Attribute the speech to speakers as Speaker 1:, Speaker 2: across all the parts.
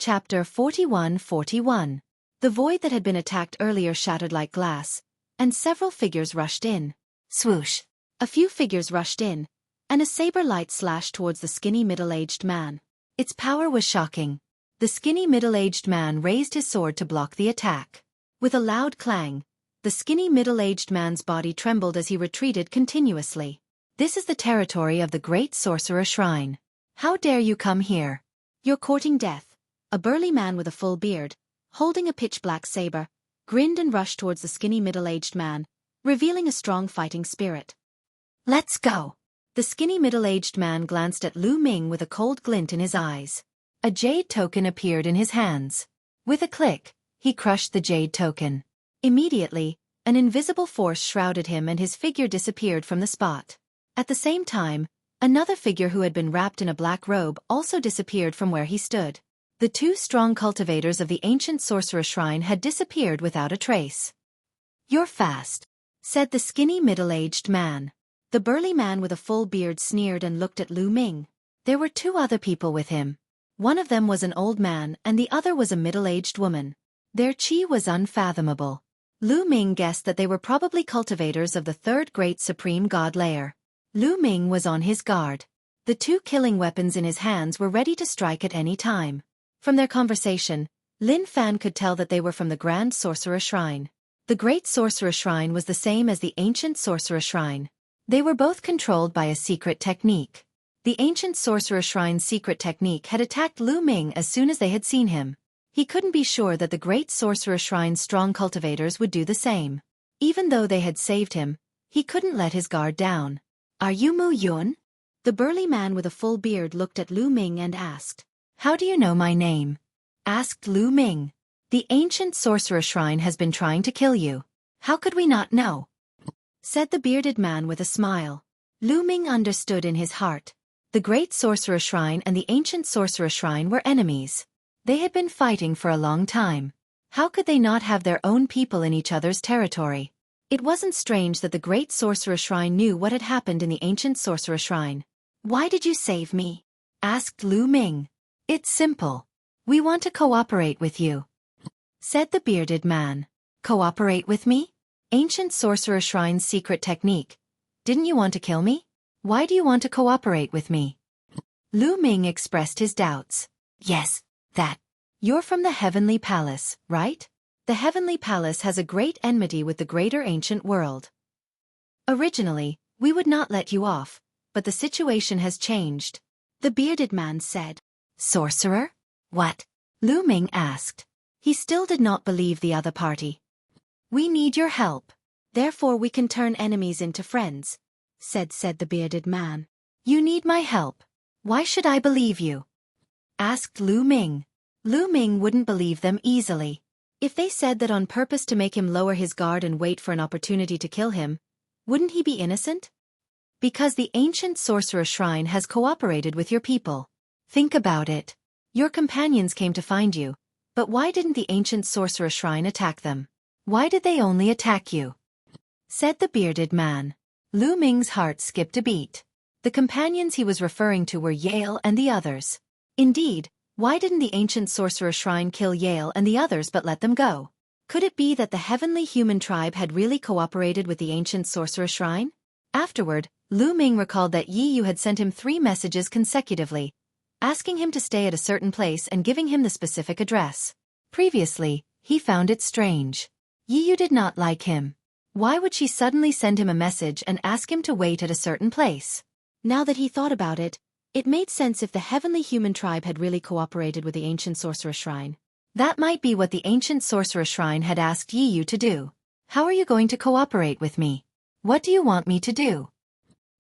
Speaker 1: Chapter 41-41. The void that had been attacked earlier shattered like glass, and several figures rushed in. Swoosh! A few figures rushed in, and a saber light slashed towards the skinny middle-aged man. Its power was shocking. The skinny middle-aged man raised his sword to block the attack. With a loud clang, the skinny middle-aged man's body trembled as he retreated continuously. This is the territory of the Great Sorcerer Shrine. How dare you come here? You're courting death. A burly man with a full beard, holding a pitch-black saber, grinned and rushed towards the skinny middle-aged man, revealing a strong fighting spirit. Let's go! The skinny middle-aged man glanced at Lu Ming with a cold glint in his eyes. A jade token appeared in his hands. With a click, he crushed the jade token. Immediately, an invisible force shrouded him and his figure disappeared from the spot. At the same time, another figure who had been wrapped in a black robe also disappeared from where he stood. The two strong cultivators of the ancient sorcerer shrine had disappeared without a trace. You're fast, said the skinny middle-aged man. The burly man with a full beard sneered and looked at Lu Ming. There were two other people with him. One of them was an old man and the other was a middle-aged woman. Their chi was unfathomable. Lu Ming guessed that they were probably cultivators of the third great supreme god layer. Lu Ming was on his guard. The two killing weapons in his hands were ready to strike at any time. From their conversation, Lin Fan could tell that they were from the Grand Sorcerer Shrine. The Great Sorcerer Shrine was the same as the Ancient Sorcerer Shrine. They were both controlled by a secret technique. The Ancient Sorcerer Shrine's secret technique had attacked Lu Ming as soon as they had seen him. He couldn't be sure that the Great Sorcerer Shrine's strong cultivators would do the same. Even though they had saved him, he couldn't let his guard down. Are you Mu Yun? The burly man with a full beard looked at Lu Ming and asked. How do you know my name? Asked Lu Ming. The Ancient Sorcerer Shrine has been trying to kill you. How could we not know? Said the bearded man with a smile. Lu Ming understood in his heart. The Great Sorcerer Shrine and the Ancient Sorcerer Shrine were enemies. They had been fighting for a long time. How could they not have their own people in each other's territory? It wasn't strange that the Great Sorcerer Shrine knew what had happened in the Ancient Sorcerer Shrine. Why did you save me? Asked Lu Ming. It's simple. We want to cooperate with you, said the bearded man. Cooperate with me? Ancient Sorcerer Shrine's secret technique. Didn't you want to kill me? Why do you want to cooperate with me? Lu Ming expressed his doubts. Yes, that. You're from the Heavenly Palace, right? The Heavenly Palace has a great enmity with the greater ancient world. Originally, we would not let you off, but the situation has changed. The bearded man said. Sorcerer? What? Lu Ming asked. He still did not believe the other party. We need your help. Therefore we can turn enemies into friends, said the bearded man. You need my help. Why should I believe you? Asked Lu Ming. Lu Ming wouldn't believe them easily. If they said that on purpose to make him lower his guard and wait for an opportunity to kill him, wouldn't he be innocent? Because the Ancient Sorcerer Shrine has cooperated with your people. Think about it. Your companions came to find you, but why didn't the Ancient Sorcerer Shrine attack them? Why did they only attack you? Said the bearded man. Lu Ming's heart skipped a beat. The companions he was referring to were Yale and the others. Indeed, why didn't the Ancient Sorcerer Shrine kill Yale and the others but let them go? Could it be that the heavenly human tribe had really cooperated with the Ancient Sorcerer Shrine? Afterward, Lu Ming recalled that Yi Yu had sent him 3 messages consecutively, asking him to stay at a certain place and giving him the specific address. Previously, he found it strange. Yi Yu did not like him. Why would she suddenly send him a message and ask him to wait at a certain place? Now that he thought about it, it made sense if the heavenly human tribe had really cooperated with the Ancient Sorcerer Shrine. That might be what the Ancient Sorcerer Shrine had asked Yi Yu to do. How are you going to cooperate with me? What do you want me to do?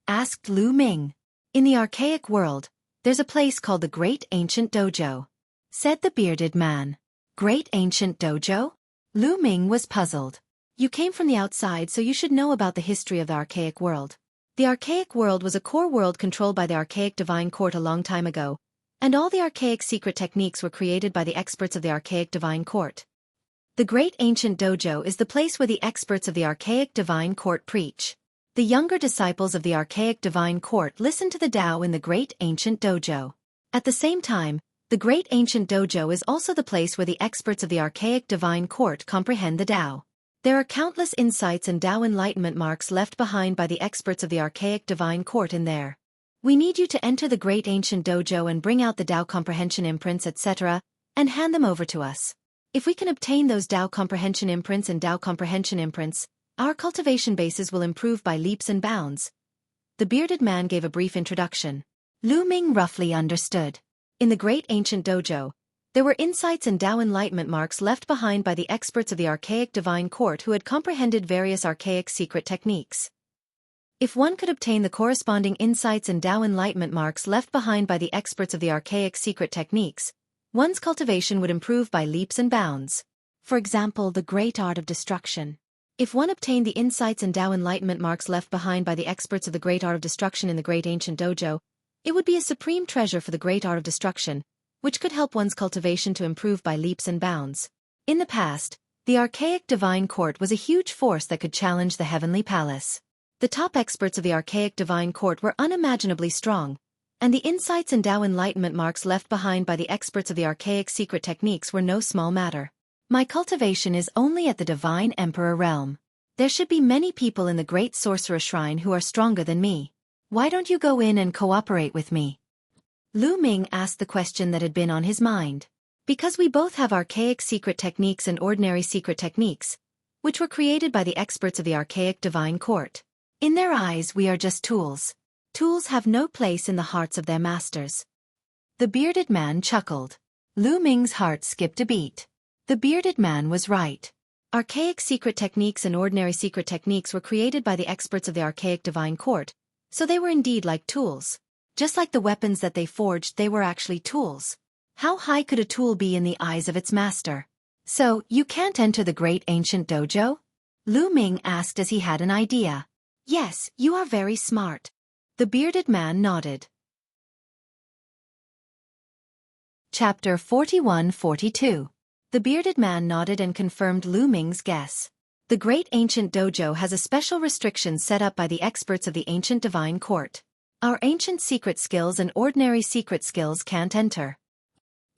Speaker 1: Asked Lu Ming. In the archaic world, there's a place called the Great Ancient Dojo, said the bearded man. Great Ancient Dojo? Lu Ming was puzzled. You came from the outside, so you should know about the history of the archaic world. The archaic world was a core world controlled by the archaic divine court a long time ago, and all the archaic secret techniques were created by the experts of the archaic divine court. The Great Ancient Dojo is the place where the experts of the archaic divine court preach. The younger disciples of the archaic divine court listen to the Tao in the Great Ancient Dojo. At the same time, The great ancient dojo is also the place where the experts of the archaic divine court comprehend the Tao. There are countless insights and Tao enlightenment marks left behind by the experts of the archaic divine court in there. We need you to enter the great ancient dojo and bring out the Tao comprehension imprints, etc., and hand them over to us. If we can obtain those Tao comprehension imprints and Tao comprehension imprints, our cultivation bases will improve by leaps and bounds. The bearded man gave a brief introduction. Lu Ming roughly understood. In the great ancient dojo, there were insights and Tao enlightenment marks left behind by the experts of the archaic divine court who had comprehended various archaic secret techniques. If one could obtain the corresponding insights and Tao enlightenment marks left behind by the experts of the archaic secret techniques, one's cultivation would improve by leaps and bounds. For example, the great art of destruction. If one obtained the insights and Tao enlightenment marks left behind by the experts of the great art of destruction in the great ancient dojo, it would be a supreme treasure for the great art of destruction, which could help one's cultivation to improve by leaps and bounds. In the past, the archaic divine court was a huge force that could challenge the heavenly palace. The top experts of the archaic divine court were unimaginably strong, and the insights and Tao enlightenment marks left behind by the experts of the archaic secret techniques were no small matter. My cultivation is only at the divine emperor realm. There should be many people in the great sorcerer shrine who are stronger than me. Why don't you go in and cooperate with me? Lu Ming asked the question that had been on his mind. Because we both have archaic secret techniques and ordinary secret techniques, which were created by the experts of the archaic divine court. In their eyes we are just tools. Tools have no place in the hearts of their masters. The bearded man chuckled. Lu Ming's heart skipped a beat. The bearded man was right. Archaic secret techniques and ordinary secret techniques were created by the experts of the archaic divine court, so they were indeed like tools. Just like the weapons that they forged, they were actually tools. How high could a tool be in the eyes of its master? So, you can't enter the great ancient dojo? Lu Ming asked as he had an idea. Yes, you are very smart. The bearded man nodded. Chapter 41-42. The bearded man nodded and confirmed Lu Ming's guess. The great ancient dojo has a special restriction set up by the experts of the ancient divine court. Our ancient secret skills and ordinary secret skills can't enter.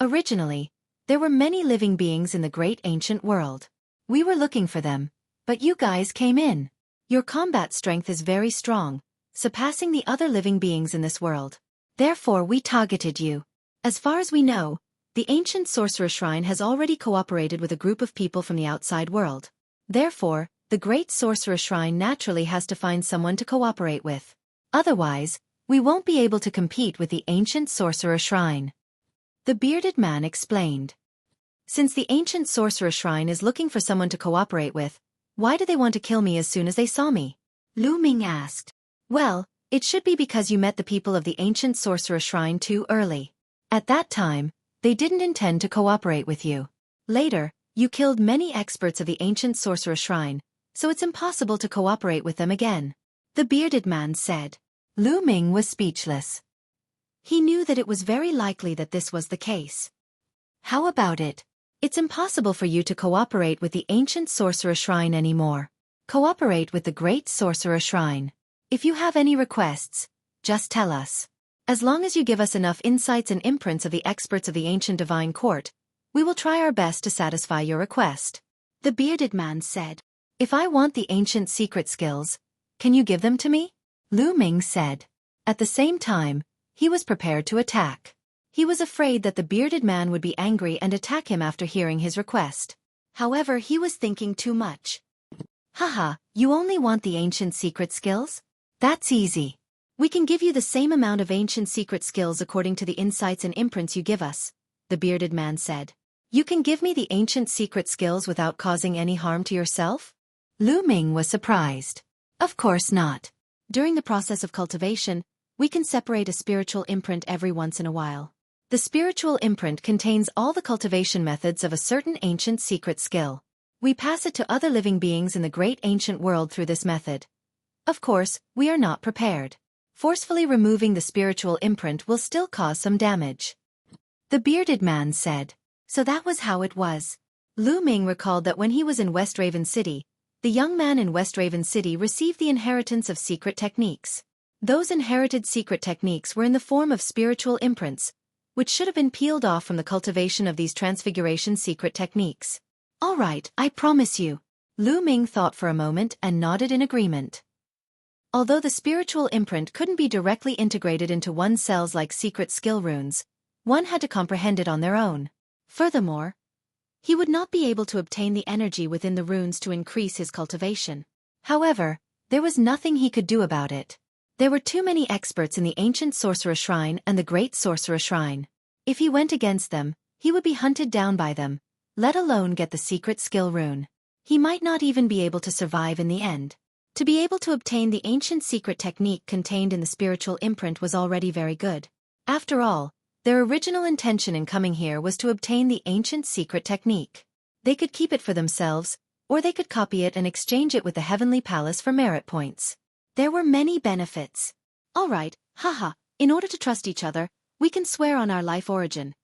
Speaker 1: Originally, there were many living beings in the great ancient world. We were looking for them, but you guys came in. Your combat strength is very strong, surpassing the other living beings in this world. Therefore we targeted you. As far as we know, the ancient sorcerer shrine has already cooperated with a group of people from the outside world. Therefore, the great sorcerer shrine naturally has to find someone to cooperate with. Otherwise, we won't be able to compete with the ancient sorcerer shrine. The bearded man explained. Since the ancient sorcerer shrine is looking for someone to cooperate with, why do they want to kill me as soon as they saw me? Lu Ming asked. Well, it should be because you met the people of the ancient sorcerer shrine too early. At that time, they didn't intend to cooperate with you. Later, you killed many experts of the ancient sorcerer shrine, so it's impossible to cooperate with them again. The bearded man said. Lu Ming was speechless. He knew that it was very likely that this was the case. How about it? It's impossible for you to cooperate with the ancient sorcerer shrine anymore. Cooperate with the great sorcerer shrine. If you have any requests, just tell us. As long as you give us enough insights and imprints of the experts of the ancient divine court, we will try our best to satisfy your request. The bearded man said. If I want the ancient secret skills, can you give them to me? Lu Ming said. At the same time, he was prepared to attack. He was afraid that the bearded man would be angry and attack him after hearing his request. However, he was thinking too much. Haha, you only want the ancient secret skills? That's easy. We can give you the same amount of ancient secret skills according to the insights and imprints you give us, the bearded man said. You can give me the ancient secret skills without causing any harm to yourself? Lu Ming was surprised. Of course not. During the process of cultivation, we can separate a spiritual imprint every once in a while. The spiritual imprint contains all the cultivation methods of a certain ancient secret skill. We pass it to other living beings in the great ancient world through this method. Of course, we are not prepared. Forcefully removing the spiritual imprint will still cause some damage. The bearded man said. So that was how it was. Lu Ming recalled that when he was in West Raven City, the young man in West Raven City received the inheritance of secret techniques. Those inherited secret techniques were in the form of spiritual imprints, which should have been peeled off from the cultivation of these transfiguration secret techniques. All right, I promise you. Lu Ming thought for a moment and nodded in agreement. Although the spiritual imprint couldn't be directly integrated into one's cells like secret skill runes, one had to comprehend it on their own. Furthermore, he would not be able to obtain the energy within the runes to increase his cultivation. However, there was nothing he could do about it. There were too many experts in the ancient sorcerer shrine and the great sorcerer shrine. If he went against them, he would be hunted down by them, let alone get the secret skill rune. He might not even be able to survive in the end. To be able to obtain the ancient secret technique contained in the spiritual imprint was already very good. After all, their original intention in coming here was to obtain the ancient secret technique. They could keep it for themselves, or they could copy it and exchange it with the heavenly palace for merit points. There were many benefits. All right, haha, in order to trust each other, we can swear on our life origin.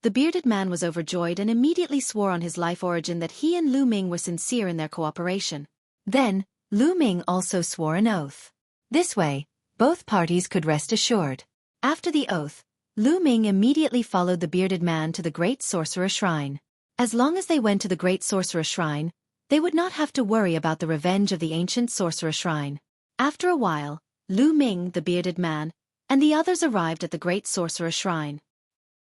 Speaker 1: The bearded man was overjoyed and immediately swore on his life origin that he and Lu Ming were sincere in their cooperation. Then, Lu Ming also swore an oath. This way, both parties could rest assured. After the oath, Lu Ming immediately followed the bearded man to the Great Sorcerer Shrine. As long as they went to the Great Sorcerer Shrine, they would not have to worry about the revenge of the ancient Sorcerer Shrine. After a while, Lu Ming, the bearded man, and the others arrived at the Great Sorcerer Shrine.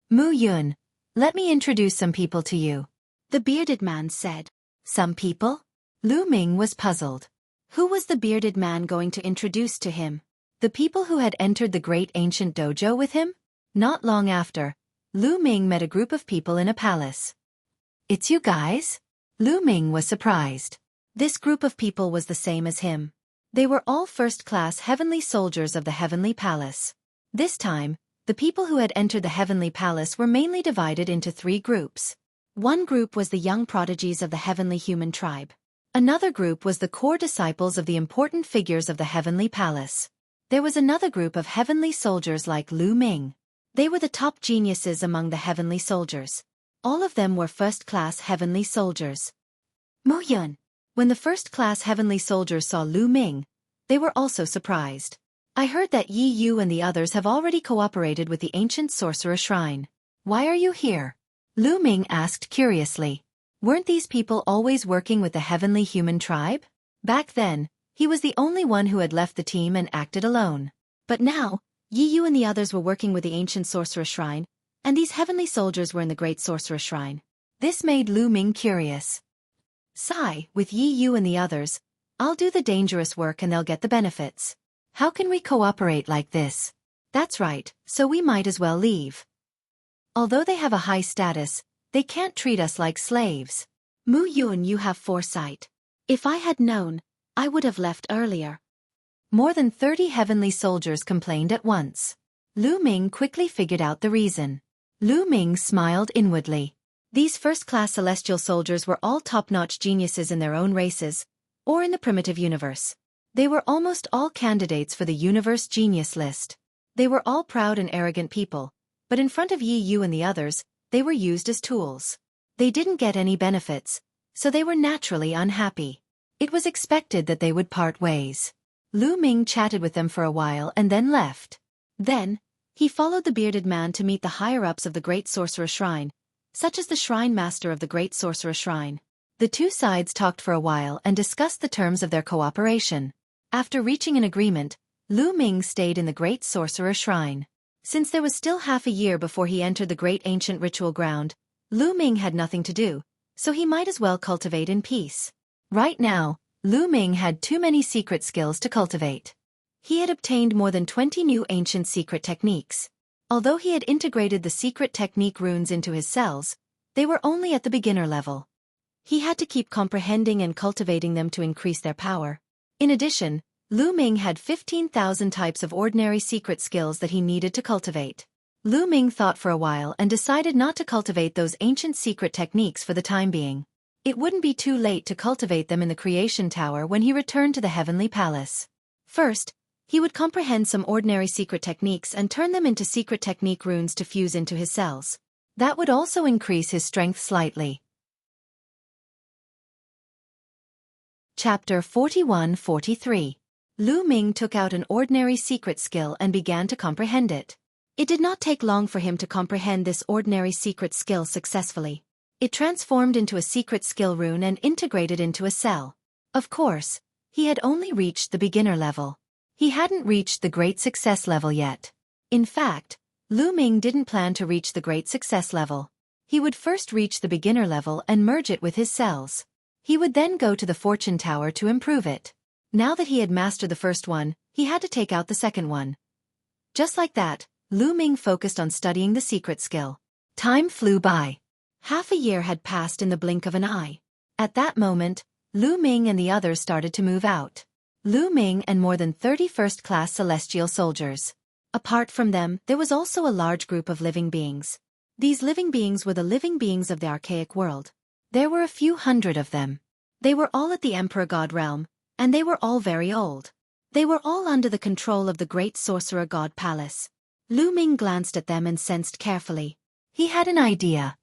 Speaker 1: Mu Yun, let me introduce some people to you. The bearded man said. Some people? Lu Ming was puzzled. Who was the bearded man going to introduce to him? The people who had entered the great ancient dojo with him? Not long after, Lu Ming met a group of people in a palace. It's you guys? Lu Ming was surprised. This group of people was the same as him. They were all first-class heavenly soldiers of the heavenly palace. This time, the people who had entered the heavenly palace were mainly divided into 3 groups. One group was the young prodigies of the heavenly human tribe. Another group was the core disciples of the important figures of the heavenly palace. There was another group of heavenly soldiers like Lu Ming. They were the top geniuses among the heavenly soldiers. All of them were first-class heavenly soldiers. Mu Yun. When the first-class heavenly soldiers saw Lu Ming, they were also surprised. I heard that Yi Yu and the others have already cooperated with the ancient sorcerer shrine. Why are you here? Lu Ming asked curiously. Weren't these people always working with the heavenly human tribe? Back then, he was the only one who had left the team and acted alone. But now, Yi Yu and the others were working with the ancient sorcerer shrine, and these heavenly soldiers were in the great sorcerer shrine. This made Lu Ming curious. Sigh, with Yi Yu and the others, I'll do the dangerous work and they'll get the benefits. How can we cooperate like this? That's right, so we might as well leave. Although they have a high status, they can't treat us like slaves. Mu Yun, you have foresight. If I had known, I would have left earlier. More than 30 heavenly soldiers complained at once. Lu Ming quickly figured out the reason. Lu Ming smiled inwardly. These first-class celestial soldiers were all top-notch geniuses in their own races, or in the primitive universe. They were almost all candidates for the universe genius list. They were all proud and arrogant people, but in front of Yi Yu and the others, they were used as tools. They didn't get any benefits, so they were naturally unhappy. It was expected that they would part ways. Lu Ming chatted with them for a while and then left. Then, he followed the bearded man to meet the higher-ups of the Great Sorcerer Shrine, such as the Shrine Master of the Great Sorcerer Shrine. The two sides talked for a while and discussed the terms of their cooperation. After reaching an agreement, Lu Ming stayed in the Great Sorcerer Shrine. Since there was still half a year before he entered the great ancient ritual ground, Lu Ming had nothing to do, so he might as well cultivate in peace. Right now, Lu Ming had too many secret skills to cultivate. He had obtained more than 20 new ancient secret techniques. Although he had integrated the secret technique runes into his cells, they were only at the beginner level. He had to keep comprehending and cultivating them to increase their power. In addition, Lu Ming had 15,000 types of ordinary secret skills that he needed to cultivate. Lu Ming thought for a while and decided not to cultivate those ancient secret techniques for the time being. It wouldn't be too late to cultivate them in the Creation Tower when he returned to the Heavenly Palace. First, he would comprehend some ordinary secret techniques and turn them into secret technique runes to fuse into his cells. That would also increase his strength slightly. Chapter 41-43. Lu Ming took out an ordinary secret skill and began to comprehend it. It did not take long for him to comprehend this ordinary secret skill successfully. It transformed into a secret skill rune and integrated into a cell. Of course, he had only reached the beginner level. He hadn't reached the great success level yet. In fact, Lu Ming didn't plan to reach the great success level. He would first reach the beginner level and merge it with his cells. He would then go to the fortune tower to improve it. Now that he had mastered the first one, he had to take out the second one. Just like that, Lu Ming focused on studying the secret skill. Time flew by. Half a year had passed in the blink of an eye. At that moment, Lu Ming and the others started to move out. Lu Ming and more than 30 first-class celestial soldiers. Apart from them, there was also a large group of living beings. These living beings were the living beings of the archaic world. There were a few hundred of them. They were all at the Emperor God realm, and they were all very old. They were all under the control of the great sorcerer god palace. Lu Ming glanced at them and sensed carefully. He had an idea.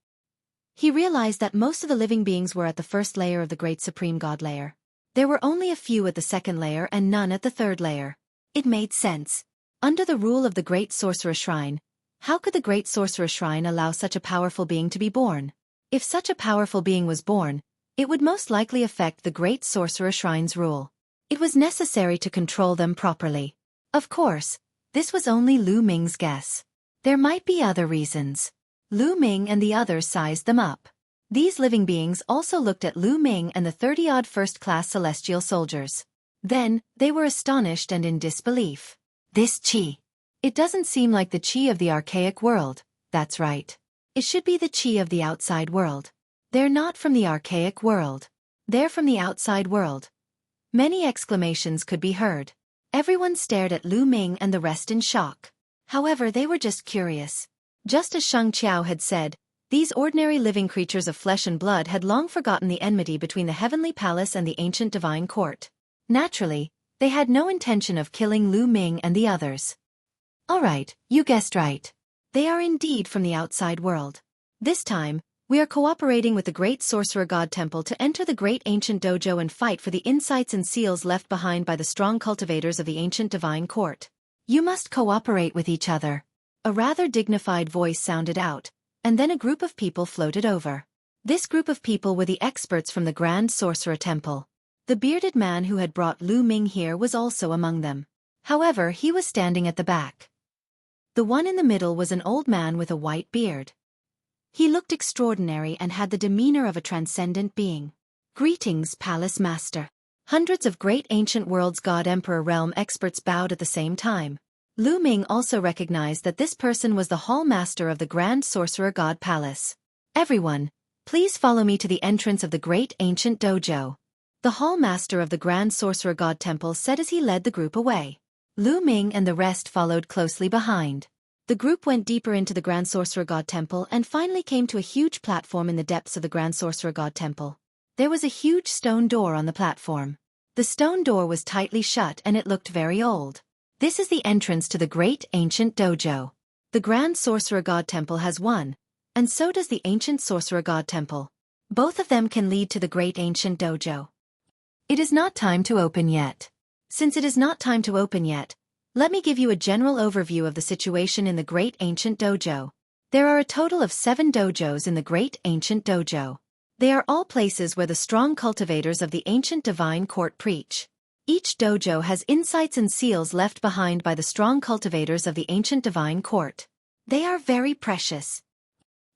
Speaker 1: He realized that most of the living beings were at the first layer of the great supreme god layer. There were only a few at the second layer and none at the third layer. It made sense. Under the rule of the great sorcerer shrine, how could the great sorcerer shrine allow such a powerful being to be born? If such a powerful being was born, it would most likely affect the great sorcerer shrine's rule. It was necessary to control them properly. Of course, this was only Lu Ming's guess. There might be other reasons. Lu Ming and the others sized them up. These living beings also looked at Lu Ming and the 30-odd first-class celestial soldiers. Then, they were astonished and in disbelief. This qi. It doesn't seem like the qi of the archaic world. That's right. It should be the qi of the outside world. They're not from the archaic world. They're from the outside world. Many exclamations could be heard. Everyone stared at Lu Ming and the rest in shock. However, they were just curious. Just as Shang Qiao had said, these ordinary living creatures of flesh and blood had long forgotten the enmity between the heavenly palace and the ancient divine court. Naturally, they had no intention of killing Lu Ming and the others. Alright, you guessed right. They are indeed from the outside world. This time, we are cooperating with the Great Sorcerer God Temple to enter the Great Ancient Dojo and fight for the insights and seals left behind by the strong cultivators of the ancient divine court. You must cooperate with each other. A rather dignified voice sounded out, and then a group of people floated over. This group of people were the experts from the Grand Sorcerer Temple. The bearded man who had brought Lu Ming here was also among them. However, he was standing at the back. The one in the middle was an old man with a white beard. He looked extraordinary and had the demeanor of a transcendent being. Greetings, Palace Master. Hundreds of great ancient world's God Emperor realm experts bowed at the same time. Lu Ming also recognized that this person was the Hall Master of the Grand Sorcerer God Palace. Everyone, please follow me to the entrance of the Great Ancient Dojo. The Hall Master of the Grand Sorcerer God Temple said as he led the group away. Lu Ming and the rest followed closely behind. The group went deeper into the Grand Sorcerer God Temple and finally came to a huge platform in the depths of the Grand Sorcerer God Temple. There was a huge stone door on the platform. The stone door was tightly shut and it looked very old. This is the entrance to the Great Ancient Dojo. The Grand Sorcerer God Temple has one, and so does the Ancient Sorcerer God Temple. Both of them can lead to the Great Ancient Dojo. It is not time to open yet. Since it is not time to open yet, let me give you a general overview of the situation in the Great Ancient Dojo. There are a total of 7 dojos in the Great Ancient Dojo. They are all places where the strong cultivators of the ancient divine court preach. Each dojo has insights and seals left behind by the strong cultivators of the ancient divine court. They are very precious.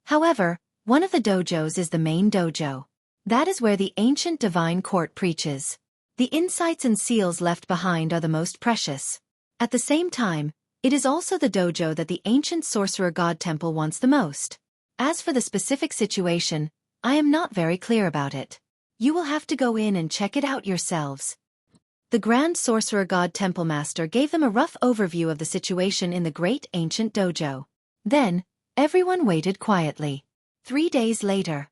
Speaker 1: However, one of the dojos is the main dojo. That is where the ancient divine court preaches. The insights and seals left behind are the most precious. At the same time, it is also the dojo that the ancient sorcerer god temple wants the most. As for the specific situation, I am not very clear about it. You will have to go in and check it out yourselves. The Grand Sorcerer God Temple Master gave them a rough overview of the situation in the Great Ancient Dojo. Then, everyone waited quietly. 3 days later.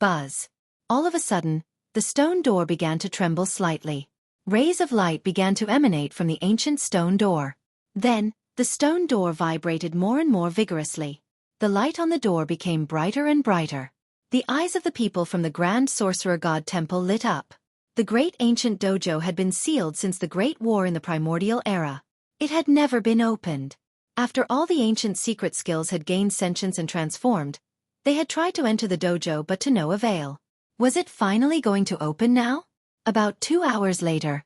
Speaker 1: Buzz. All of a sudden, the stone door began to tremble slightly. Rays of light began to emanate from the ancient stone door. Then, the stone door vibrated more and more vigorously. The light on the door became brighter and brighter. The eyes of the people from the Grand Sorcerer God Temple lit up. The Great Ancient Dojo had been sealed since the Great War in the primordial era. It had never been opened. After all the ancient secret skills had gained sentience and transformed, they had tried to enter the dojo but to no avail. Was it finally going to open now? About 2 hours later.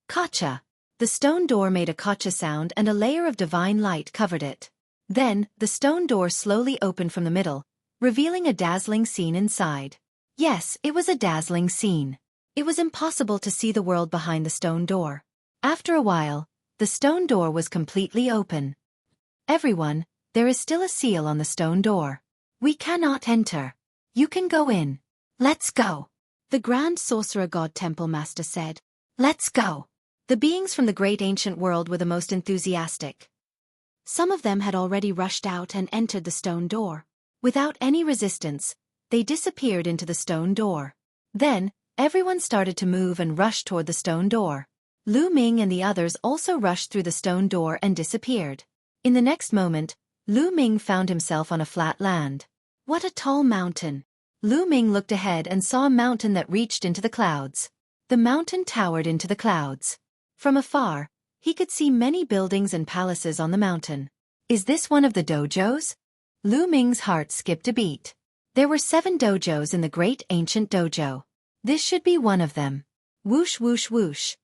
Speaker 1: Kacha. The stone door made a kacha sound and a layer of divine light covered it. Then, the stone door slowly opened from the middle, revealing a dazzling scene inside. Yes, it was a dazzling scene. It was impossible to see the world behind the stone door. After a while, the stone door was completely open. Everyone, there is still a seal on the stone door. We cannot enter. You can go in. Let's go. The Grand Sorcerer God Temple Master said. Let's go. The beings from the great ancient world were the most enthusiastic. Some of them had already rushed out and entered the stone door. Without any resistance, they disappeared into the stone door. Then, everyone started to move and rush toward the stone door. Lu Ming and the others also rushed through the stone door and disappeared. In the next moment, Lu Ming found himself on a flat land. What a tall mountain! Lu Ming looked ahead and saw a mountain that reached into the clouds. The mountain towered into the clouds. From afar, he could see many buildings and palaces on the mountain. Is this one of the dojos? Lu Ming's heart skipped a beat. There were 7 dojos in the great ancient dojo. This should be one of them. Whoosh whoosh whoosh.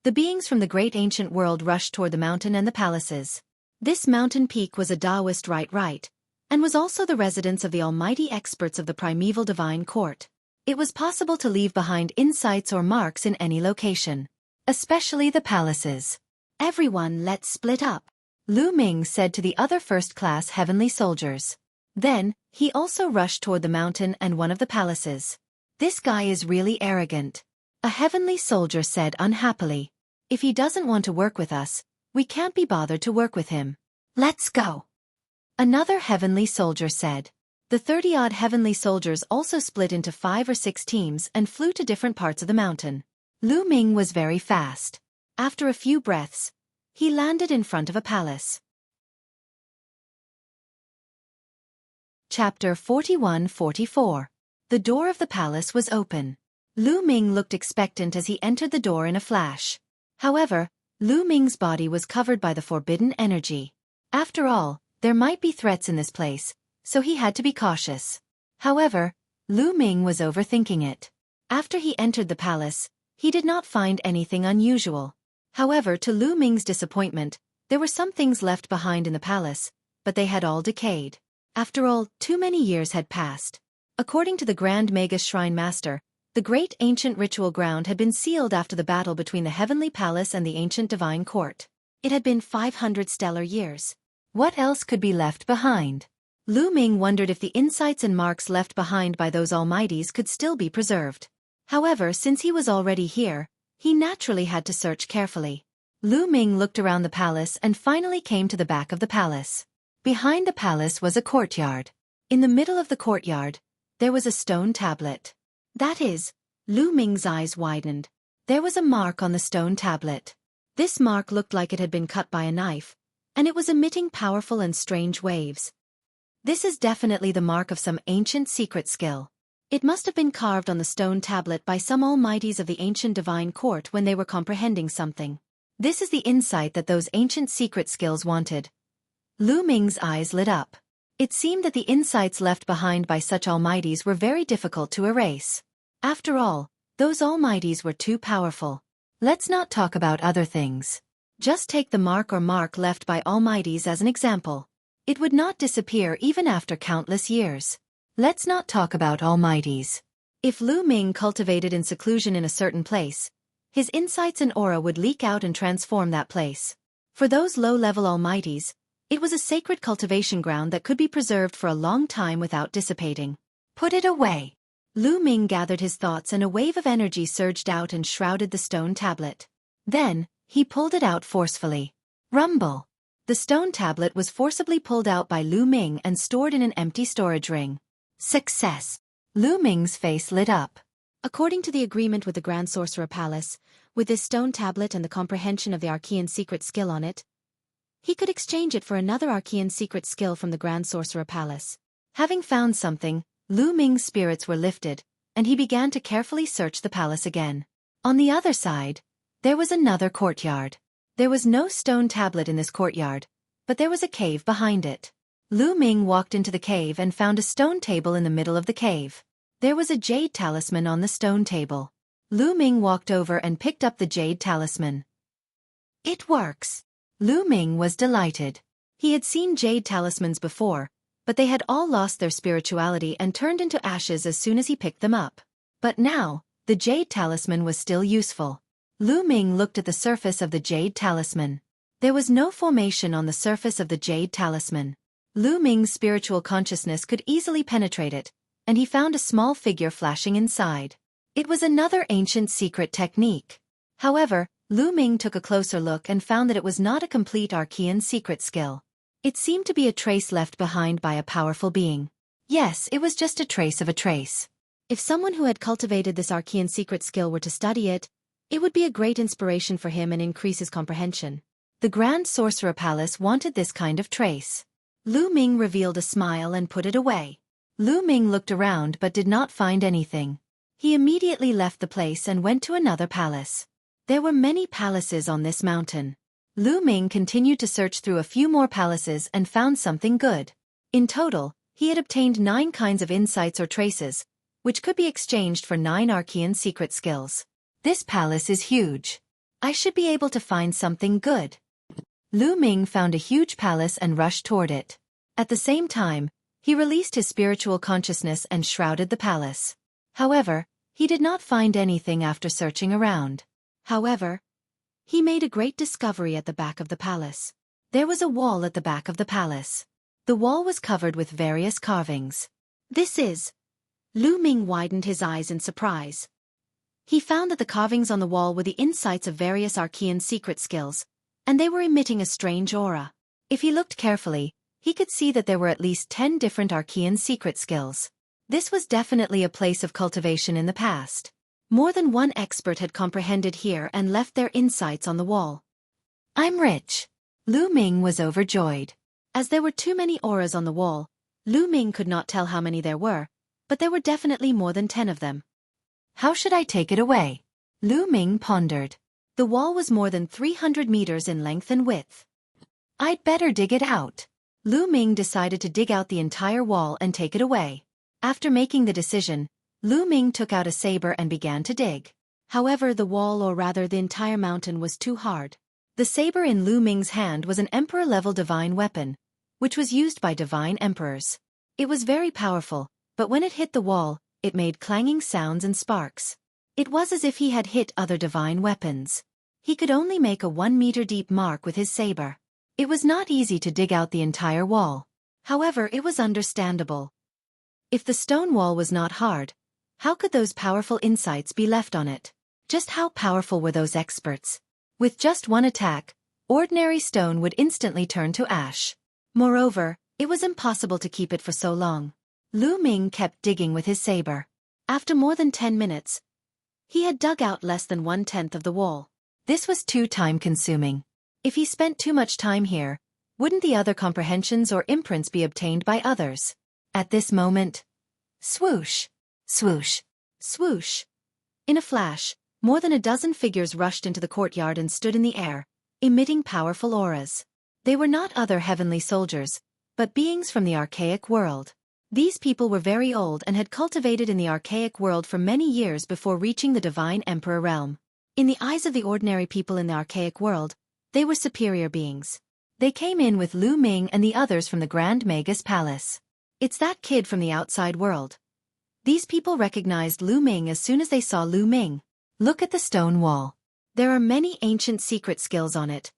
Speaker 1: The beings from the great ancient world rushed toward the mountain and the palaces. This mountain peak was a Taoist right, and was also the residence of the almighty experts of the primeval divine court. It was possible to leave behind insights or marks in any location. Especially the palaces. Everyone, let's split up. Lu Ming said to the other first-class heavenly soldiers. Then, he also rushed toward the mountain and one of the palaces. This guy is really arrogant. A heavenly soldier said unhappily. If he doesn't want to work with us, we can't be bothered to work with him. Let's go. Another heavenly soldier said. The 30-odd heavenly soldiers also split into 5 or 6 teams and flew to different parts of the mountain. Lu Ming was very fast. After a few breaths, he landed in front of a palace. Chapter 41-44. The door of the palace was open. Lu Ming looked expectant as he entered the door in a flash. However, Lu Ming's body was covered by the forbidden energy. After all, there might be threats in this place, so he had to be cautious. However, Lu Ming was overthinking it. After he entered the palace, he did not find anything unusual. However, to Lu Ming's disappointment, there were some things left behind in the palace, but they had all decayed. After all, too many years had passed. According to the Grand Magus Shrine Master, the great ancient ritual ground had been sealed after the battle between the Heavenly Palace and the ancient Divine Court. It had been 500 stellar years. What else could be left behind? Lu Ming wondered if the insights and marks left behind by those almighties could still be preserved. However, since he was already here, he naturally had to search carefully. Lu Ming looked around the palace and finally came to the back of the palace. Behind the palace was a courtyard. In the middle of the courtyard, there was a stone tablet. That is, Lu Ming's eyes widened. There was a mark on the stone tablet. This mark looked like it had been cut by a knife, and it was emitting powerful and strange waves. This is definitely the mark of some ancient secret skill. It must have been carved on the stone tablet by some almighties of the ancient divine court when they were comprehending something. This is the insight that those ancient secret skills wanted. Lu Ming's eyes lit up. It seemed that the insights left behind by such almighties were very difficult to erase. After all, those almighties were too powerful. Let's not talk about other things. Just take the mark or mark left by almighties as an example. It would not disappear even after countless years. Let's not talk about almighties. If Lu Ming cultivated in seclusion in a certain place, his insights and aura would leak out and transform that place. For those low-level almighties, it was a sacred cultivation ground that could be preserved for a long time without dissipating. Put it away. Lu Ming gathered his thoughts and a wave of energy surged out and shrouded the stone tablet. Then, he pulled it out forcefully. Rumble. The stone tablet was forcibly pulled out by Lu Ming and stored in an empty storage ring. Success. Lu Ming's face lit up. According to the agreement with the Grand Sorcerer Palace, with this stone tablet and the comprehension of the Archean secret skill on it, he could exchange it for another Archean secret skill from the Grand Sorcerer Palace. Having found something, Lu Ming's spirits were lifted, and he began to carefully search the palace again. On the other side, there was another courtyard. There was no stone tablet in this courtyard, but there was a cave behind it. Lu Ming walked into the cave and found a stone table in the middle of the cave. There was a jade talisman on the stone table. Lu Ming walked over and picked up the jade talisman. It works! Lu Ming was delighted. He had seen jade talismans before, but they had all lost their spirituality and turned into ashes as soon as he picked them up. But now, the jade talisman was still useful. Lu Ming looked at the surface of the jade talisman. There was no formation on the surface of the jade talisman. Lu Ming's spiritual consciousness could easily penetrate it, and he found a small figure flashing inside. It was another ancient secret technique. However, Lu Ming took a closer look and found that it was not a complete Archean secret skill. It seemed to be a trace left behind by a powerful being. Yes, it was just a trace of a trace. If someone who had cultivated this Archean secret skill were to study it, it would be a great inspiration for him and increase his comprehension. The Grand Sorcerer Palace wanted this kind of trace. Lu Ming revealed a smile and put it away. Lu Ming looked around but did not find anything. He immediately left the place and went to another palace. There were many palaces on this mountain. Lu Ming continued to search through a few more palaces and found something good. In total, he had obtained 9 kinds of insights or traces, which could be exchanged for 9 Archean secret skills. This palace is huge. I should be able to find something good. Lu Ming found a huge palace and rushed toward it. At the same time, he released his spiritual consciousness and shrouded the palace. However, he did not find anything after searching around. However, he made a great discovery at the back of the palace. There was a wall at the back of the palace. The wall was covered with various carvings. This is... Lu Ming widened his eyes in surprise. He found that the carvings on the wall were the insights of various Archean secret skills, and they were emitting a strange aura. If he looked carefully, he could see that there were at least 10 different Archean secret skills. This was definitely a place of cultivation in the past. More than one expert had comprehended here and left their insights on the wall. I'm rich. Lu Ming was overjoyed. As there were too many auras on the wall, Lu Ming could not tell how many there were, but there were definitely more than 10 of them. How should I take it away? Lu Ming pondered. The wall was more than 300 meters in length and width. I'd better dig it out. Lu Ming decided to dig out the entire wall and take it away. After making the decision, Lu Ming took out a saber and began to dig. However, the wall, or rather the entire mountain, was too hard. The saber in Lu Ming's hand was an emperor-level divine weapon, which was used by divine emperors. It was very powerful, but when it hit the wall, it made clanging sounds and sparks. It was as if he had hit other divine weapons. He could only make a 1-meter-deep mark with his saber. It was not easy to dig out the entire wall. However, it was understandable. If the stone wall was not hard, how could those powerful insights be left on it? Just how powerful were those experts? With just one attack, ordinary stone would instantly turn to ash. Moreover, it was impossible to keep it for so long. Lu Ming kept digging with his saber. After more than 10 minutes, he had dug out less than 1/10 of the wall. This was too time-consuming. If he spent too much time here, wouldn't the other comprehensions or imprints be obtained by others? At this moment, swoosh, swoosh, swoosh. In a flash, more than a dozen figures rushed into the courtyard and stood in the air, emitting powerful auras. They were not other heavenly soldiers, but beings from the archaic world. These people were very old and had cultivated in the archaic world for many years before reaching the divine emperor realm. In the eyes of the ordinary people in the archaic world, they were superior beings. They came in with Lu Ming and the others from the Grand Magus Palace. It's that kid from the outside world. These people recognized Lu Ming as soon as they saw Lu Ming. Look at the stone wall. There are many ancient secret skills on it.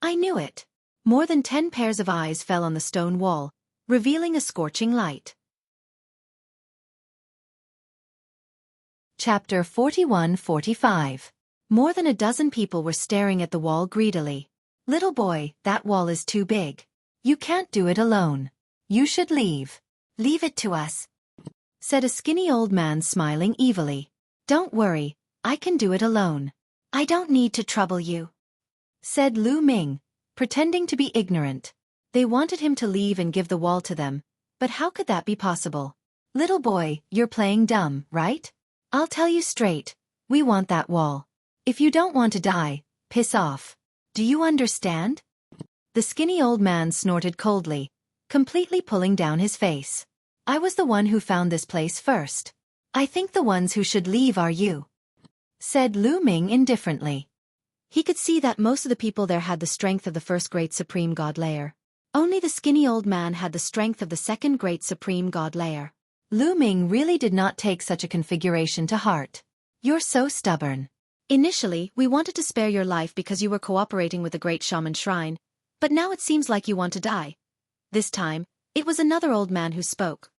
Speaker 1: I knew it. More than 10 pairs of eyes fell on the stone wall, revealing a scorching light. Chapter 41-45. More than a dozen people were staring at the wall greedily. Little boy, that wall is too big. You can't do it alone. You should leave. Leave it to us, said a skinny old man smiling evilly. Don't worry, I can do it alone. I don't need to trouble you, said Lu Ming, pretending to be ignorant. They wanted him to leave and give the wall to them, but how could that be possible? Little boy, you're playing dumb, right? I'll tell you straight, we want that wall. If you don't want to die, piss off. Do you understand? The skinny old man snorted coldly, completely pulling down his face. I was the one who found this place first. I think the ones who should leave are you, said Lu Ming indifferently. He could see that most of the people there had the strength of the first great supreme god layer. Only the skinny old man had the strength of the second great supreme god layer. Lu Ming really did not take such a configuration to heart. You're so stubborn. Initially, we wanted to spare your life because you were cooperating with the great shaman shrine, but now it seems like you want to die. This time, it was another old man who spoke.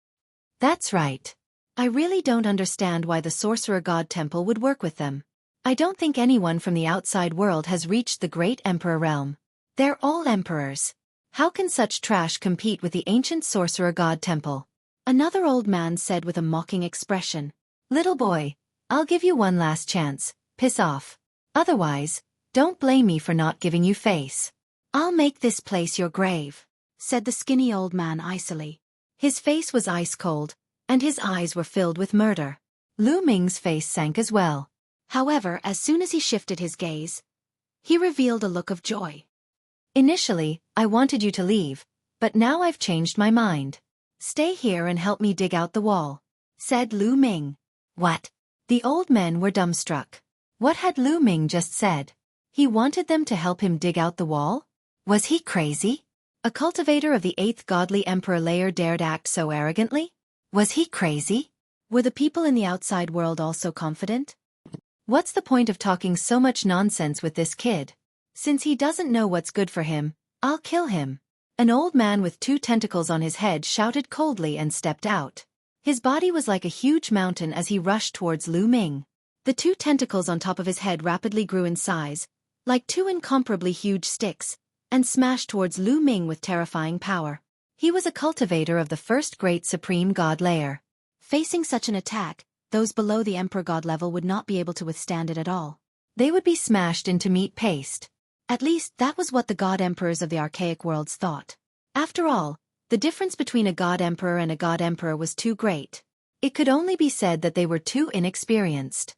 Speaker 1: That's right. I really don't understand why the sorcerer god temple would work with them. I don't think anyone from the outside world has reached the great emperor realm. They're all emperors. How can such trash compete with the ancient sorcerer god temple? Another old man said with a mocking expression. Little boy, I'll give you one last chance, piss off. Otherwise, don't blame me for not giving you face. I'll make this place your grave, said the skinny old man icily. His face was ice cold, and his eyes were filled with murder. Lu Ming's face sank as well. However, as soon as he shifted his gaze, he revealed a look of joy. Initially, I wanted you to leave, but now I've changed my mind. Stay here and help me dig out the wall, said Lu Ming. What? The old men were dumbstruck. What had Lu Ming just said? He wanted them to help him dig out the wall? Was he crazy? A cultivator of the 8th godly emperor layer dared act so arrogantly? Was he crazy? Were the people in the outside world also confident? What's the point of talking so much nonsense with this kid? Since he doesn't know what's good for him, I'll kill him. An old man with 2 tentacles on his head shouted coldly and stepped out. His body was like a huge mountain as he rushed towards Lu Ming. The 2 tentacles on top of his head rapidly grew in size, like 2 incomparably huge sticks, and smashed towards Lu Ming with terrifying power. He was a cultivator of the first great supreme god layer. Facing such an attack, those below the emperor god level would not be able to withstand it at all. They would be smashed into meat paste. At least that was what the god emperors of the archaic worlds thought. After all, the difference between a god emperor and a god emperor was too great. It could only be said that they were too inexperienced.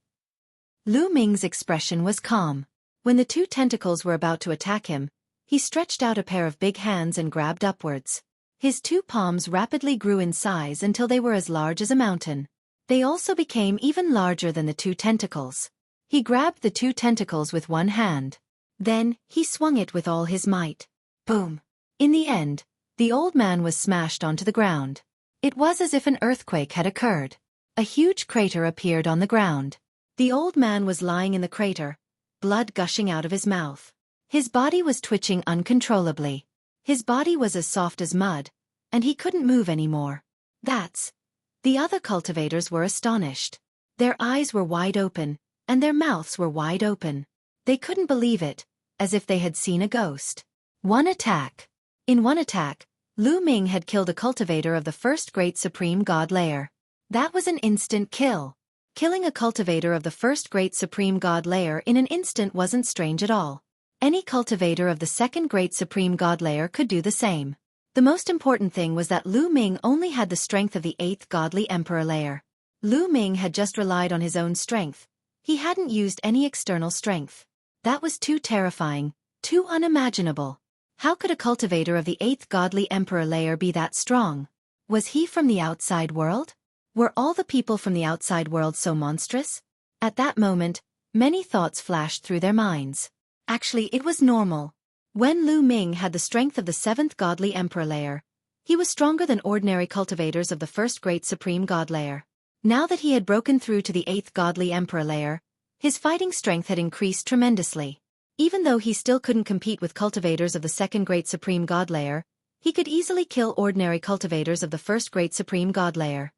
Speaker 1: Lu Ming's expression was calm. When the 2 tentacles were about to attack him, he stretched out a pair of big hands and grabbed upwards. His 2 palms rapidly grew in size until they were as large as a mountain. They also became even larger than the 2 tentacles. He grabbed the 2 tentacles with one hand. Then, he swung it with all his might. Boom! In the end, the old man was smashed onto the ground. It was as if an earthquake had occurred. A huge crater appeared on the ground. The old man was lying in the crater, blood gushing out of his mouth. His body was twitching uncontrollably. His body was as soft as mud, and he couldn't move anymore. The other cultivators were astonished. Their eyes were wide open, and their mouths were wide open. They couldn't believe it, as if they had seen a ghost. One attack. In one attack, Lu Ming had killed a cultivator of the first great supreme god layer. That was an instant kill. Killing a cultivator of the first great supreme god layer in an instant wasn't strange at all. Any cultivator of the second great supreme god layer could do the same. The most important thing was that Lu Ming only had the strength of the 8th godly emperor layer. Lu Ming had just relied on his own strength. He hadn't used any external strength. That was too terrifying, too unimaginable. How could a cultivator of the 8th godly emperor layer be that strong? Was he from the outside world? Were all the people from the outside world so monstrous? At that moment, many thoughts flashed through their minds. Actually, it was normal. When Lu Ming had the strength of the 7th godly emperor layer, he was stronger than ordinary cultivators of the first great supreme god layer. Now that he had broken through to the 8th godly emperor layer, his fighting strength had increased tremendously. Even though he still couldn't compete with cultivators of the second great supreme god layer, he could easily kill ordinary cultivators of the first great supreme god layer.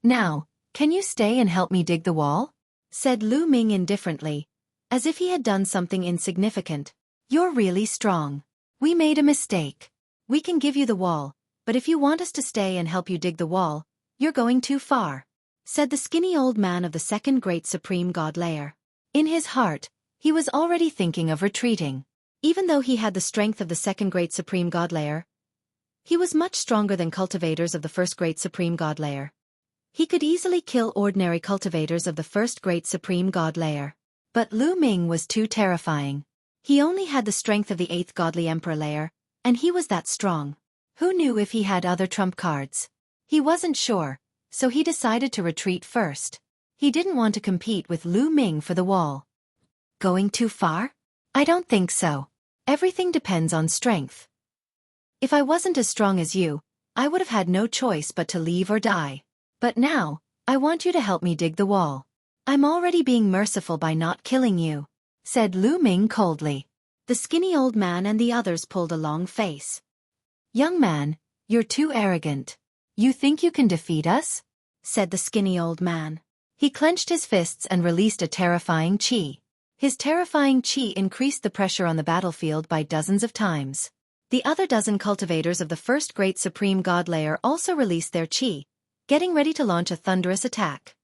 Speaker 1: Now, can you stay and help me dig the wall? Said Lu Ming indifferently, as if he had done something insignificant. You're really strong. We made a mistake. We can give you the wall, but if you want us to stay and help you dig the wall, you're going too far, said the skinny old man of the second great supreme god layer. In his heart, he was already thinking of retreating. Even though he had the strength of the second great supreme god layer, he was much stronger than cultivators of the first great supreme god layer. He could easily kill ordinary cultivators of the first great supreme god layer. But Lu Ming was too terrifying. He only had the strength of the 8th godly emperor layer, And he was that strong. Who knew if he had other trump cards? He wasn't sure, so he decided to retreat first. He didn't want to compete with Lu Ming for the wall. Going too far? I don't think so. Everything depends on strength. If I wasn't as strong as you, I would have had no choice but to leave or die. But now, I want you to help me dig the wall. I'm already being merciful by not killing you, said Lu Ming coldly. The skinny old man and the others pulled a long face. Young man, you're too arrogant. You think you can defeat us? Said the skinny old man. He clenched his fists and released a terrifying chi. His terrifying chi increased the pressure on the battlefield by dozens of times. The other dozen cultivators of the first great supreme god layer also released their chi, getting ready to launch a thunderous attack.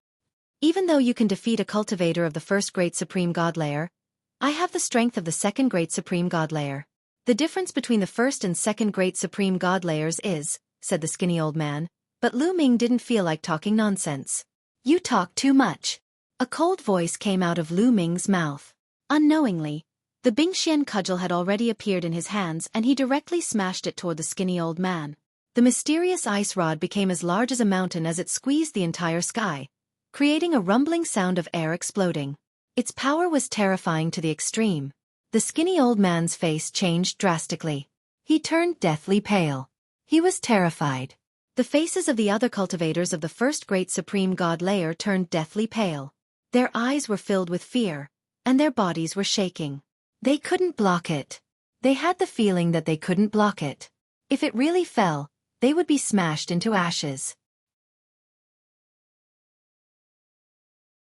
Speaker 1: Even though you can defeat a cultivator of the first great supreme god layer, I have the strength of the second great supreme god layer. The difference between the first and second great supreme god layers is, said the skinny old man, but Lu Ming didn't feel like talking nonsense. You talk too much. A cold voice came out of Lu Ming's mouth. Unknowingly, the Bingxian cudgel had already appeared in his hands and he directly smashed it toward the skinny old man. The mysterious ice rod became as large as a mountain as it squeezed the entire sky, creating a rumbling sound of air exploding. Its power was terrifying to the extreme. The skinny old man's face changed drastically. He turned deathly pale. He was terrified. The faces of the other cultivators of the first great supreme god layer turned deathly pale. Their eyes were filled with fear, and their bodies were shaking. They couldn't block it. They had the feeling that they couldn't block it. If it really fell, they would be smashed into ashes.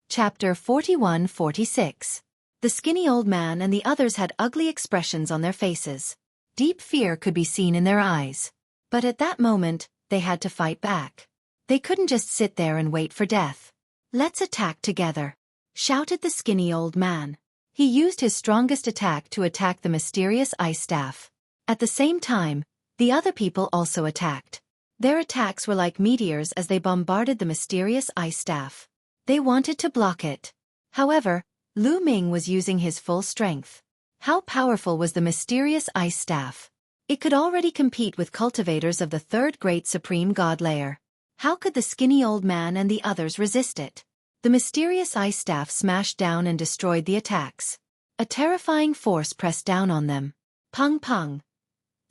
Speaker 1: Chapter 41-46. The skinny old man and the others had ugly expressions on their faces. Deep fear could be seen in their eyes. But at that moment, they had to fight back. They couldn't just sit there and wait for death. Let's attack together, shouted the skinny old man. He used his strongest attack to attack the mysterious ice staff. At the same time, the other people also attacked. Their attacks were like meteors as they bombarded the mysterious ice staff. They wanted to block it. However, Lu Ming was using his full strength. How powerful was the mysterious ice staff? It could already compete with cultivators of the third great supreme god layer. How could the skinny old man and the others resist it? The mysterious ice staff smashed down and destroyed the attacks. A terrifying force pressed down on them. Pung pung.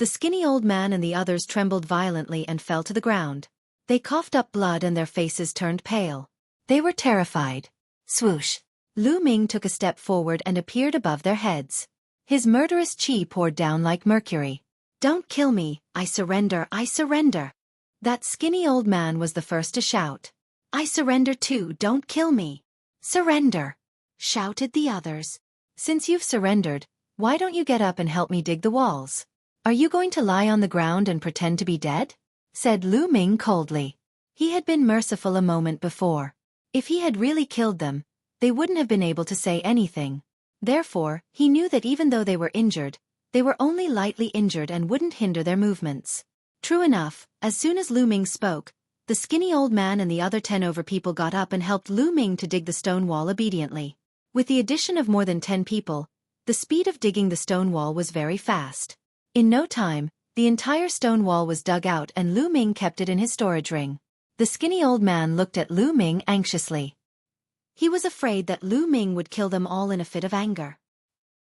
Speaker 1: The skinny old man and the others trembled violently and fell to the ground. They coughed up blood and their faces turned pale. They were terrified. Swoosh. Lu Ming took a step forward and appeared above their heads. His murderous chi poured down like mercury. Don't kill me, I surrender, I surrender. That skinny old man was the first to shout. I surrender too, don't kill me. Surrender, shouted the others. Since you've surrendered, why don't you get up and help me dig the walls? Are you going to lie on the ground and pretend to be dead? Said Lu Ming coldly. He had been merciful a moment before. If he had really killed them, they wouldn't have been able to say anything. Therefore, he knew that even though they were injured, they were only lightly injured and wouldn't hinder their movements. True enough, as soon as Lu Ming spoke, the skinny old man and the other 10 over people got up and helped Lu Ming to dig the stone wall obediently. With the addition of more than 10 people, the speed of digging the stone wall was very fast. In no time, the entire stone wall was dug out and Lu Ming kept it in his storage ring. The skinny old man looked at Lu Ming anxiously. He was afraid that Lu Ming would kill them all in a fit of anger.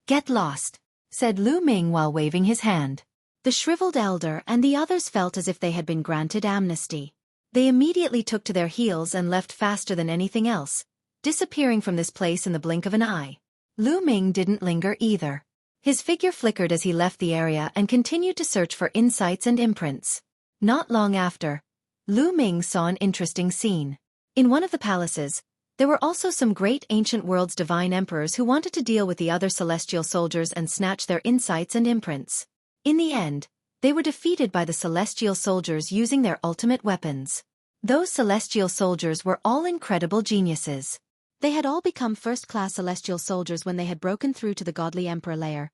Speaker 1: Get lost, said Lu Ming while waving his hand. The shriveled elder and the others felt as if they had been granted amnesty. They immediately took to their heels and left faster than anything else, disappearing from this place in the blink of an eye. Lu Ming didn't linger either. His figure flickered as he left the area and continued to search for insights and imprints. Not long after, Lu Ming saw an interesting scene. In one of the palaces, there were also some great ancient world's divine emperors who wanted to deal with the other celestial soldiers and snatch their insights and imprints. In the end, they were defeated by the celestial soldiers using their ultimate weapons. Those celestial soldiers were all incredible geniuses. They had all become first-class celestial soldiers when they had broken through to the godly emperor layer,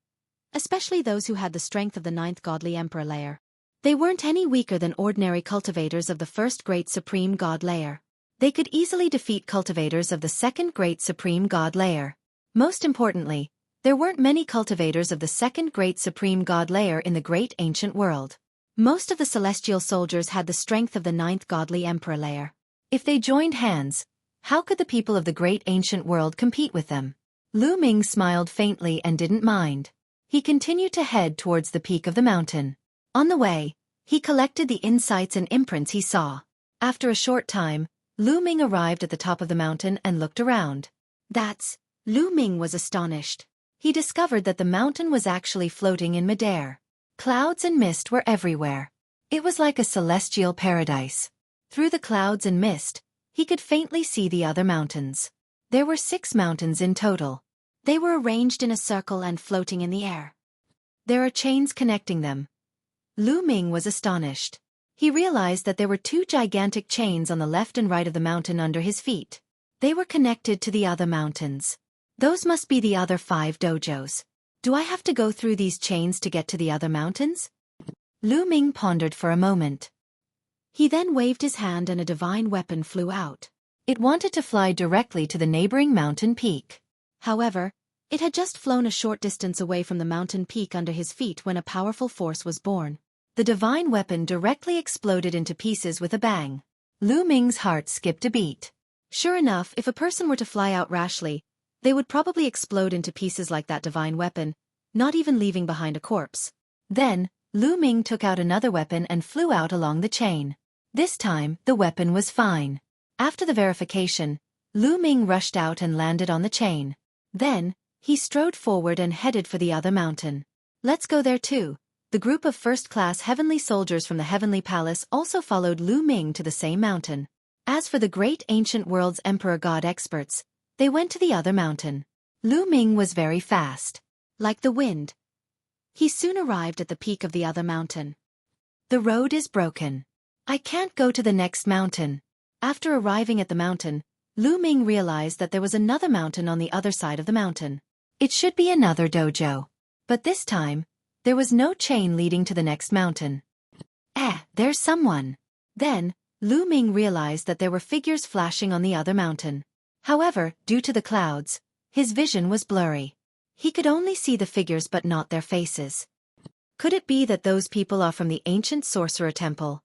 Speaker 1: especially those who had the strength of the 9th godly emperor layer. They weren't any weaker than ordinary cultivators of the first great supreme god layer. They could easily defeat cultivators of the second great supreme god layer. Most importantly, There weren't many cultivators of the second great supreme god layer in the great ancient world. Most of the celestial soldiers had the strength of the ninth godly emperor layer. If they joined hands, how could the people of the great ancient world compete with them? Lu Ming smiled faintly and didn't mind. He continued to head towards the peak of the mountain. On the way, he collected the insights and imprints he saw. After a short time, Lu Ming arrived at the top of the mountain and looked around. Lu Ming was astonished. He discovered that the mountain was actually floating in midair. Clouds and mist were everywhere. It was like a celestial paradise. Through the clouds and mist, he could faintly see the other mountains. There were 6 mountains in total. They were arranged in a circle and floating in the air. There are chains connecting them. Lu Ming was astonished. He realized that there were 2 gigantic chains on the left and right of the mountain under his feet. They were connected to the other mountains. Those must be the other 5 dojos. Do I have to go through these chains to get to the other mountains? Lu Ming pondered for a moment. He then waved his hand and a divine weapon flew out. It wanted to fly directly to the neighboring mountain peak. However, it had just flown a short distance away from the mountain peak under his feet when a powerful force was born. The divine weapon directly exploded into pieces with a bang. Lu Ming's heart skipped a beat. Sure enough, if a person were to fly out rashly, they would probably explode into pieces like that divine weapon, not even leaving behind a corpse. Then, Lu Ming took out another weapon and flew out along the chain. This time, the weapon was fine. After the verification, Lu Ming rushed out and landed on the chain. Then, he strode forward and headed for the other mountain. Let's go there too. The group of first-class heavenly soldiers from the heavenly palace also followed Lu Ming to the same mountain. As for the great ancient world's emperor god experts, they went to the other mountain. Lu Ming was very fast. Like the wind. He soon arrived at the peak of the other mountain. The road is broken. I can't go to the next mountain. After arriving at the mountain, Lu Ming realized that there was another mountain on the other side of the mountain. It should be another dojo. But this time, there was no chain leading to the next mountain. There's someone. Then, Lu Ming realized that there were figures flashing on the other mountain. However, due to the clouds, his vision was blurry. He could only see the figures but not their faces. Could it be that those people are from the ancient sorcerer temple?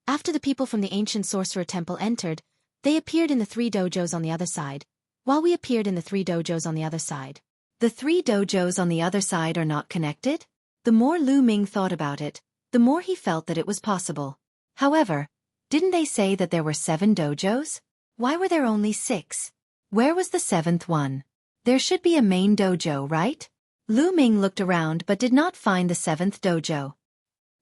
Speaker 1: After the people from the ancient sorcerer temple entered, they appeared in the 3 dojos on the other side, while we appeared in the 3 dojos on the other side. The 3 dojos on the other side are not connected? The more Lu Ming thought about it, the more he felt that it was possible. However, didn't they say that there were 7 dojos? Why were there only 6? Where was the 7th one? There should be a main dojo, right? Lu Ming looked around but did not find the 7th dojo.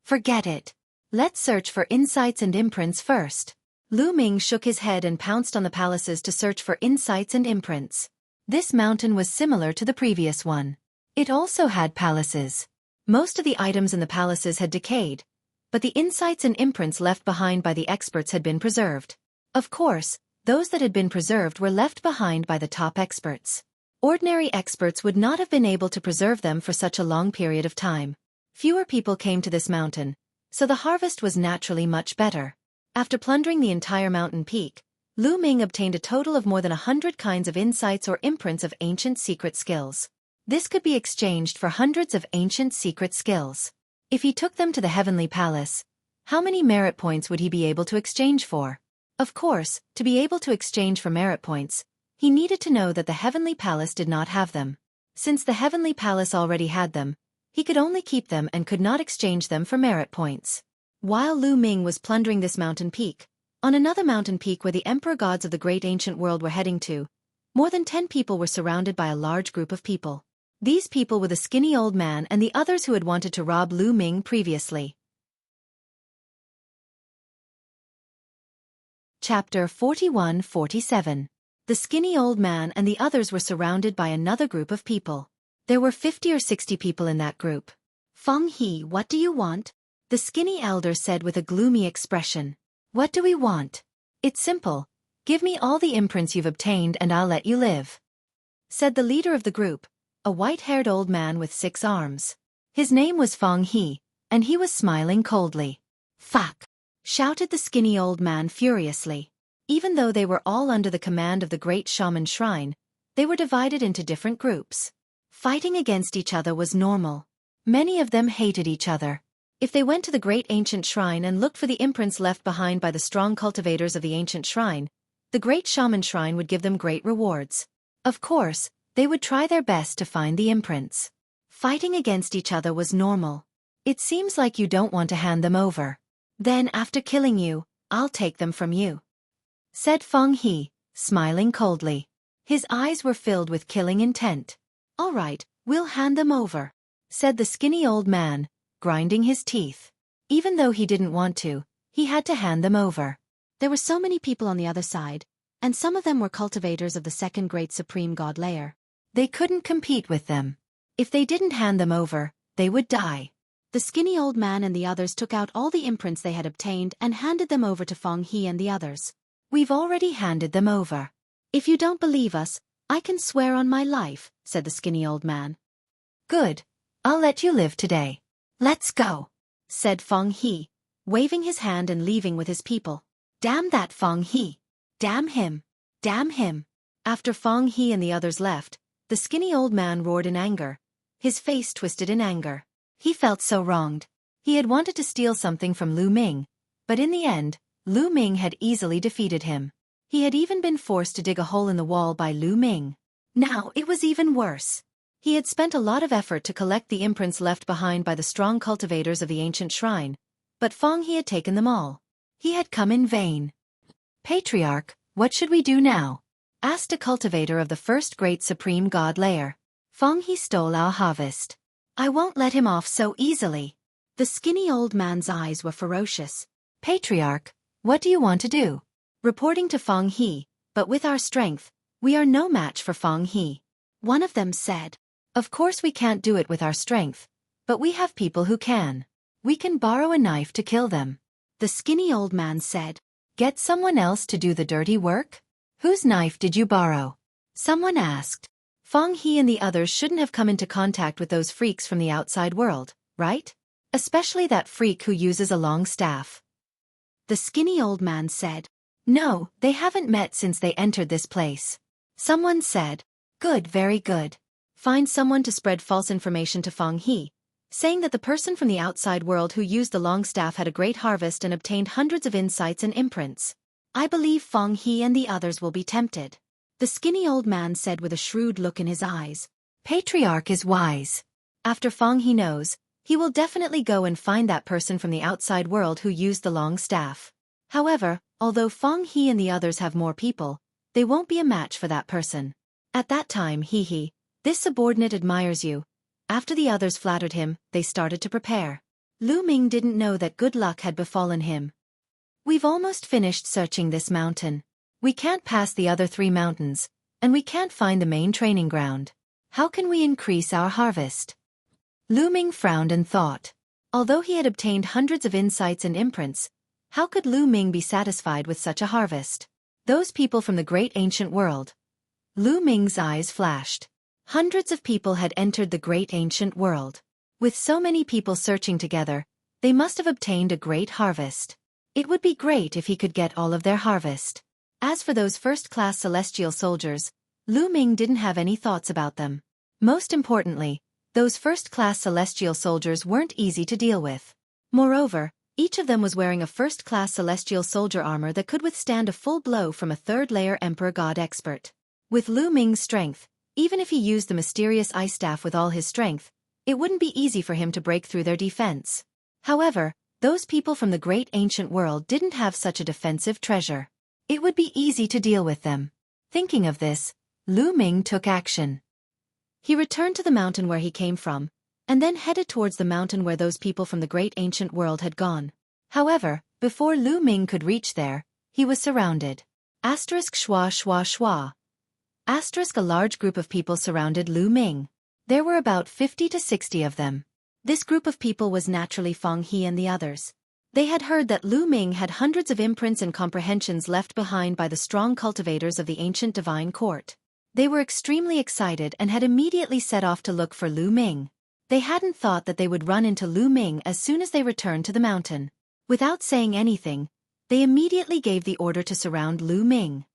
Speaker 1: Forget it. Let's search for insights and imprints first. Lu Ming shook his head and pounced on the palaces to search for insights and imprints. This mountain was similar to the previous one. It also had palaces. Most of the items in the palaces had decayed, but the insights and imprints left behind by the experts had been preserved. Of course, those that had been preserved were left behind by the top experts. Ordinary experts would not have been able to preserve them for such a long period of time. Fewer people came to this mountain, so the harvest was naturally much better. After plundering the entire mountain peak, Lu Ming obtained a total of more than 100 kinds of insights or imprints of ancient secret skills. This could be exchanged for hundreds of ancient secret skills. If he took them to the heavenly palace, how many merit points would he be able to exchange for? Of course, to be able to exchange for merit points, he needed to know that the heavenly palace did not have them. Since the heavenly palace already had them, he could only keep them and could not exchange them for merit points. While Lu Ming was plundering this mountain peak, on another mountain peak where the emperor gods of the great ancient world were heading to, more than 10 people were surrounded by a large group of people. These people were the skinny old man and the others who had wanted to rob Lu Ming previously. Chapter 41-47. The skinny old man and the others were surrounded by another group of people. There were 50 or 60 people in that group. Feng He, what do you want? The skinny elder said with a gloomy expression. What do we want? It's simple. Give me all the imprints you've obtained and I'll let you live. Said the leader of the group, a white-haired old man with 6 arms. His name was Feng He, and he was smiling coldly. Fuck! Shouted the skinny old man furiously. Even though they were all under the command of the great shaman shrine, they were divided into different groups. Fighting against each other was normal. Many of them hated each other. If they went to the great ancient shrine and looked for the imprints left behind by the strong cultivators of the ancient shrine, the great shaman shrine would give them great rewards. Of course, they would try their best to find the imprints. Fighting against each other was normal. It seems like you don't want to hand them over. Then after killing you, I'll take them from you, said Feng He, smiling coldly. His eyes were filled with killing intent. All right, we'll hand them over, said the skinny old man, grinding his teeth. Even though he didn't want to, he had to hand them over. There were so many people on the other side, and some of them were cultivators of the second great supreme god layer. They couldn't compete with them. If they didn't hand them over, they would die. The skinny old man and the others took out all the imprints they had obtained and handed them over to Feng He and the others. We've already handed them over. If you don't believe us, I can swear on my life, said the skinny old man. Good. I'll let you live today. Let's go, said Feng He, waving his hand and leaving with his people. Damn that Feng He. Damn him. Damn him. After Feng He and the others left, the skinny old man roared in anger. His face twisted in anger. He felt so wronged. He had wanted to steal something from Lu Ming, but in the end, Lu Ming had easily defeated him. He had even been forced to dig a hole in the wall by Lu Ming. Now it was even worse. He had spent a lot of effort to collect the imprints left behind by the strong cultivators of the ancient shrine, but Feng He had taken them all. He had come in vain. Patriarch, what should we do now? Asked a cultivator of the first great supreme god layer. Feng He stole our harvest. I won't let him off so easily. The skinny old man's eyes were ferocious. Patriarch, what do you want to do? Reporting to Feng He, but with our strength, we are no match for Feng He. One of them said. Of course we can't do it with our strength, but we have people who can. We can borrow a knife to kill them. The skinny old man said. Get someone else to do the dirty work? Whose knife did you borrow? Someone asked. Feng He and the others shouldn't have come into contact with those freaks from the outside world, right? Especially that freak who uses a long staff. The skinny old man said. No, they haven't met since they entered this place. Someone said. Good, very good. Find someone to spread false information to Feng He, saying that the person from the outside world who used the long staff had a great harvest and obtained hundreds of insights and imprints. I believe Feng He and the others will be tempted. The skinny old man said with a shrewd look in his eyes. Patriarch is wise. After Feng He knows, he will definitely go and find that person from the outside world who used the long staff. However, although Feng He and the others have more people, they won't be a match for that person. At that time, He, this subordinate admires you. After the others flattered him, they started to prepare. Lu Ming didn't know that good luck had befallen him. We've almost finished searching this mountain. We can't pass the other 3 mountains, and we can't find the main training ground. How can we increase our harvest? Lu Ming frowned and thought. Although he had obtained hundreds of insights and imprints, how could Lu Ming be satisfied with such a harvest? Those people from the great ancient world. Lu Ming's eyes flashed. Hundreds of people had entered the great ancient world. With so many people searching together, they must have obtained a great harvest. It would be great if he could get all of their harvest. As for those first-class celestial soldiers, Lu Ming didn't have any thoughts about them. Most importantly, those first-class celestial soldiers weren't easy to deal with. Moreover, each of them was wearing a first-class celestial soldier armor that could withstand a full blow from a third-layer Emperor God expert. With Lu Ming's strength, even if he used the mysterious ice staff with all his strength, it wouldn't be easy for him to break through their defense. However, those people from the great ancient world didn't have such a defensive treasure. It would be easy to deal with them. Thinking of this, Lu Ming took action. He returned to the mountain where he came from, and then headed towards the mountain where those people from the great ancient world had gone. However, before Lu Ming could reach there, he was surrounded. Schwa schwa schwa. A large group of people surrounded Lu Ming. There were about 50 to 60 of them. This group of people was naturally Feng He and the others. They had heard that Lu Ming had hundreds of imprints and comprehensions left behind by the strong cultivators of the ancient divine court. They were extremely excited and had immediately set off to look for Lu Ming. They hadn't thought that they would run into Lu Ming as soon as they returned to the mountain. Without saying anything, they immediately gave the order to surround Lu Ming.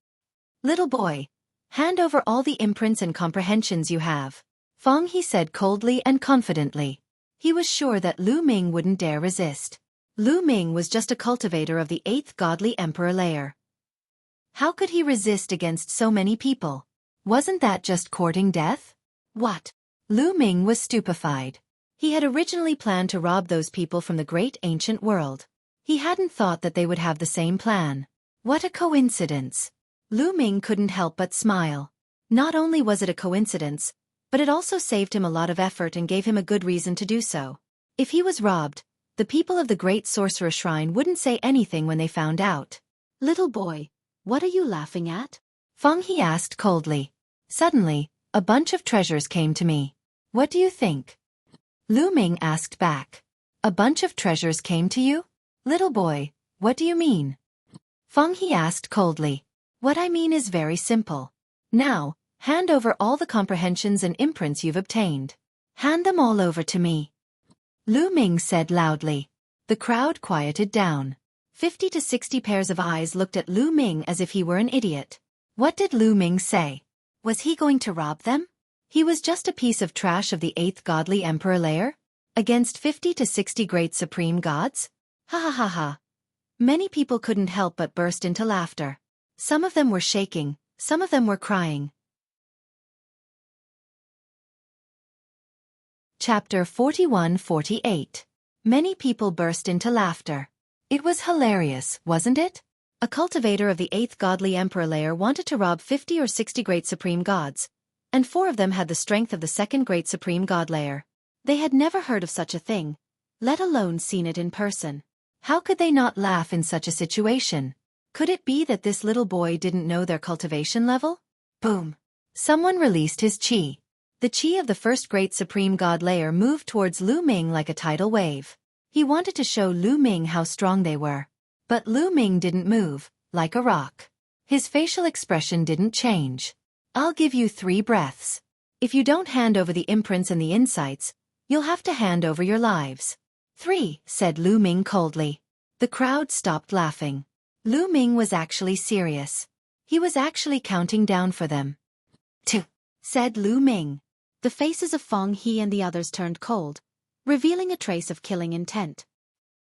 Speaker 1: Little boy, hand over all the imprints and comprehensions you have. Feng He said coldly and confidently. He was sure that Lu Ming wouldn't dare resist. Lu Ming was just a cultivator of the 8th godly emperor layer. How could he resist against so many people? Wasn't that just courting death? What? Lu Ming was stupefied. He had originally planned to rob those people from the great ancient world. He hadn't thought that they would have the same plan. What a coincidence. Lu Ming couldn't help but smile. Not only was it a coincidence, but it also saved him a lot of effort and gave him a good reason to do so. If he was robbed, the people of the Great Sorcerer Shrine wouldn't say anything when they found out. Little boy, what are you laughing at? Feng He asked coldly. Suddenly, a bunch of treasures came to me. What do you think? Lu Ming asked back. A bunch of treasures came to you? Little boy, what do you mean? Feng He asked coldly. What I mean is very simple. Now, hand over all the comprehensions and imprints you've obtained. Hand them all over to me. Lu Ming said loudly. The crowd quieted down. 50 to 60 pairs of eyes looked at Lu Ming as if he were an idiot. What did Lu Ming say? Was he going to rob them? He was just a piece of trash of the 8th godly emperor layer? Against 50 to 60 great supreme gods? Ha ha ha ha. Many people couldn't help but burst into laughter. Some of them were shaking, some of them were crying. Chapter 41-48. Many people burst into laughter. It was hilarious, wasn't it? A cultivator of the 8th godly emperor layer wanted to rob 50 or 60 great supreme gods, and 4 of them had the strength of the 2nd great supreme god layer. They had never heard of such a thing, let alone seen it in person. How could they not laugh in such a situation? Could it be that this little boy didn't know their cultivation level? Boom! Someone released his chi. The chi of the 1st great supreme god layer moved towards Lu Ming like a tidal wave. He wanted to show Lu Ming how strong they were. But Lu Ming didn't move, like a rock. His facial expression didn't change. I'll give you 3 breaths. If you don't hand over the imprints and the insights, you'll have to hand over your lives. 3, said Lu Ming coldly. The crowd stopped laughing. Lu Ming was actually serious. He was actually counting down for them. 2, said Lu Ming. The faces of Feng He and the others turned cold, revealing a trace of killing intent.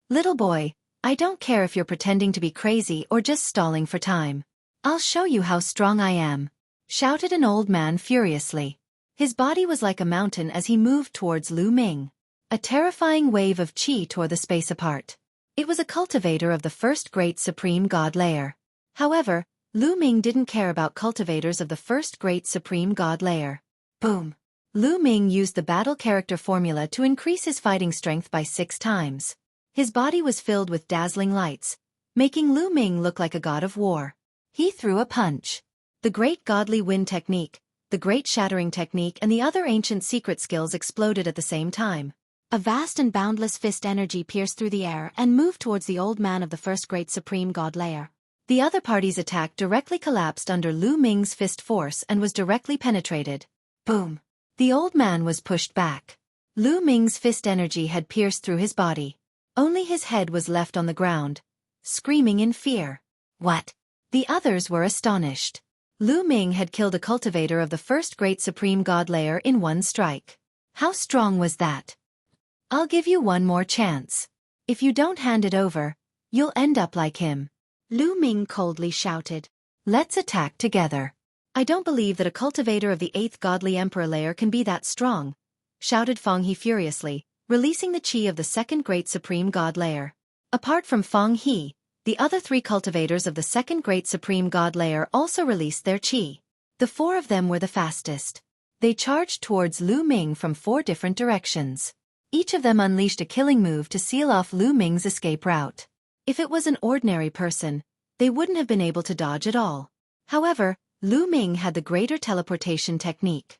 Speaker 1: Little boy, I don't care if you're pretending to be crazy or just stalling for time. I'll show you how strong I am, shouted an old man furiously. His body was like a mountain as he moved towards Lu Ming. A terrifying wave of chi tore the space apart. It was a cultivator of the 1st great supreme god layer. However, Lu Ming didn't care about cultivators of the 1st great supreme god layer. Boom! Lu Ming used the battle character formula to increase his fighting strength by 6 times. His body was filled with dazzling lights, making Lu Ming look like a god of war. He threw a punch. The great godly wind technique, the great shattering technique and the other ancient secret skills exploded at the same time. A vast and boundless fist energy pierced through the air and moved towards the old man of the 1st great supreme god layer. The other party's attack directly collapsed under Lu Ming's fist force and was directly penetrated. Boom! The old man was pushed back. Lu Ming's fist energy had pierced through his body. Only his head was left on the ground, screaming in fear. What? The others were astonished. Lu Ming had killed a cultivator of the 1st great supreme god layer in 1 strike. How strong was that? I'll give you one more chance. If you don't hand it over, you'll end up like him. Lu Ming coldly shouted. Let's attack together. I don't believe that a cultivator of the 8th godly emperor layer can be that strong, shouted Feng He furiously, releasing the chi of the 2nd great supreme god layer. Apart from Feng He, the other 3 cultivators of the 2nd great supreme god layer also released their chi. The 4 of them were the fastest. They charged towards Lu Ming from 4 different directions. Each of them unleashed a killing move to seal off Lu Ming's escape route. If it was an ordinary person, they wouldn't have been able to dodge at all. However, Lu Ming had the greater teleportation technique.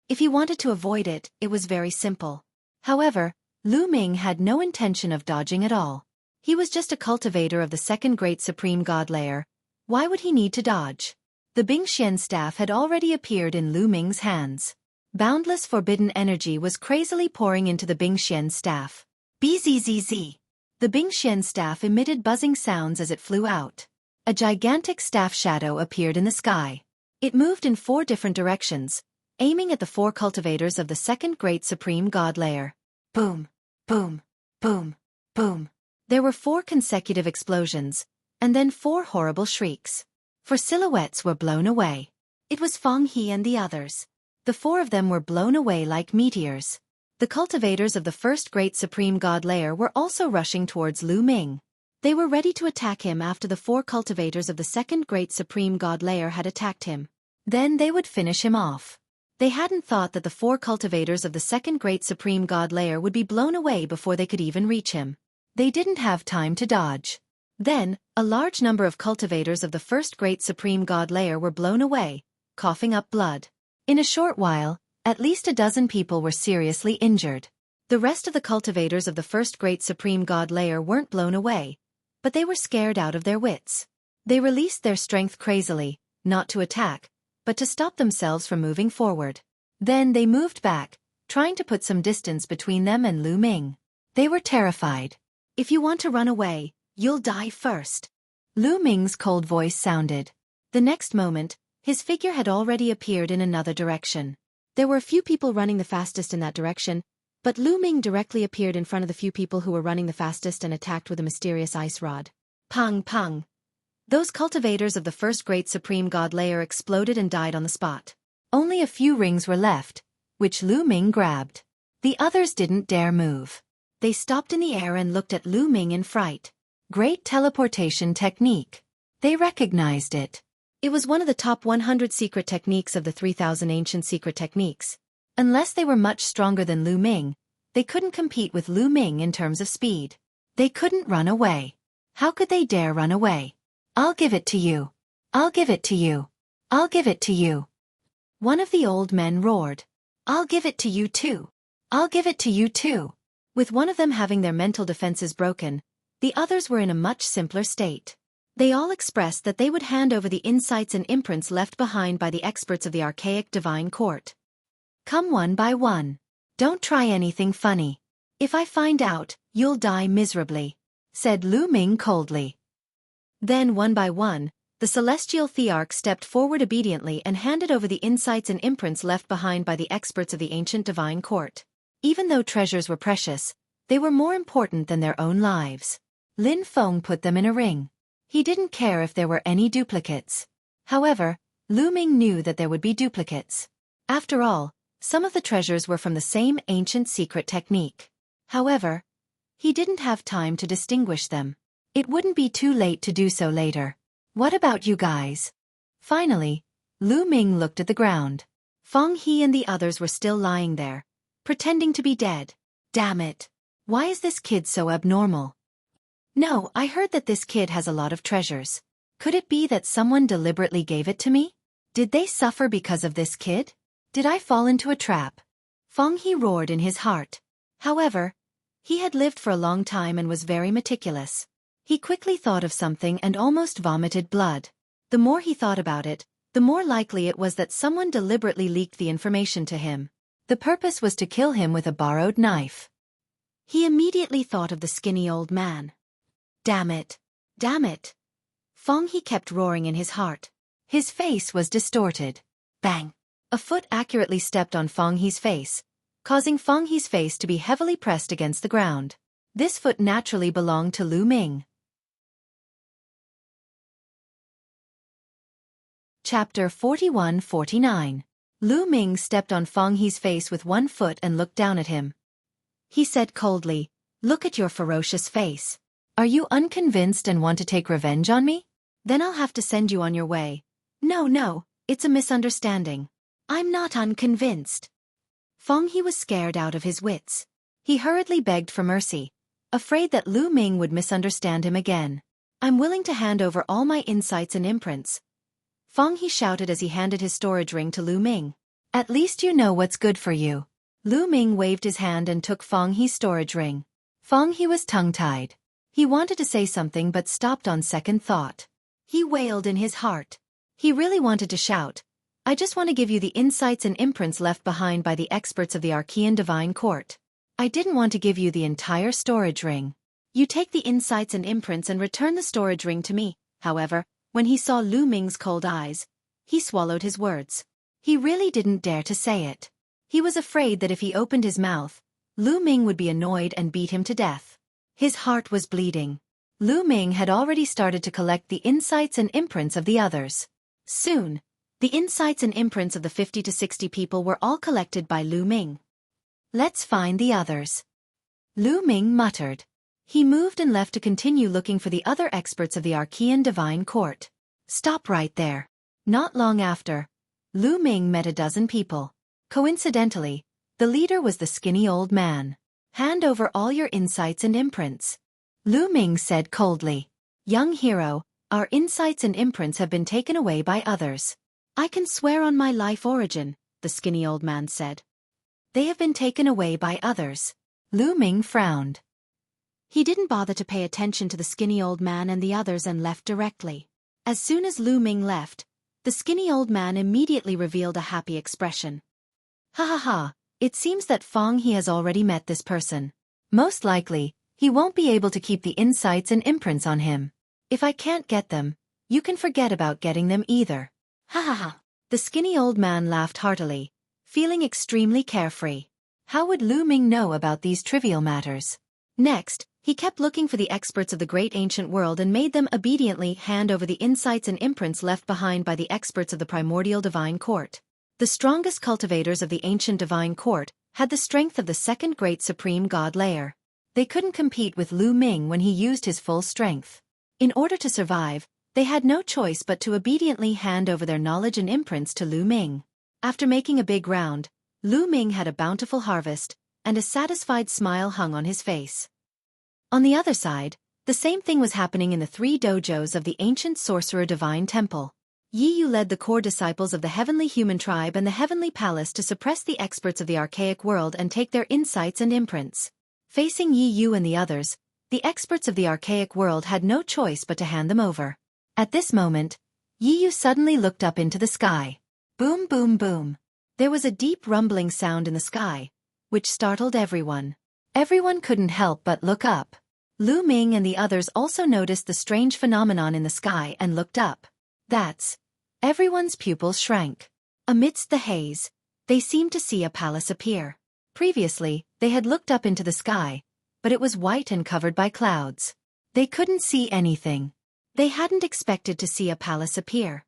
Speaker 1: If he wanted to avoid it, it was very simple. However, Lu Ming had no intention of dodging at all. He was just a cultivator of the 2nd great supreme god layer. Why would he need to dodge? The Bingxian staff had already appeared in Lu Ming's hands. Boundless forbidden energy was crazily pouring into the Bingxian staff. Bzzz. The Bingxian staff emitted buzzing sounds as it flew out. A gigantic staff shadow appeared in the sky. It moved in 4 different directions, aiming at the 4 cultivators of the second great supreme god layer. Boom, boom, boom, boom. There were 4 consecutive explosions, and then 4 horrible shrieks. 4 silhouettes were blown away. It was Feng He and the others. The 4 of them were blown away like meteors. The cultivators of the first great supreme god layer were also rushing towards Lu Ming. They were ready to attack him after the 4 cultivators of the second great supreme god layer had attacked him. Then they would finish him off. They hadn't thought that the 4 cultivators of the second great supreme god layer would be blown away before they could even reach him. They didn't have time to dodge. Then, a large number of cultivators of the first great supreme god layer were blown away, coughing up blood. In a short while, at least a dozen people were seriously injured. The rest of the cultivators of the first great supreme god layer weren't blown away, but they were scared out of their wits. They released their strength crazily, not to attack, but to stop themselves from moving forward. Then they moved back, trying to put some distance between them and Lu Ming. They were terrified. If you want to run away, you'll die first. Lu Ming's cold voice sounded. The next moment, his figure had already appeared in another direction. There were a few people running the fastest in that direction, but Lu Ming directly appeared in front of the few people who were running the fastest and attacked with a mysterious ice rod. Pung pung. Those cultivators of the first great supreme god layer exploded and died on the spot. Only a few rings were left, which Lu Ming grabbed. The others didn't dare move. They stopped in the air and looked at Lu Ming in fright. Great teleportation technique. They recognized it. It was one of the top 100 secret techniques of the 3,000 ancient secret techniques. Unless they were much stronger than Lu Ming, they couldn't compete with Lu Ming in terms of speed. They couldn't run away. How could they dare run away? I'll give it to you. I'll give it to you. I'll give it to you. One of the old men roared. I'll give it to you too. I'll give it to you too. With one of them having their mental defenses broken, the others were in a much simpler state. They all expressed that they would hand over the insights and imprints left behind by the experts of the archaic divine court. Come one by one. Don't try anything funny. If I find out, you'll die miserably, said Lu Ming coldly. Then one by one, the celestial thearch stepped forward obediently and handed over the insights and imprints left behind by the experts of the ancient divine court. Even though treasures were precious, they were more important than their own lives. Lin Feng put them in a ring. He didn't care if there were any duplicates. However, Lu Ming knew that there would be duplicates. After all, some of the treasures were from the same ancient secret technique. However, he didn't have time to distinguish them. It wouldn't be too late to do so later. What about you guys? Finally, Lu Ming looked at the ground. Feng He and the others were still lying there, pretending to be dead. Damn it. Why is this kid so abnormal? No, I heard that this kid has a lot of treasures. Could it be that someone deliberately gave it to me? Did they suffer because of this kid? Did I fall into a trap? Feng He roared in his heart. However, he had lived for a long time and was very meticulous. He quickly thought of something and almost vomited blood. The more he thought about it, the more likely it was that someone deliberately leaked the information to him. The purpose was to kill him with a borrowed knife. He immediately thought of the skinny old man. Damn it! Damn it! Feng He kept roaring in his heart. His face was distorted. Bang! A foot accurately stepped on Feng He's face, causing Feng He's face to be heavily pressed against the ground. This foot naturally belonged to Lu Ming. Chapter 41-49. Lu Ming stepped on Feng He's face with one foot and looked down at him. He said coldly, "Look at your ferocious face. Are you unconvinced and want to take revenge on me? Then I'll have to send you on your way." No, it's a misunderstanding. I'm not unconvinced. Feng He was scared out of his wits. He hurriedly begged for mercy, afraid that Lu Ming would misunderstand him again. I'm willing to hand over all my insights and imprints. Feng He shouted as he handed his storage ring to Lu Ming. At least you know what's good for you. Lu Ming waved his hand and took Feng He's storage ring. Feng He was tongue-tied. He wanted to say something but stopped on second thought. He wailed in his heart. He really wanted to shout, "I just want to give you the insights and imprints left behind by the experts of the Archean Divine Court. I didn't want to give you the entire storage ring. You take the insights and imprints and return the storage ring to me." However, when he saw Lu Ming's cold eyes, he swallowed his words. He really didn't dare to say it. He was afraid that if he opened his mouth, Lu Ming would be annoyed and beat him to death. His heart was bleeding. Lu Ming had already started to collect the insights and imprints of the others. Soon, the insights and imprints of the 50 to 60 people were all collected by Lu Ming. Let's find the others. Lu Ming muttered. He moved and left to continue looking for the other experts of the Archean Divine Court. Stop right there. Not long after, Lu Ming met a dozen people. Coincidentally, the leader was the skinny old man. Hand over all your insights and imprints. Lu Ming said coldly. Young hero, our insights and imprints have been taken away by others. I can swear on my life origin, the skinny old man said. They have been taken away by others. Lu Ming frowned. He didn't bother to pay attention to the skinny old man and the others and left directly. As soon as Lu Ming left, the skinny old man immediately revealed a happy expression. Ha ha ha, it seems that Fong He has already met this person. Most likely, he won't be able to keep the insights and imprints on him. If I can't get them, you can forget about getting them either. Ha ha ha. The skinny old man laughed heartily, feeling extremely carefree. How would Lu Ming know about these trivial matters? Next, he kept looking for the experts of the great ancient world and made them obediently hand over the insights and imprints left behind by the experts of the primordial divine court. The strongest cultivators of the ancient divine court had the strength of the second great supreme god layer. They couldn't compete with Lu Ming when he used his full strength. In order to survive, they had no choice but to obediently hand over their knowledge and imprints to Lu Ming. After making a big round, Lu Ming had a bountiful harvest, and a satisfied smile hung on his face. On the other side, the same thing was happening in the 3 dojos of the ancient sorcerer divine temple. Yi Yu led the core disciples of the heavenly human tribe and the heavenly palace to suppress the experts of the archaic world and take their insights and imprints. Facing Yi Yu and the others, the experts of the archaic world had no choice but to hand them over. At this moment, Yi Yu suddenly looked up into the sky. Boom boom boom. There was a deep rumbling sound in the sky, which startled everyone. Everyone couldn't help but look up. Lu Ming and the others also noticed the strange phenomenon in the sky and looked up. That's... Everyone's pupils shrank. Amidst the haze, they seemed to see a palace appear. Previously, they had looked up into the sky, but it was white and covered by clouds. They couldn't see anything. They hadn't expected to see a palace appear.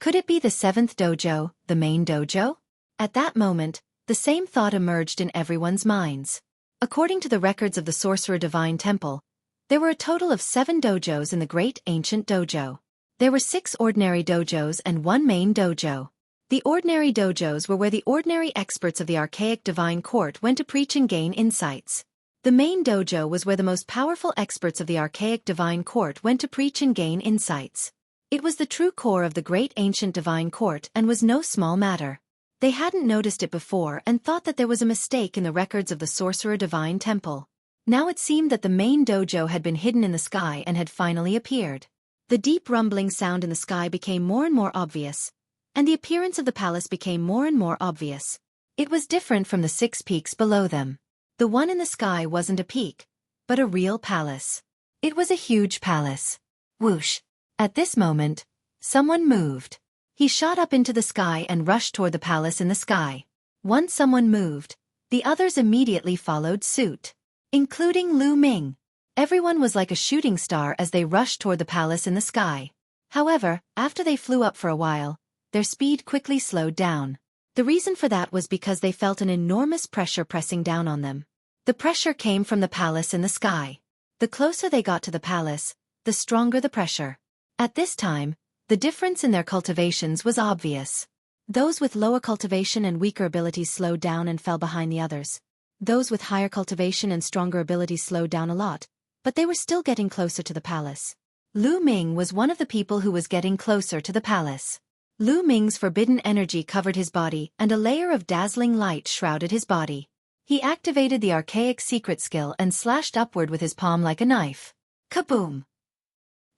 Speaker 1: Could it be the 7th dojo, the main dojo? At that moment, the same thought emerged in everyone's minds. According to the records of the Sorcerer Divine Temple, there were a total of 7 dojos in the Great Ancient Dojo. There were 6 ordinary dojos and 1 main dojo. The ordinary dojos were where the ordinary experts of the archaic divine court went to preach and gain insights. The main dojo was where the most powerful experts of the archaic divine court went to preach and gain insights. It was the true core of the great ancient divine court and was no small matter. They hadn't noticed it before and thought that there was a mistake in the records of the Sorcerer Divine Temple. Now it seemed that the main dojo had been hidden in the sky and had finally appeared. The deep rumbling sound in the sky became more and more obvious, and the appearance of the palace became more and more obvious. It was different from the 6 peaks below them. The one in the sky wasn't a peak, but a real palace. It was a huge palace. Whoosh! At this moment, someone moved. He shot up into the sky and rushed toward the palace in the sky. Once someone moved, the others immediately followed suit, including Lu Ming. Everyone was like a shooting star as they rushed toward the palace in the sky. However, after they flew up for a while, their speed quickly slowed down. The reason for that was because they felt an enormous pressure pressing down on them. The pressure came from the palace in the sky. The closer they got to the palace, the stronger the pressure. At this time, the difference in their cultivations was obvious. Those with lower cultivation and weaker abilities slowed down and fell behind the others. Those with higher cultivation and stronger abilities slowed down a lot, but they were still getting closer to the palace. Lu Ming was one of the people who was getting closer to the palace. Lu Ming's forbidden energy covered his body and a layer of dazzling light shrouded his body. He activated the archaic secret skill and slashed upward with his palm like a knife. Kaboom!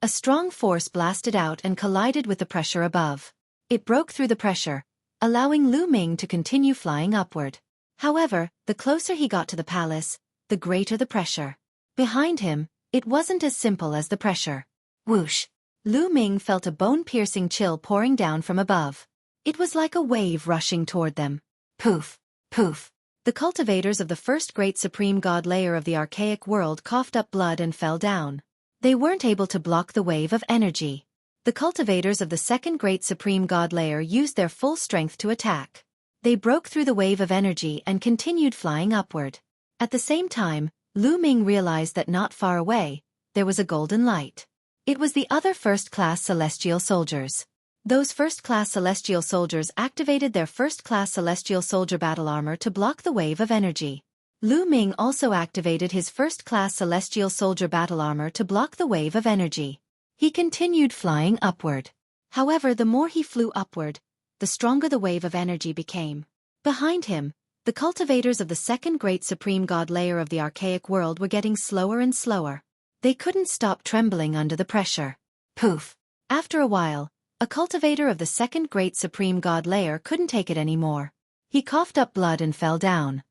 Speaker 1: A strong force blasted out and collided with the pressure above. It broke through the pressure, allowing Lu Ming to continue flying upward. However, the closer he got to the palace, the greater the pressure. Behind him, it wasn't as simple as the pressure. Whoosh! Lu Ming felt a bone-piercing chill pouring down from above. It was like a wave rushing toward them. Poof! Poof! The cultivators of the first great supreme god layer of the archaic world coughed up blood and fell down. They weren't able to block the wave of energy. The cultivators of the second great supreme god layer used their full strength to attack. They broke through the wave of energy and continued flying upward. At the same time, Lu Ming realized that not far away, there was a golden light. It was the other first-class celestial soldiers. Those first-class celestial soldiers activated their first-class celestial soldier battle armor to block the wave of energy. Lu Ming also activated his first-class celestial soldier battle armor to block the wave of energy. He continued flying upward. However, the more he flew upward, the stronger the wave of energy became. Behind him, the cultivators of the second great supreme god layer of the archaic world were getting slower and slower. They couldn't stop trembling under the pressure. Poof! After a while, a cultivator of the second great supreme god layer couldn't take it anymore. He coughed up blood and fell down.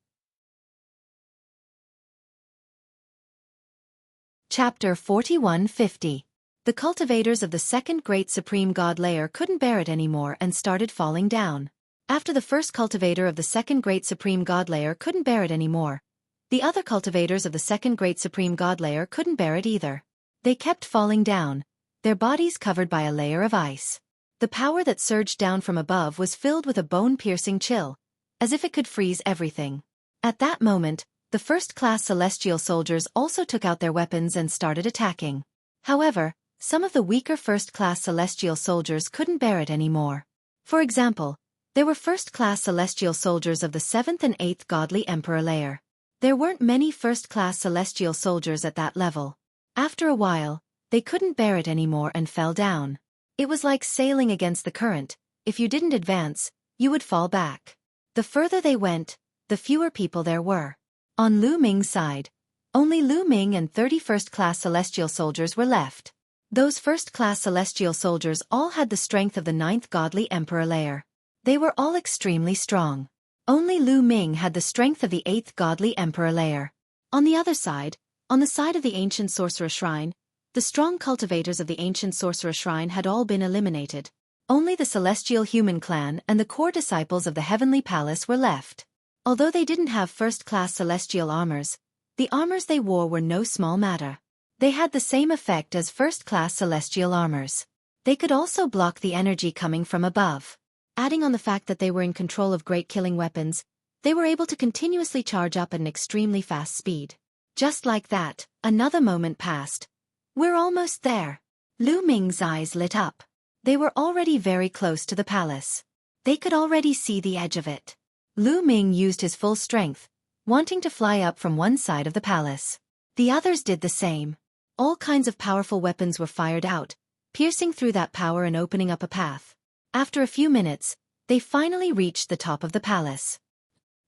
Speaker 1: Chapter 4150. The cultivators of the second great supreme god layer couldn't bear it anymore and started falling down. After the first cultivator of the second great supreme god layer couldn't bear it anymore, the other cultivators of the second great supreme god layer couldn't bear it either. They kept falling down, their bodies covered by a layer of ice. The power that surged down from above was filled with a bone-piercing chill, as if it could freeze everything. At that moment, the first-class celestial soldiers also took out their weapons and started attacking. However, some of the weaker first-class celestial soldiers couldn't bear it anymore. For example, there were first-class celestial soldiers of the 7th and 8th godly emperor layer. There weren't many first-class celestial soldiers at that level. After a while, they couldn't bear it anymore and fell down. It was like sailing against the current. If you didn't advance, you would fall back. The further they went, the fewer people there were. On Lu Ming's side, only Lu Ming and 30 first-class celestial soldiers were left. Those first-class celestial soldiers all had the strength of the 9th godly emperor layer. They were all extremely strong. Only Lu Ming had the strength of the 8th godly emperor layer. On the other side, on the side of the ancient sorcerer shrine, the strong cultivators of the ancient sorcerer shrine had all been eliminated. Only the celestial human clan and the core disciples of the heavenly palace were left. Although they didn't have first-class celestial armors, the armors they wore were no small matter. They had the same effect as first-class celestial armors. They could also block the energy coming from above. Adding on the fact that they were in control of great killing weapons, they were able to continuously charge up at an extremely fast speed. Just like that, another moment passed. We're almost there. Lu Ming's eyes lit up. They were already very close to the palace. They could already see the edge of it. Lu Ming used his full strength, wanting to fly up from one side of the palace. The others did the same. All kinds of powerful weapons were fired out, piercing through that power and opening up a path. After a few minutes, they finally reached the top of the palace.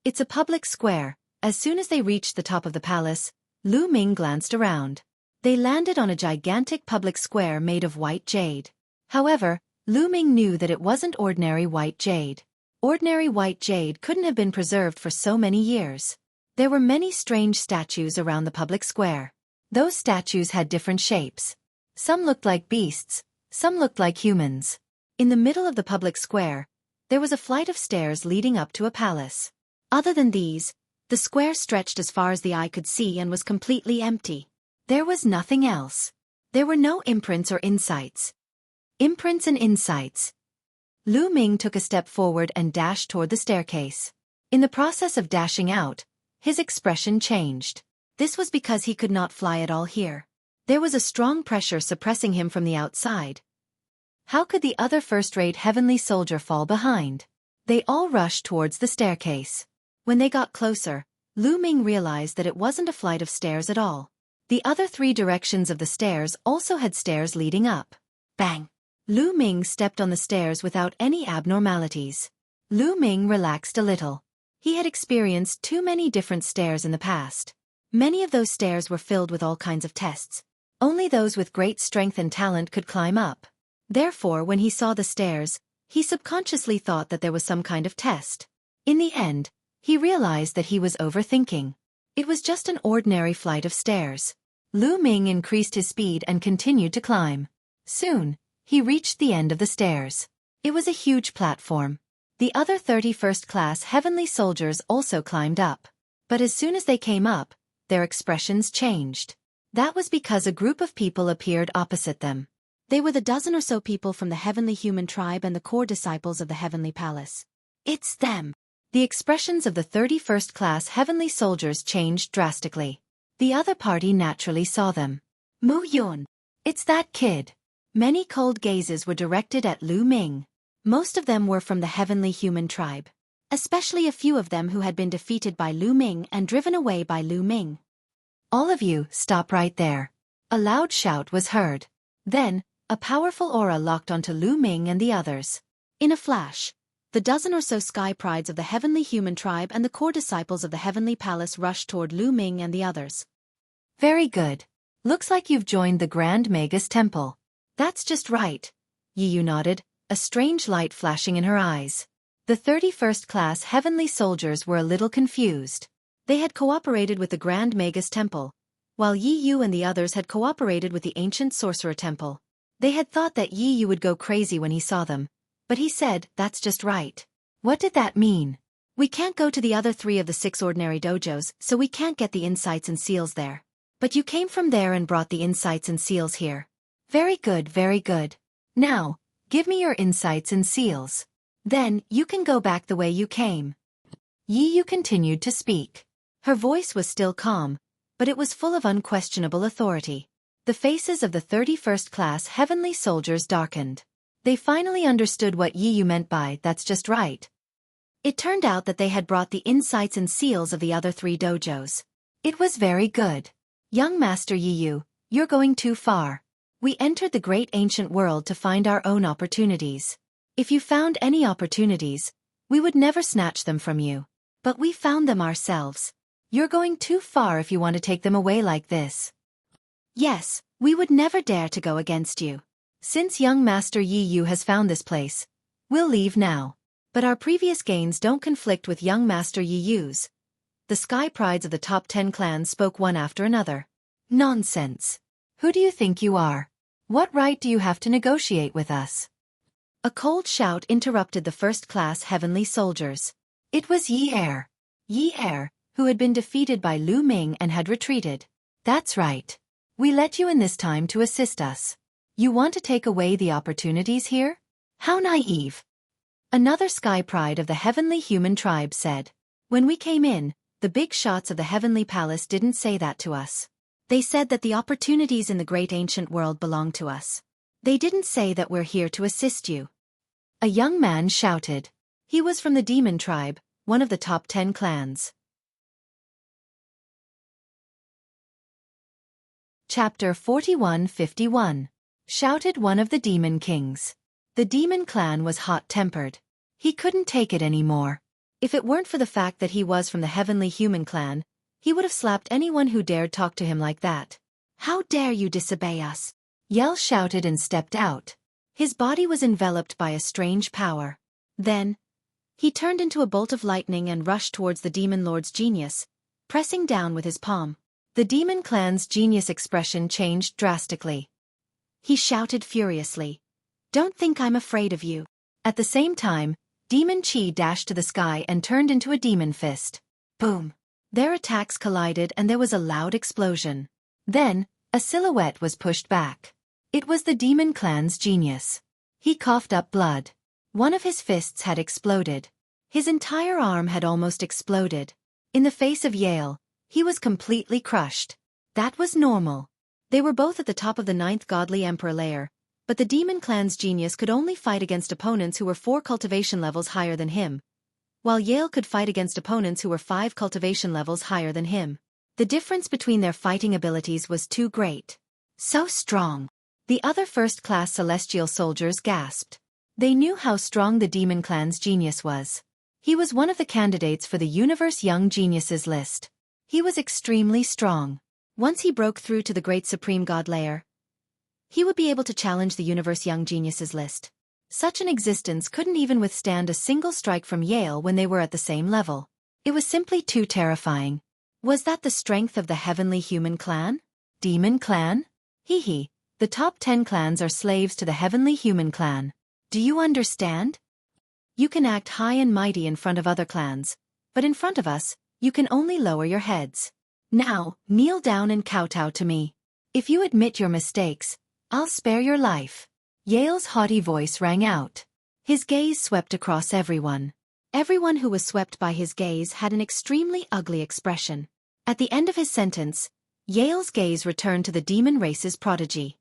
Speaker 1: It's a public square. As soon as they reached the top of the palace, Lu Ming glanced around. They landed on a gigantic public square made of white jade. However, Lu Ming knew that it wasn't ordinary white jade. Ordinary white jade couldn't have been preserved for so many years. There were many strange statues around the public square. Those statues had different shapes. Some looked like beasts, some looked like humans. In the middle of the public square, there was a flight of stairs leading up to a palace. Other than these, the square stretched as far as the eye could see and was completely empty. There was nothing else. There were no imprints or insights. Imprints and insights. Lu Ming took a step forward and dashed toward the staircase. In the process of dashing out, his expression changed. This was because he could not fly at all here. There was a strong pressure suppressing him from the outside. How could the other first-rate heavenly soldier fall behind? They all rushed towards the staircase. When they got closer, Lu Ming realized that it wasn't a flight of stairs at all. The other 3 directions of the stairs also had stairs leading up. Bang! Lu Ming stepped on the stairs without any abnormalities. Lu Ming relaxed a little. He had experienced too many different stairs in the past. Many of those stairs were filled with all kinds of tests. Only those with great strength and talent could climb up. Therefore, when he saw the stairs, he subconsciously thought that there was some kind of test. In the end, he realized that he was overthinking. It was just an ordinary flight of stairs. Lu Ming increased his speed and continued to climb. Soon, he reached the end of the stairs. It was a huge platform. The other 31st class heavenly soldiers also climbed up. But as soon as they came up, their expressions changed. That was because a group of people appeared opposite them. They were the dozen or so people from the heavenly human tribe and the core disciples of the heavenly palace. It's them! The expressions of the 31st class heavenly soldiers changed drastically. The other party naturally saw them. Mu Yun! It's that kid! Many cold gazes were directed at Lu Ming. Most of them were from the heavenly human tribe. Especially a few of them who had been defeated by Lu Ming and driven away by Lu Ming. All of you, stop right there. A loud shout was heard. Then, a powerful aura locked onto Lu Ming and the others. In a flash, the dozen or so sky prides of the heavenly human tribe and the core disciples of the heavenly palace rushed toward Lu Ming and the others. Very good. Looks like you've joined the Grand Magus Temple. That's just right. Yi Yu nodded, a strange light flashing in her eyes. The 31st class heavenly soldiers were a little confused. They had cooperated with the Grand Magus Temple, while Yi Yu and the others had cooperated with the ancient Sorcerer Temple. They had thought that Yi Yu would go crazy when he saw them, but he said, that's just right. What did that mean? We can't go to the other 3 of the 6 ordinary dojos, so we can't get the insights and seals there. But you came from there and brought the insights and seals here. Very good, very good. Now, give me your insights and seals. Then, you can go back the way you came. Yi Yu continued to speak. Her voice was still calm, but it was full of unquestionable authority. The faces of the 31st class heavenly soldiers darkened. They finally understood what Yi Yu meant by that's just right. It turned out that they had brought the insights and seals of the other 3 dojos. It was very good. Young Master Yi Yu, you're going too far. We entered the great ancient world to find our own opportunities. If you found any opportunities, we would never snatch them from you. But we found them ourselves. You're going too far if you want to take them away like this. Yes, we would never dare to go against you. Since young Master Yi Yu has found this place, we'll leave now. But our previous gains don't conflict with young Master Yi Yu's. The sky prides of the top 10 clans spoke one after another. Nonsense. Who do you think you are? What right do you have to negotiate with us? A cold shout interrupted the first-class heavenly soldiers. It was Yi Er. Yi Er, who had been defeated by Lu Ming and had retreated. That's right. We let you in this time to assist us. You want to take away the opportunities here? How naive. Another sky pride of the heavenly human tribe said. When we came in, the big shots of the heavenly palace didn't say that to us. They said that the opportunities in the great ancient world belong to us. They didn't say that we're here to assist you. A young man shouted. He was from the demon tribe, one of the top 10 clans. Chapter 41-51. Shouted one of the demon kings. The demon clan was hot-tempered. He couldn't take it anymore. If it weren't for the fact that he was from the heavenly human clan, he would have slapped anyone who dared talk to him like that. How dare you disobey us? Yell shouted and stepped out. His body was enveloped by a strange power. Then, he turned into a bolt of lightning and rushed towards the demon lord's genius, pressing down with his palm. The demon clan's genius expression changed drastically. He shouted furiously. Don't think I'm afraid of you. At the same time, Demon Chi dashed to the sky and turned into a demon fist. Boom! Their attacks collided and there was a loud explosion. Then, a silhouette was pushed back. It was the demon clan's genius. He coughed up blood. One of his fists had exploded. His entire arm had almost exploded. In the face of Yale, he was completely crushed. That was normal. They were both at the top of the 9th godly emperor layer, but the demon clan's genius could only fight against opponents who were 4 cultivation levels higher than him, while Yale could fight against opponents who were 5 cultivation levels higher than him. The difference between their fighting abilities was too great. So strong. The other first-class celestial soldiers gasped. They knew how strong the demon clan's genius was. He was one of the candidates for the Universe Young Geniuses list. He was extremely strong. Once he broke through to the Great Supreme God layer, he would be able to challenge the Universe Young Geniuses list. Such an existence couldn't even withstand a single strike from Yale when they were at the same level. It was simply too terrifying. Was that the strength of the heavenly human clan? Demon clan? Hee hee, the top 10 clans are slaves to the heavenly human clan. Do you understand? You can act high and mighty in front of other clans, but in front of us, you can only lower your heads. Now, kneel down and kowtow to me. If you admit your mistakes, I'll spare your life. Yale's haughty voice rang out. His gaze swept across everyone. Everyone who was swept by his gaze had an extremely ugly expression. At the end of his sentence, Yale's gaze returned to the demon race's prodigy.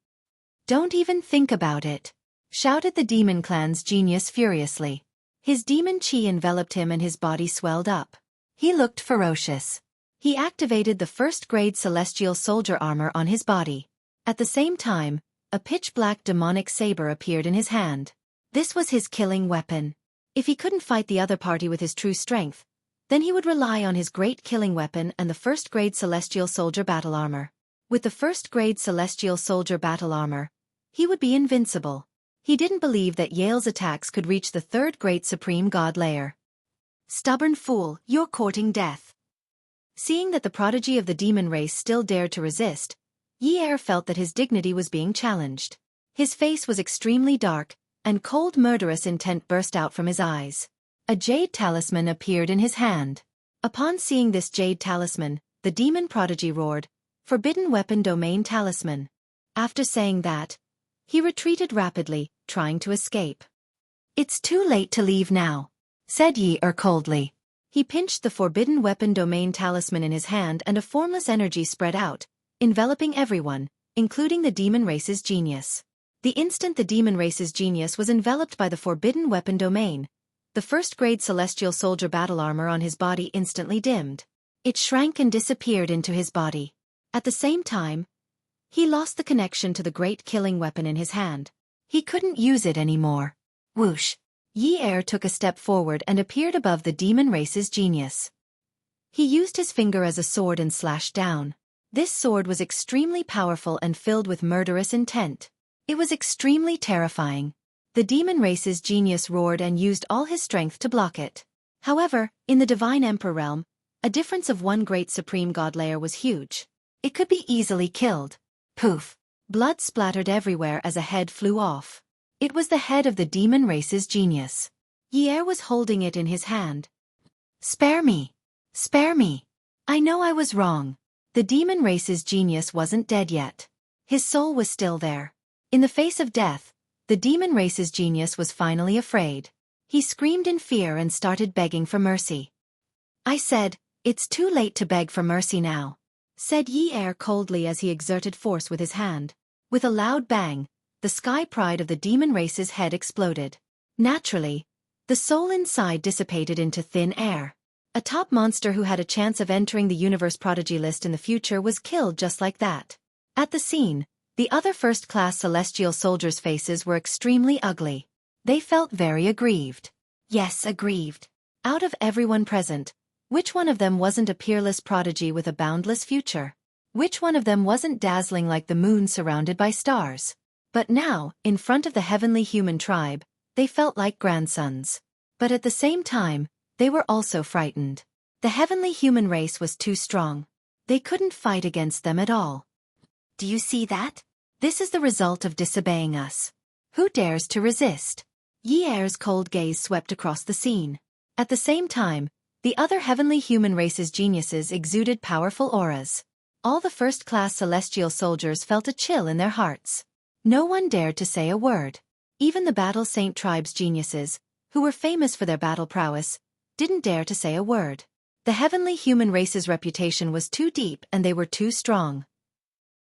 Speaker 1: Don't even think about it, shouted the demon clan's genius furiously. His demon chi enveloped him and his body swelled up. He looked ferocious. He activated the first-grade celestial soldier armor on his body. At the same time, a pitch-black demonic saber appeared in his hand. This was his killing weapon. If he couldn't fight the other party with his true strength, then he would rely on his great killing weapon and the first-grade celestial soldier battle armor. With the first-grade celestial soldier battle armor, he would be invincible. He didn't believe that Yale's attacks could reach the third-grade supreme god layer. Stubborn fool, you're courting death. Seeing that the prodigy of the demon race still dared to resist, Yi felt that his dignity was being challenged. His face was extremely dark, and cold murderous intent burst out from his eyes. A jade talisman appeared in his hand. Upon seeing this jade talisman, the demon prodigy roared, "Forbidden weapon domain talisman." After saying that, he retreated rapidly, trying to escape. It's too late to leave now, said Yi coldly. He pinched the forbidden weapon domain talisman in his hand and a formless energy spread out, enveloping everyone, including the demon race's genius. The instant the demon race's genius was enveloped by the forbidden weapon domain, the first-grade celestial soldier battle armor on his body instantly dimmed. It shrank and disappeared into his body. At the same time, he lost the connection to the great killing weapon in his hand. He couldn't use it anymore. Whoosh! Yi took a step forward and appeared above the demon race's genius. He used his finger as a sword and slashed down. This sword was extremely powerful and filled with murderous intent. It was extremely terrifying. The demon race's genius roared and used all his strength to block it. However, in the Divine Emperor realm, a difference of one great supreme god layer was huge. It could be easily killed. Poof! Blood splattered everywhere as a head flew off. It was the head of the demon race's genius. Yi was holding it in his hand. Spare me! Spare me! I know I was wrong. The demon race's genius wasn't dead yet. His soul was still there. In the face of death, the demon race's genius was finally afraid. He screamed in fear and started begging for mercy. I said, it's too late to beg for mercy now, said Yi coldly as he exerted force with his hand. With a loud bang, the sky pride of the demon race's head exploded. Naturally, the soul inside dissipated into thin air. A top monster who had a chance of entering the universe prodigy list in the future was killed just like that. At the scene, the other first-class celestial soldiers' faces were extremely ugly. They felt very aggrieved. Yes, aggrieved. Out of everyone present, which one of them wasn't a peerless prodigy with a boundless future? Which one of them wasn't dazzling like the moon surrounded by stars? But now, in front of the heavenly human tribe, they felt like grandsons. But at the same time, they were also frightened. The heavenly human race was too strong. They couldn't fight against them at all. Do you see that? This is the result of disobeying us. Who dares to resist? Yi's cold gaze swept across the scene. At the same time, the other heavenly human race's geniuses exuded powerful auras. All the first-class celestial soldiers felt a chill in their hearts. No one dared to say a word. Even the Battle Saint tribe's geniuses, who were famous for their battle prowess, didn't dare to say a word. The heavenly human race's reputation was too deep and they were too strong.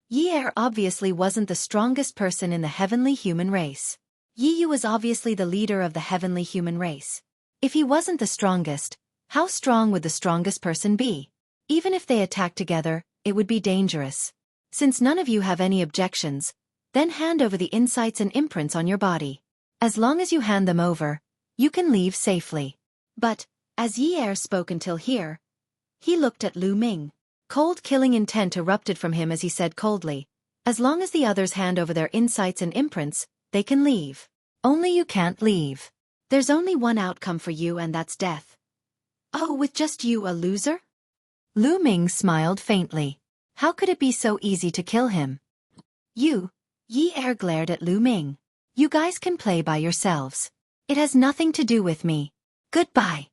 Speaker 1: Yi obviously wasn't the strongest person in the heavenly human race. Yi was obviously the leader of the heavenly human race. If he wasn't the strongest, how strong would the strongest person be? Even if they attacked together, it would be dangerous. Since none of you have any objections, then hand over the insights and imprints on your body. As long as you hand them over, you can leave safely. But, as Yi spoke until here, he looked at Lu Ming. Cold killing intent erupted from him as he said coldly, as long as the others hand over their insights and imprints, they can leave. Only you can't leave. There's only one outcome for you and that's death. Oh, with just you a loser? Lu Ming smiled faintly. How could it be so easy to kill him? You, Yi glared at Lu Ming. You guys can play by yourselves. It has nothing to do with me. Goodbye.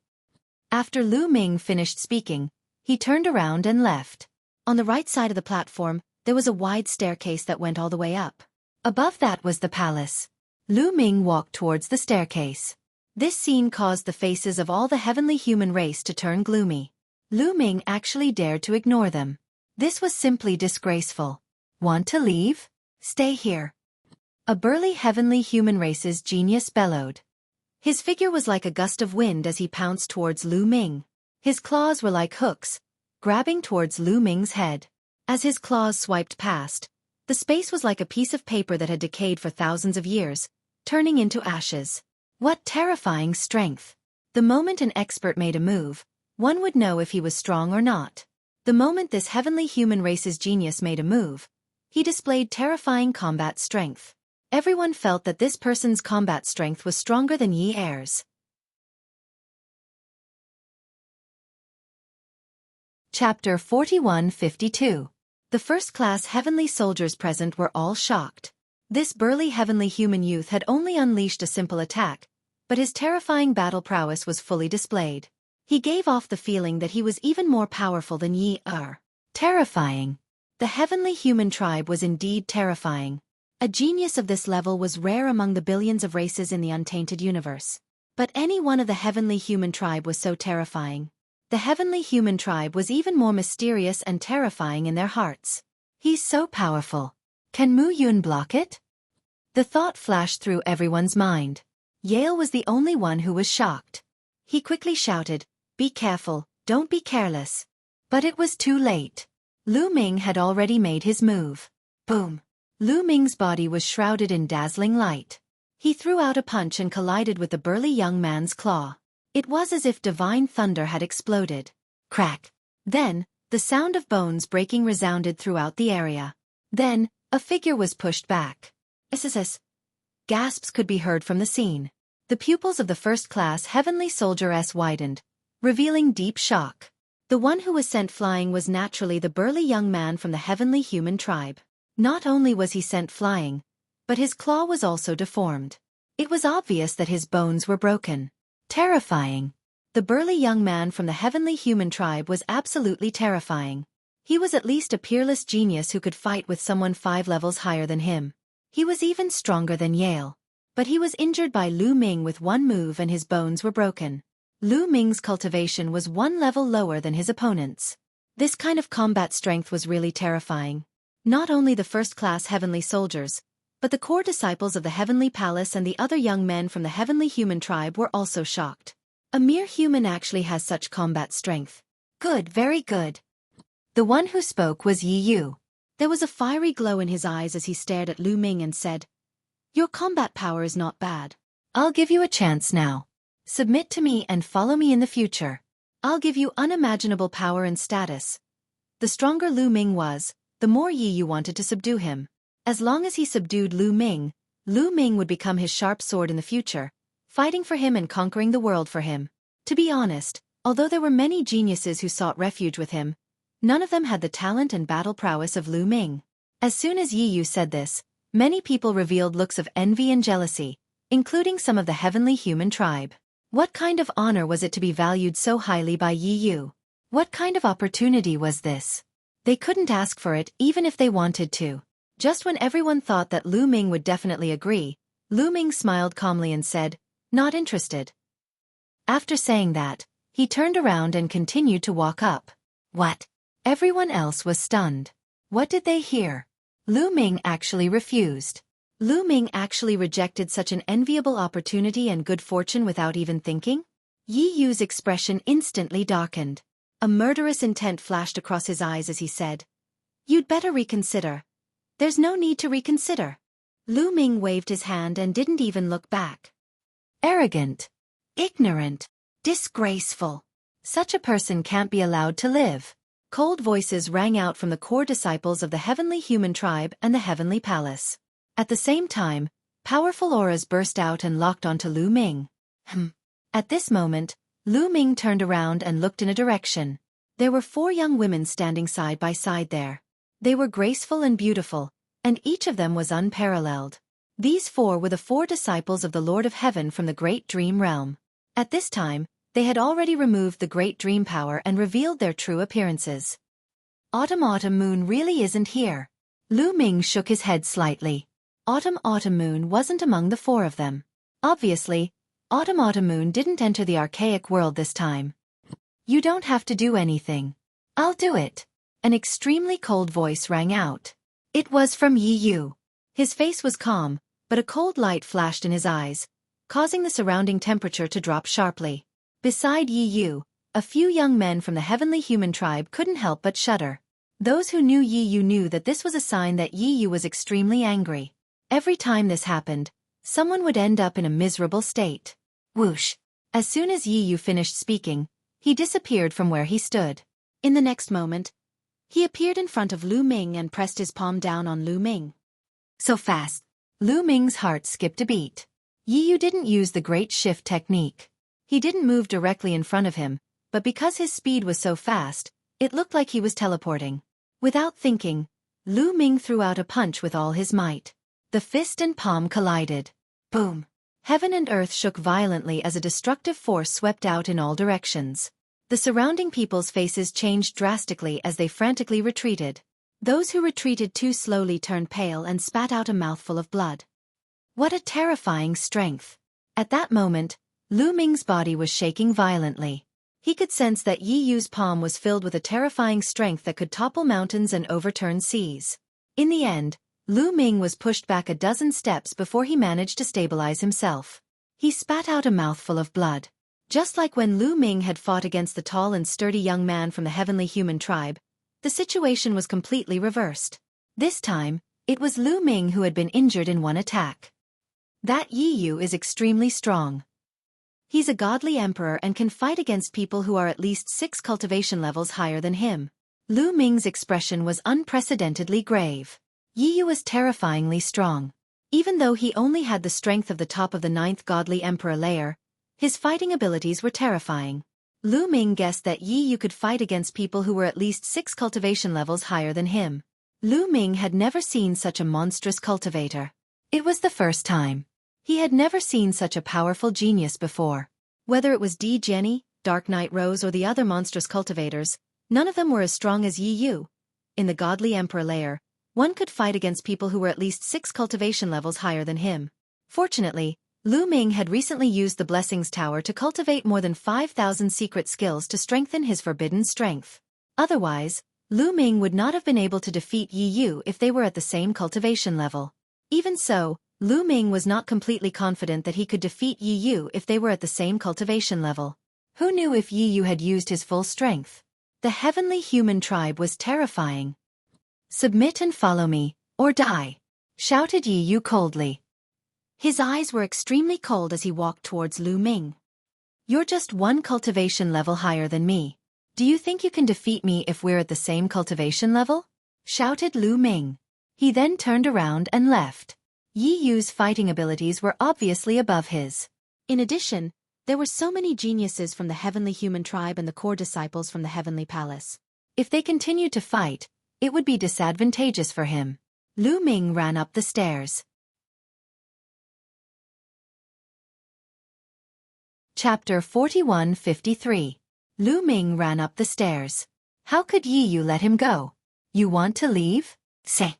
Speaker 1: After Lu Ming finished speaking, he turned around and left. On the right side of the platform, there was a wide staircase that went all the way up. Above that was the palace. Lu Ming walked towards the staircase. This scene caused the faces of all the heavenly human race to turn gloomy. Lu Ming actually dared to ignore them. This was simply disgraceful. Want to leave? Stay here. A burly heavenly human race's genius bellowed. His figure was like a gust of wind as he pounced towards Lu Ming. His claws were like hooks, grabbing towards Lu Ming's head. As his claws swiped past, the space was like a piece of paper that had decayed for thousands of years, turning into ashes. What terrifying strength! The moment an expert made a move, one would know if he was strong or not. The moment this heavenly human race's genius made a move, he displayed terrifying combat strength. Everyone felt that this person's combat strength was stronger than Yi Er's. Chapter 41-52. The first-class heavenly soldiers present were all shocked. This burly heavenly human youth had only unleashed a simple attack, but his terrifying battle prowess was fully displayed. He gave off the feeling that he was even more powerful than Yi Er. Terrifying. The heavenly human tribe was indeed terrifying. A genius of this level was rare among the billions of races in the untainted universe. But any one of the heavenly human tribe was so terrifying. The heavenly human tribe was even more mysterious and terrifying in their hearts. He's so powerful. Can Mu Yun block it? The thought flashed through everyone's mind. Yale was the only one who was shocked. He quickly shouted, "Be careful, don't be careless." But it was too late. Lu Ming had already made his move. Boom. Lu Ming's body was shrouded in dazzling light. He threw out a punch and collided with the burly young man's claw. It was as if divine thunder had exploded. Crack. Then, the sound of bones breaking resounded throughout the area. Then, a figure was pushed back. Sss. Gasps could be heard from the scene. The pupils of the first-class heavenly soldier widened, revealing deep shock. The one who was sent flying was naturally the burly young man from the heavenly human tribe. Not only was he sent flying, but his claw was also deformed. It was obvious that his bones were broken. Terrifying. The burly young man from the heavenly human tribe was absolutely terrifying. He was at least a peerless genius who could fight with someone 5 levels higher than him. He was even stronger than Yale. But he was injured by Lu Ming with one move and his bones were broken. Lu Ming's cultivation was 1 level lower than his opponent's. This kind of combat strength was really terrifying. Not only the first-class heavenly soldiers, but the core disciples of the heavenly palace and the other young men from the heavenly human tribe were also shocked. A mere human actually has such combat strength. Good, very good. The one who spoke was Yi Yu. There was a fiery glow in his eyes as he stared at Lu Ming and said, "Your combat power is not bad. I'll give you a chance now. Submit to me and follow me in the future. I'll give you unimaginable power and status." The stronger Lu Ming was, the more Yi Yu wanted to subdue him. As long as he subdued Lu Ming would become his sharp sword in the future, fighting for him and conquering the world for him. To be honest, although there were many geniuses who sought refuge with him, none of them had the talent and battle prowess of Lu Ming. As soon as Yi Yu said this, many people revealed looks of envy and jealousy, including some of the heavenly human tribe. What kind of honor was it to be valued so highly by Yi Yu? What kind of opportunity was this? They couldn't ask for it even if they wanted to. Just when everyone thought that Lu Ming would definitely agree, Lu Ming smiled calmly and said, "Not interested." After saying that, he turned around and continued to walk up. What? Everyone else was stunned. What did they hear? Lu Ming actually refused. Lu Ming actually rejected such an enviable opportunity and good fortune without even thinking? Yi Yu's expression instantly darkened. A murderous intent flashed across his eyes as he said, "You'd better reconsider." "There's no need to reconsider." Lu Ming waved his hand and didn't even look back. Arrogant. Ignorant. Disgraceful. Such a person can't be allowed to live. Cold voices rang out from the core disciples of the heavenly human tribe and the heavenly palace. At the same time, powerful auras burst out and locked onto Lu Ming. At this moment, Lu Ming turned around and looked in a direction. There were 4 young women standing side by side there. They were graceful and beautiful, and each of them was unparalleled. These four were the four disciples of the Lord of Heaven from the Great Dream Realm. At this time, they had already removed the Great Dream Power and revealed their true appearances. Autumn Moon really isn't here. Lu Ming shook his head slightly. Autumn Moon wasn't among the four of them. Obviously, Autumn Moon didn't enter the archaic world this time. You don't have to do anything. I'll do it. An extremely cold voice rang out. It was from Yi Yu. His face was calm, but a cold light flashed in his eyes, causing the surrounding temperature to drop sharply. Beside Yi Yu, a few young men from the heavenly human tribe couldn't help but shudder. Those who knew Yi Yu knew that this was a sign that Yi Yu was extremely angry. Every time this happened, someone would end up in a miserable state. Whoosh! As soon as Yi Yu finished speaking, he disappeared from where he stood. In the next moment, he appeared in front of Lu Ming and pressed his palm down on Lu Ming. So fast, Lu Ming's heart skipped a beat. Yi Yu didn't use the Great Shift technique. He didn't move directly in front of him, but because his speed was so fast, it looked like he was teleporting. Without thinking, Lu Ming threw out a punch with all his might. The fist and palm collided. Boom! Heaven and earth shook violently as a destructive force swept out in all directions. The surrounding people's faces changed drastically as they frantically retreated. Those who retreated too slowly turned pale and spat out a mouthful of blood. What a terrifying strength! At that moment, Lu Ming's body was shaking violently. He could sense that Yi Yu's palm was filled with a terrifying strength that could topple mountains and overturn seas. In the end, Lu Ming was pushed back a dozen steps before he managed to stabilize himself. He spat out a mouthful of blood. Just like when Lu Ming had fought against the tall and sturdy young man from the heavenly human tribe, the situation was completely reversed. This time, it was Lu Ming who had been injured in one attack. That Yi Yu is extremely strong. He's a godly emperor and can fight against people who are at least 6 cultivation levels higher than him. Lu Ming's expression was unprecedentedly grave. Yi Yu was terrifyingly strong. Even though he only had the strength of the top of the 9th godly emperor layer, his fighting abilities were terrifying. Lu Ming guessed that Yi Yu could fight against people who were at least 6 cultivation levels higher than him. Lu Ming had never seen such a monstrous cultivator. It was the first time. He had never seen such a powerful genius before. Whether it was Di Jenny, Dark Knight Rose or the other monstrous cultivators, none of them were as strong as Yi Yu. In the godly emperor layer, one could fight against people who were at least 6 cultivation levels higher than him. Fortunately, Lu Ming had recently used the Blessings Tower to cultivate more than 5,000 secret skills to strengthen his forbidden strength. Otherwise, Lu Ming would not have been able to defeat Yi Yu if they were at the same cultivation level. Even so, Lu Ming was not completely confident that he could defeat Yi Yu if they were at the same cultivation level. Who knew if Yi Yu had used his full strength? The heavenly human tribe was terrifying. "Submit and follow me, or die," shouted Yi Yu coldly. His eyes were extremely cold as he walked towards Lu Ming. "You're just 1 cultivation level higher than me. Do you think you can defeat me if we're at the same cultivation level?" shouted Lu Ming. He then turned around and left. Yi Yu's fighting abilities were obviously above his. In addition, there were so many geniuses from the heavenly human tribe and the core disciples from the heavenly palace. If they continued to fight, it would be disadvantageous for him. Lu Ming ran up the stairs. Chapter 41-53. Lu Ming ran up the stairs. How could Yi Yu let him go? "You want to leave? Say."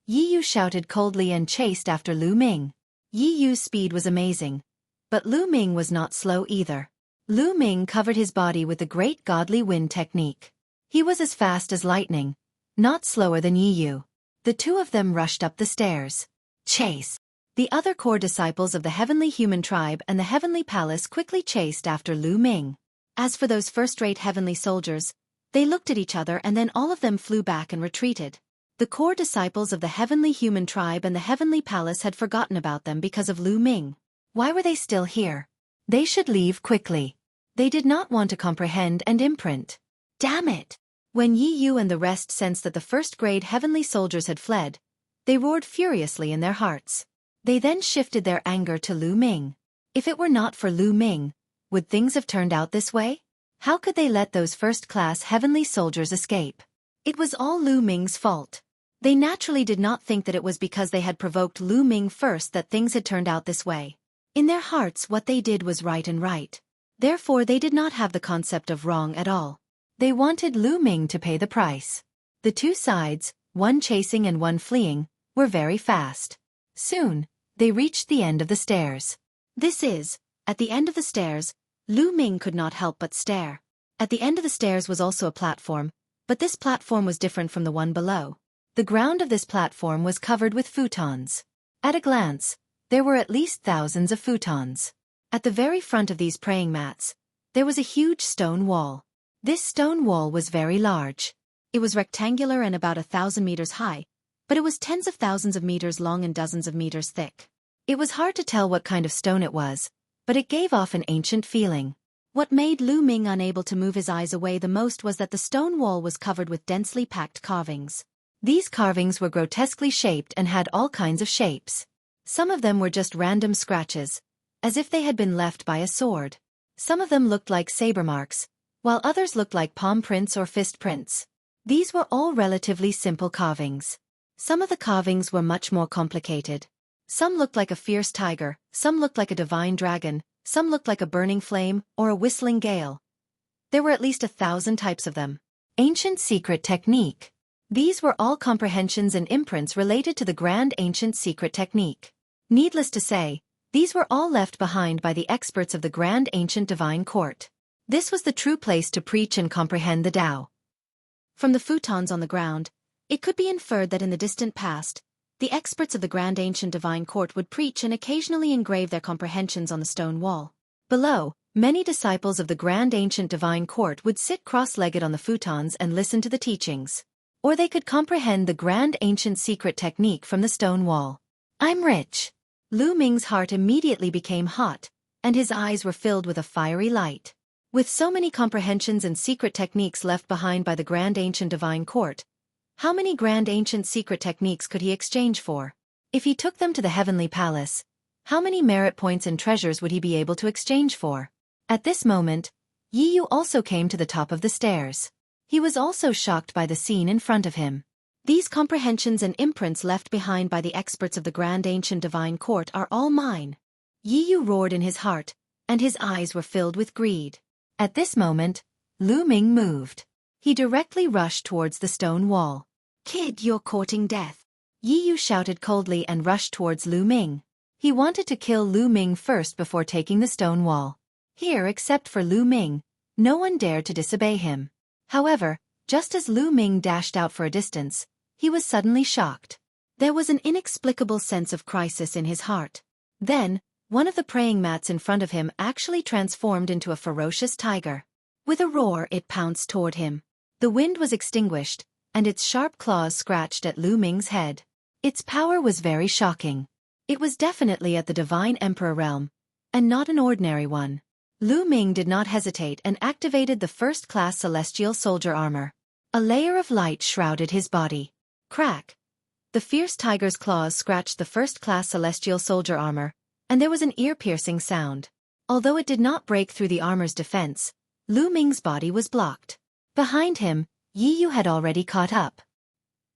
Speaker 1: Yi Yu shouted coldly and chased after Lu Ming. Yi Yu's speed was amazing, but Lu Ming was not slow either. Lu Ming covered his body with the great godly wind technique. He was as fast as lightning, not slower than Yi Yu. The two of them rushed up the stairs. Chase! The other core disciples of the heavenly human tribe and the heavenly palace quickly chased after Lu Ming. As for those first-rate heavenly soldiers, they looked at each other and then all of them flew back and retreated. The core disciples of the heavenly human tribe and the heavenly palace had forgotten about them because of Lu Ming. Why were they still here? They should leave quickly. They did not want to comprehend and imprint. Damn it! When Yi Yu and the rest sensed that the first-grade heavenly soldiers had fled, they roared furiously in their hearts. They then shifted their anger to Lu Ming. If it were not for Lu Ming, would things have turned out this way? How could they let those first-class heavenly soldiers escape? It was all Lu Ming's fault. They naturally did not think that it was because they had provoked Lu Ming first that things had turned out this way. In their hearts what they did was right and right. Therefore they did not have the concept of wrong at all. They wanted Lu Ming to pay the price. The two sides, one chasing and one fleeing, were very fast. Soon, they reached the end of the stairs. At the end of the stairs, Lu Ming could not help but stare. At the end of the stairs was also a platform, but this platform was different from the one below. The ground of this platform was covered with futons. At a glance, there were at least thousands of futons. At the very front of these praying mats, there was a huge stone wall. This stone wall was very large. It was rectangular and about 1,000 meters high, but it was tens of thousands of meters long and dozens of meters thick. It was hard to tell what kind of stone it was, but it gave off an ancient feeling. What made Lu Ming unable to move his eyes away the most was that the stone wall was covered with densely packed carvings. These carvings were grotesquely shaped and had all kinds of shapes. Some of them were just random scratches, as if they had been left by a sword. Some of them looked like saber marks, while others looked like palm prints or fist prints. These were all relatively simple carvings. Some of the carvings were much more complicated. Some looked like a fierce tiger, some looked like a divine dragon, some looked like a burning flame or a whistling gale. There were at least 1,000 types of them. Ancient secret technique. These were all comprehensions and imprints related to the grand ancient secret technique. Needless to say, these were all left behind by the experts of the grand ancient divine court. This was the true place to preach and comprehend the Tao. From the futons on the ground, it could be inferred that in the distant past, the experts of the grand ancient divine court would preach and occasionally engrave their comprehensions on the stone wall. Below, many disciples of the grand ancient divine court would sit cross-legged on the futons and listen to the teachings. Or they could comprehend the grand ancient secret technique from the stone wall. I'm rich. Lu Ming's heart immediately became hot, and his eyes were filled with a fiery light. With so many comprehensions and secret techniques left behind by the grand ancient divine court, how many grand ancient secret techniques could he exchange for? If he took them to the heavenly palace, how many merit points and treasures would he be able to exchange for? At this moment, Yi Yu also came to the top of the stairs. He was also shocked by the scene in front of him. These comprehensions and imprints left behind by the experts of the grand ancient divine court are all mine. Yi Yu roared in his heart, and his eyes were filled with greed. At this moment, Lu Ming moved. He directly rushed towards the stone wall. Kid, you're courting death. Yi Yu shouted coldly and rushed towards Lu Ming. He wanted to kill Lu Ming first before taking the stone wall. Here, except for Lu Ming, no one dared to disobey him. However, just as Lu Ming dashed out for a distance, he was suddenly shocked. There was an inexplicable sense of crisis in his heart. Then, one of the praying mats in front of him actually transformed into a ferocious tiger. With a roar, it pounced toward him. The wind was extinguished, and its sharp claws scratched at Lu Ming's head. Its power was very shocking. It was definitely at the Divine Emperor realm, and not an ordinary one. Lu Ming did not hesitate and activated the first-class celestial soldier armor. A layer of light shrouded his body. Crack! The fierce tiger's claws scratched the first-class celestial soldier armor, and there was an ear-piercing sound. Although it did not break through the armor's defense, Lu Ming's body was blocked. Behind him, Yi Yu had already caught up.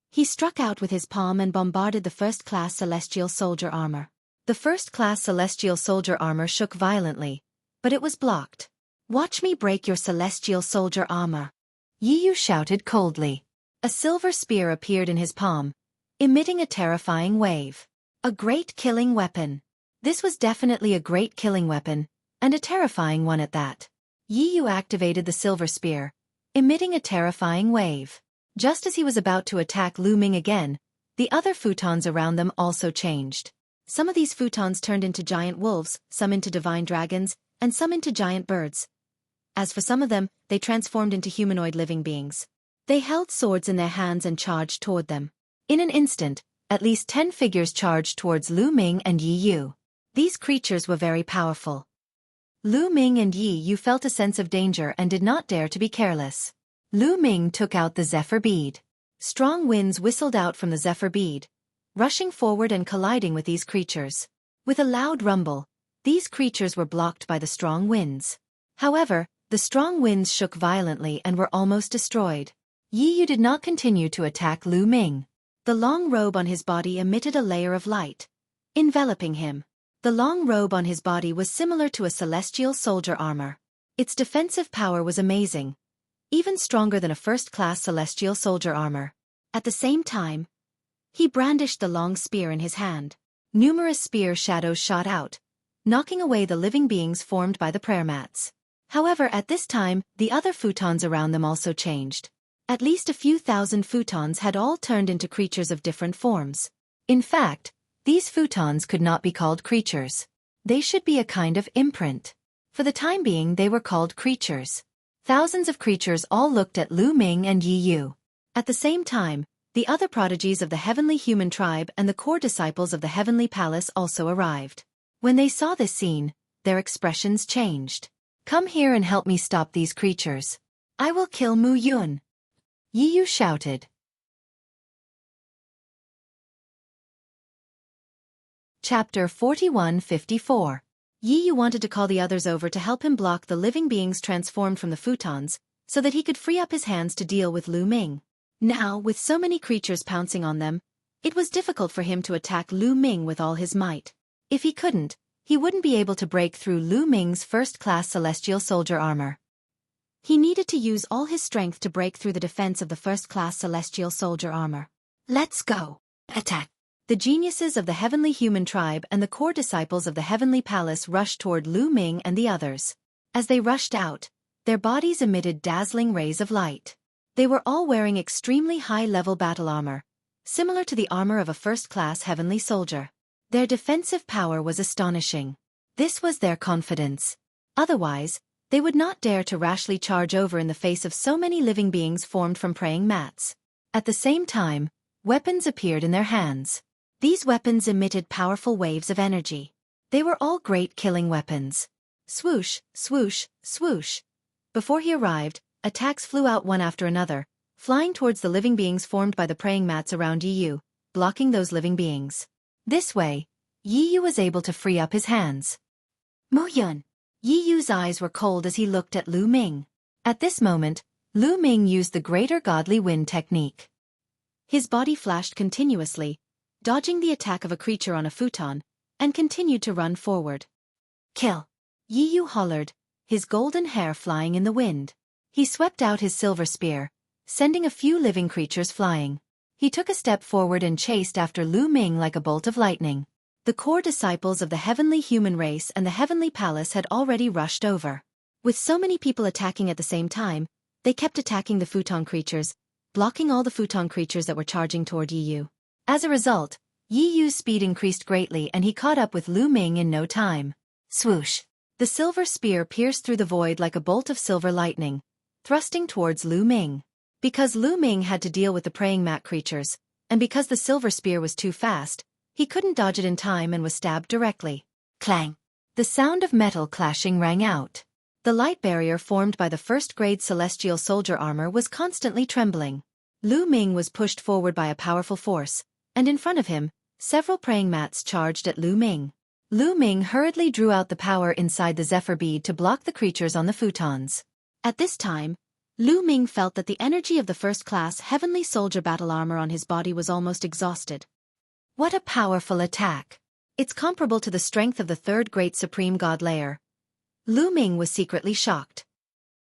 Speaker 1: He struck out with his palm and bombarded the first-class celestial soldier armor. The first-class celestial soldier armor shook violently, but it was blocked. Watch me break your celestial soldier armor. Yi Yu shouted coldly. A silver spear appeared in his palm, emitting a terrifying wave. A great killing weapon. This was definitely a great killing weapon, and a terrifying one at that. Yi Yu activated the silver spear, emitting a terrifying wave. Just as he was about to attack Lu Ming again, the other futons around them also changed. Some of these futons turned into giant wolves, some into divine dragons, and some into giant birds. As for some of them, they transformed into humanoid living beings. They held swords in their hands and charged toward them. In an instant, at least 10 figures charged towards Lu Ming and Yi Yu. These creatures were very powerful. Lu Ming and Yi Yu felt a sense of danger and did not dare to be careless. Lu Ming took out the zephyr bead. Strong winds whistled out from the zephyr bead, rushing forward and colliding with these creatures. With a loud rumble, these creatures were blocked by the strong winds. However, the strong winds shook violently and were almost destroyed. Yi Yu did not continue to attack Lu Ming. The long robe on his body emitted a layer of light, enveloping him. The long robe on his body was similar to a celestial soldier armor. Its defensive power was amazing, even stronger than a first-class celestial soldier armor. At the same time, he brandished the long spear in his hand. Numerous spear shadows shot out, knocking away the living beings formed by the prayer mats. However, at this time, the other futons around them also changed. At least a few thousand futons had all turned into creatures of different forms. In fact, these futons could not be called creatures. They should be a kind of imprint. For the time being, they were called creatures. Thousands of creatures all looked at Lu Ming and Yi Yu. At the same time, the other prodigies of the heavenly human tribe and the core disciples of the heavenly palace also arrived. When they saw this scene, their expressions changed. "Come here and help me stop these creatures. I will kill Mu Yun," Yi Yu shouted. Chapter 41-54. Yi Yu wanted to call the others over to help him block the living beings transformed from the futons, so that he could free up his hands to deal with Lu Ming. Now, with so many creatures pouncing on them, it was difficult for him to attack Lu Ming with all his might. If he couldn't, he wouldn't be able to break through Lu Ming's first-class celestial soldier armor. He needed to use all his strength to break through the defense of the first-class celestial soldier armor. "Let's go! Attack!" The geniuses of the heavenly human tribe and the core disciples of the heavenly palace rushed toward Lu Ming and the others. As they rushed out, their bodies emitted dazzling rays of light. They were all wearing extremely high-level battle armor, similar to the armor of a first-class heavenly soldier. Their defensive power was astonishing. This was their confidence. Otherwise, they would not dare to rashly charge over in the face of so many living beings formed from praying mats. At the same time, weapons appeared in their hands. These weapons emitted powerful waves of energy. They were all great killing weapons. Swoosh, swoosh, swoosh. Before he arrived, attacks flew out one after another, flying towards the living beings formed by the praying mats around Yi Yu, blocking those living beings. This way, Yi Yu was able to free up his hands. "Mu Yun." Yi Yu's eyes were cold as he looked at Lu Ming. At this moment, Lu Ming used the greater godly wind technique. His body flashed continuously, dodging the attack of a creature on a futon, and continued to run forward. "Kill!" Yi Yu hollered, his golden hair flying in the wind. He swept out his silver spear, sending a few living creatures flying. He took a step forward and chased after Lu Ming like a bolt of lightning. The core disciples of the heavenly human race and the heavenly palace had already rushed over. With so many people attacking at the same time, they kept attacking the futon creatures, blocking all the futon creatures that were charging toward Yi Yu. As a result, Yi Yu's speed increased greatly and he caught up with Lu Ming in no time. Swoosh! The silver spear pierced through the void like a bolt of silver lightning, thrusting towards Lu Ming. Because Lu Ming had to deal with the praying mat creatures, and because the silver spear was too fast, he couldn't dodge it in time and was stabbed directly. Clang! The sound of metal clashing rang out. The light barrier formed by the first-grade celestial soldier armor was constantly trembling. Lu Ming was pushed forward by a powerful force, and in front of him, several praying mats charged at Lu Ming. Lu Ming hurriedly drew out the power inside the Zephyr bead to block the creatures on the futons. At this time, Lu Ming felt that the energy of the first-class heavenly soldier battle armor on his body was almost exhausted. What a powerful attack! It's comparable to the strength of the third great supreme god layer. Lu Ming was secretly shocked.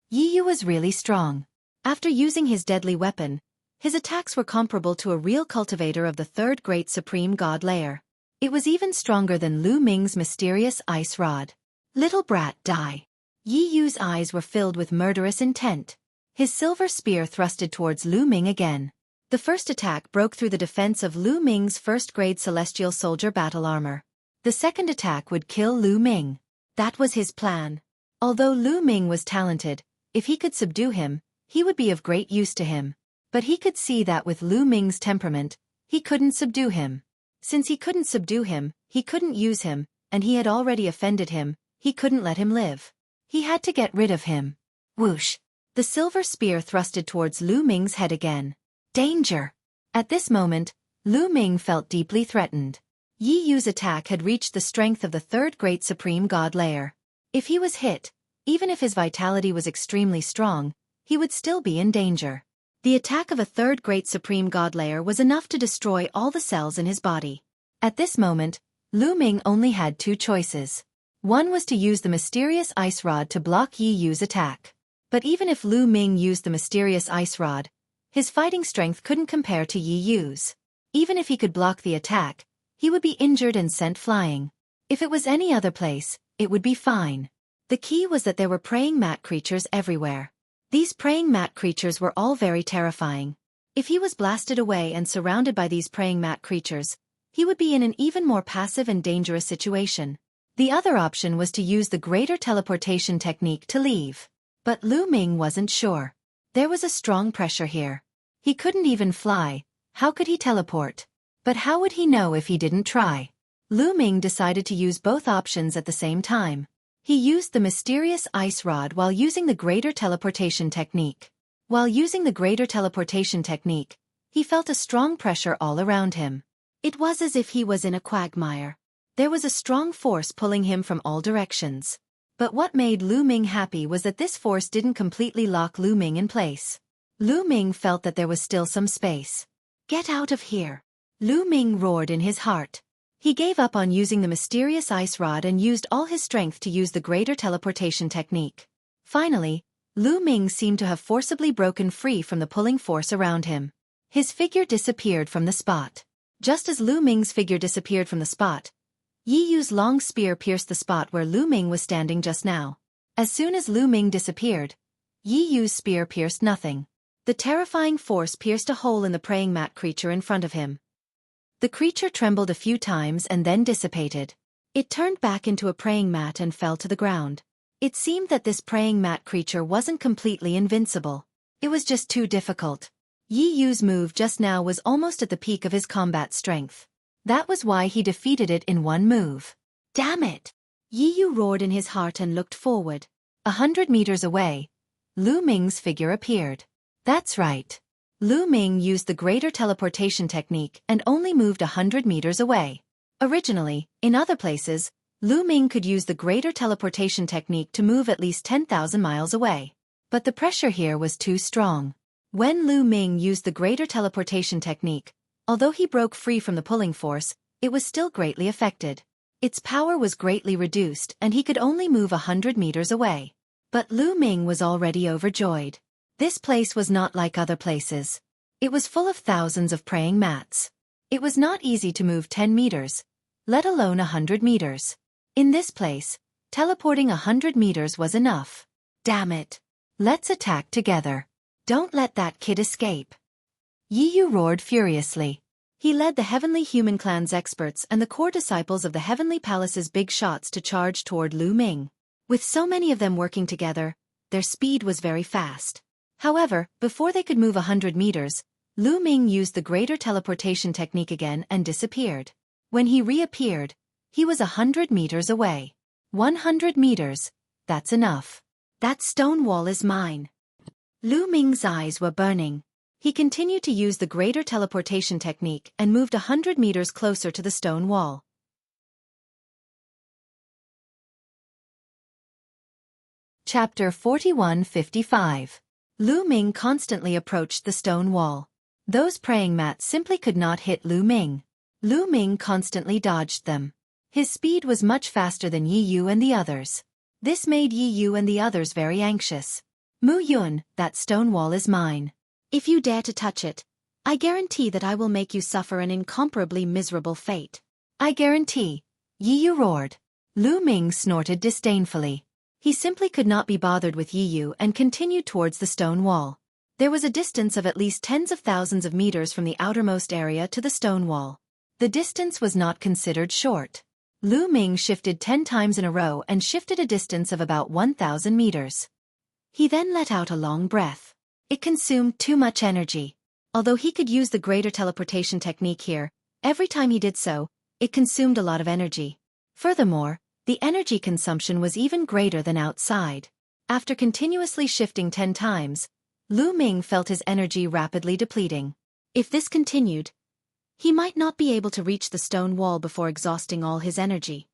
Speaker 1: Yi Yu was really strong. After using his deadly weapon, his attacks were comparable to a real cultivator of the third great supreme god layer. It was even stronger than Lu Ming's mysterious ice rod. Little brat, die! Yi Yu's eyes were filled with murderous intent. His silver spear thrusted towards Lu Ming again. The first attack broke through the defense of Lu Ming's first-grade celestial soldier battle armor. The second attack would kill Lu Ming. That was his plan. Although Lu Ming was talented, if he could subdue him, he would be of great use to him. But he could see that with Lu Ming's temperament, he couldn't subdue him. Since he couldn't subdue him, he couldn't use him, and he had already offended him, he couldn't let him live. He had to get rid of him. Whoosh! The silver spear thrusted towards Lu Ming's head again. Danger! At this moment, Lu Ming felt deeply threatened. Yi Yu's attack had reached the strength of the third great supreme god layer. If he was hit, even if his vitality was extremely strong, he would still be in danger. The attack of a third great supreme god layer was enough to destroy all the cells in his body. At this moment, Lu Ming only had two choices. One was to use the mysterious ice rod to block Yi Yu's attack. But even if Lu Ming used the mysterious ice rod, his fighting strength couldn't compare to Yi Yu's. Even if he could block the attack, he would be injured and sent flying. If it was any other place, it would be fine. The key was that there were praying mat creatures everywhere. These praying mat creatures were all very terrifying. If he was blasted away and surrounded by these praying mat creatures, he would be in an even more passive and dangerous situation. The other option was to use the greater teleportation technique to leave. But Lu Ming wasn't sure. There was a strong pressure here. He couldn't even fly. How could he teleport? But how would he know if he didn't try? Lu Ming decided to use both options at the same time. He used the mysterious ice rod while using the greater teleportation technique. While using the greater teleportation technique, he felt a strong pressure all around him. It was as if he was in a quagmire. There was a strong force pulling him from all directions. But what made Lu Ming happy was that this force didn't completely lock Lu Ming in place. Lu Ming felt that there was still some space. "Get out of here!" Lu Ming roared in his heart. He gave up on using the mysterious ice rod and used all his strength to use the greater teleportation technique. Finally, Lu Ming seemed to have forcibly broken free from the pulling force around him. His figure disappeared from the spot. Just as Lu Ming's figure disappeared from the spot, Yi Yu's long spear pierced the spot where Lu Ming was standing just now. As soon as Lu Ming disappeared, Yi Yu's spear pierced nothing. The terrifying force pierced a hole in the praying mat creature in front of him. The creature trembled a few times and then dissipated. It turned back into a praying mat and fell to the ground. It seemed that this praying mat creature wasn't completely invincible. It was just too difficult. Yi Yu's move just now was almost at the peak of his combat strength. That was why he defeated it in one move. Damn it! Yi Yu roared in his heart and looked forward. 100 meters away, Lu Ming's figure appeared. That's right. Lu Ming used the greater teleportation technique and only moved 100 meters away. Originally, in other places, Lu Ming could use the greater teleportation technique to move at least 10,000 miles away. But the pressure here was too strong. When Lu Ming used the greater teleportation technique, although he broke free from the pulling force, it was still greatly affected. Its power was greatly reduced and he could only move 100 meters away. But Lu Ming was already overjoyed. This place was not like other places. It was full of thousands of praying mats. It was not easy to move 10 meters, let alone 100 meters. In this place, teleporting 100 meters was enough. Damn it! Let's attack together. Don't let that kid escape. Yi Yu roared furiously. He led the Heavenly Human Clan's experts and the core disciples of the Heavenly Palace's big shots to charge toward Lu Ming. With so many of them working together, their speed was very fast. However, before they could move 100 meters, Lu Ming used the greater teleportation technique again and disappeared. When he reappeared, he was 100 meters away. 100 meters, that's enough. That stone wall is mine. Lu Ming's eyes were burning. He continued to use the greater teleportation technique and moved 100 meters closer to the stone wall. Chapter 41-55. Lu Ming constantly approached the stone wall. Those praying mats simply could not hit Lu Ming. Lu Ming constantly dodged them. His speed was much faster than Yi Yu and the others. This made Yi Yu and the others very anxious. Mu Yun, that stone wall is mine. If you dare to touch it, I guarantee that I will make you suffer an incomparably miserable fate. I guarantee, Yi Yu roared. Lu Ming snorted disdainfully. He simply could not be bothered with Yi Yu and continued towards the stone wall. There was a distance of at least tens of thousands of meters from the outermost area to the stone wall. The distance was not considered short. Lu Ming shifted 10 times in a row and shifted a distance of about 1,000 meters. He then let out a long breath. It consumed too much energy. Although he could use the greater teleportation technique here, every time he did so, it consumed a lot of energy. Furthermore, the energy consumption was even greater than outside. After continuously shifting 10 times, Lu Ming felt his energy rapidly depleting. If this continued, he might not be able to reach the stone wall before exhausting all his energy.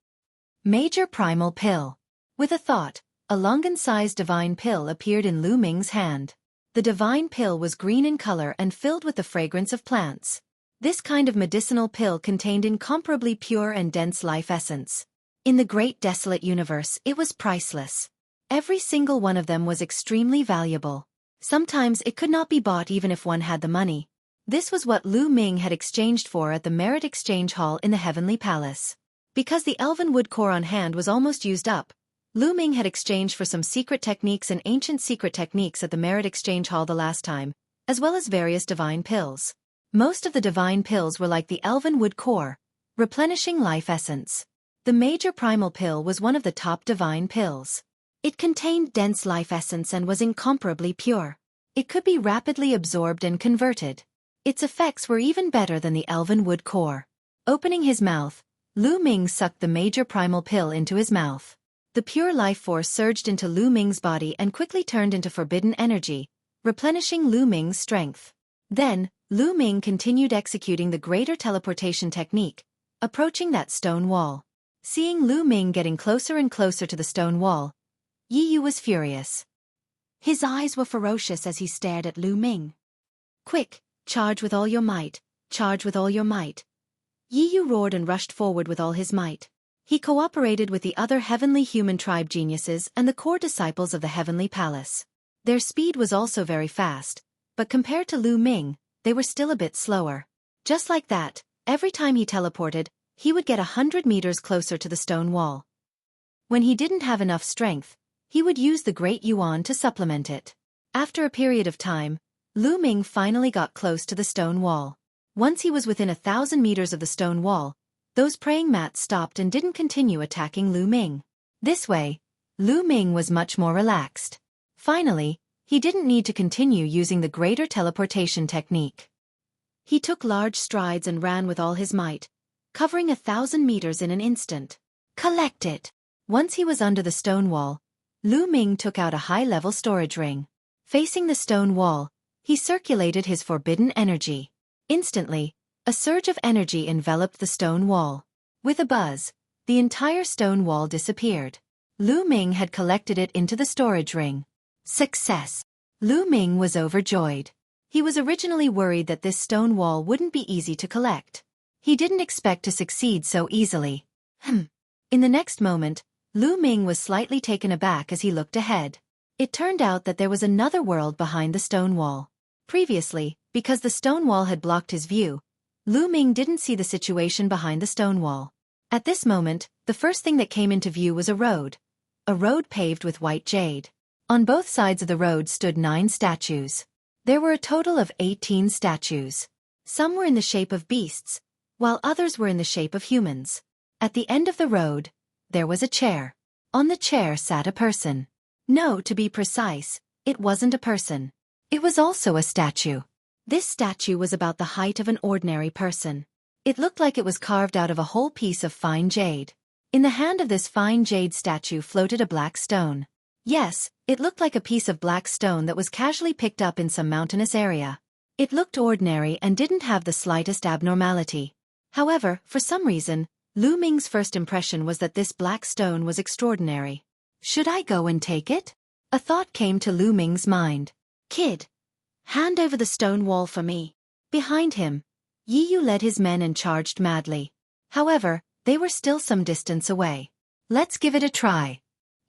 Speaker 1: Major Primal Pill. With a thought, a Longan-sized divine pill appeared in Lu Ming's hand. The divine pill was green in color and filled with the fragrance of plants. This kind of medicinal pill contained incomparably pure and dense life essence. In the great desolate universe, it was priceless. Every single one of them was extremely valuable. Sometimes it could not be bought even if one had the money. This was what Lu Ming had exchanged for at the Merit Exchange Hall in the Heavenly Palace. Because the elven wood core on hand was almost used up, Lu Ming had exchanged for some secret techniques and ancient secret techniques at the Merit Exchange Hall the last time, as well as various divine pills. Most of the divine pills were like the elven wood core, replenishing life essence. The major primal pill was one of the top divine pills. It contained dense life essence and was incomparably pure. It could be rapidly absorbed and converted. Its effects were even better than the elven wood core. Opening his mouth, Lu Ming sucked the major primal pill into his mouth. The pure life force surged into Lu Ming's body and quickly turned into forbidden energy, replenishing Lu Ming's strength. Then, Lu Ming continued executing the greater teleportation technique, approaching that stone wall. Seeing Lu Ming getting closer and closer to the stone wall, Yi Yu was furious. His eyes were ferocious as he stared at Lu Ming. "Quick, charge with all your might, charge with all your might." Yi Yu roared and rushed forward with all his might. He cooperated with the other heavenly human tribe geniuses and the core disciples of the Heavenly Palace. Their speed was also very fast, but compared to Lu Ming, they were still a bit slower. Just like that, every time he teleported, he would get 100 meters closer to the stone wall. When he didn't have enough strength, he would use the Great Yuan to supplement it. After a period of time, Lu Ming finally got close to the stone wall. Once he was within 1,000 meters of the stone wall, those praying mats stopped and didn't continue attacking Lu Ming. This way, Lu Ming was much more relaxed. Finally, he didn't need to continue using the greater teleportation technique. He took large strides and ran with all his might, covering 1,000 meters in an instant. Collect it! Once he was under the stone wall, Lu Ming took out a high-level storage ring. Facing the stone wall, he circulated his forbidden energy. Instantly, a surge of energy enveloped the stone wall. With a buzz, the entire stone wall disappeared. Lu Ming had collected it into the storage ring. Success! Lu Ming was overjoyed. He was originally worried that this stone wall wouldn't be easy to collect. He didn't expect to succeed so easily. In the next moment, Lu Ming was slightly taken aback as he looked ahead. It turned out that there was another world behind the stone wall. Previously, because the stone wall had blocked his view, Lu Ming didn't see the situation behind the stone wall. At this moment, the first thing that came into view was a road paved with white jade. On both sides of the road stood 9 statues. There were a total of 18 statues. Some were in the shape of beasts, while others were in the shape of humans. At the end of the road, there was a chair. On the chair sat a person. No, to be precise, it wasn't a person. It was also a statue. This statue was about the height of an ordinary person. It looked like it was carved out of a whole piece of fine jade. In the hand of this fine jade statue floated a black stone. Yes, it looked like a piece of black stone that was casually picked up in some mountainous area. It looked ordinary and didn't have the slightest abnormality. However, for some reason, Lu Ming's first impression was that this black stone was extraordinary. Should I go and take it? A thought came to Lu Ming's mind. Kid, hand over the stone wall for me. Behind him, Yi Yu led his men and charged madly. However, they were still some distance away. Let's give it a try.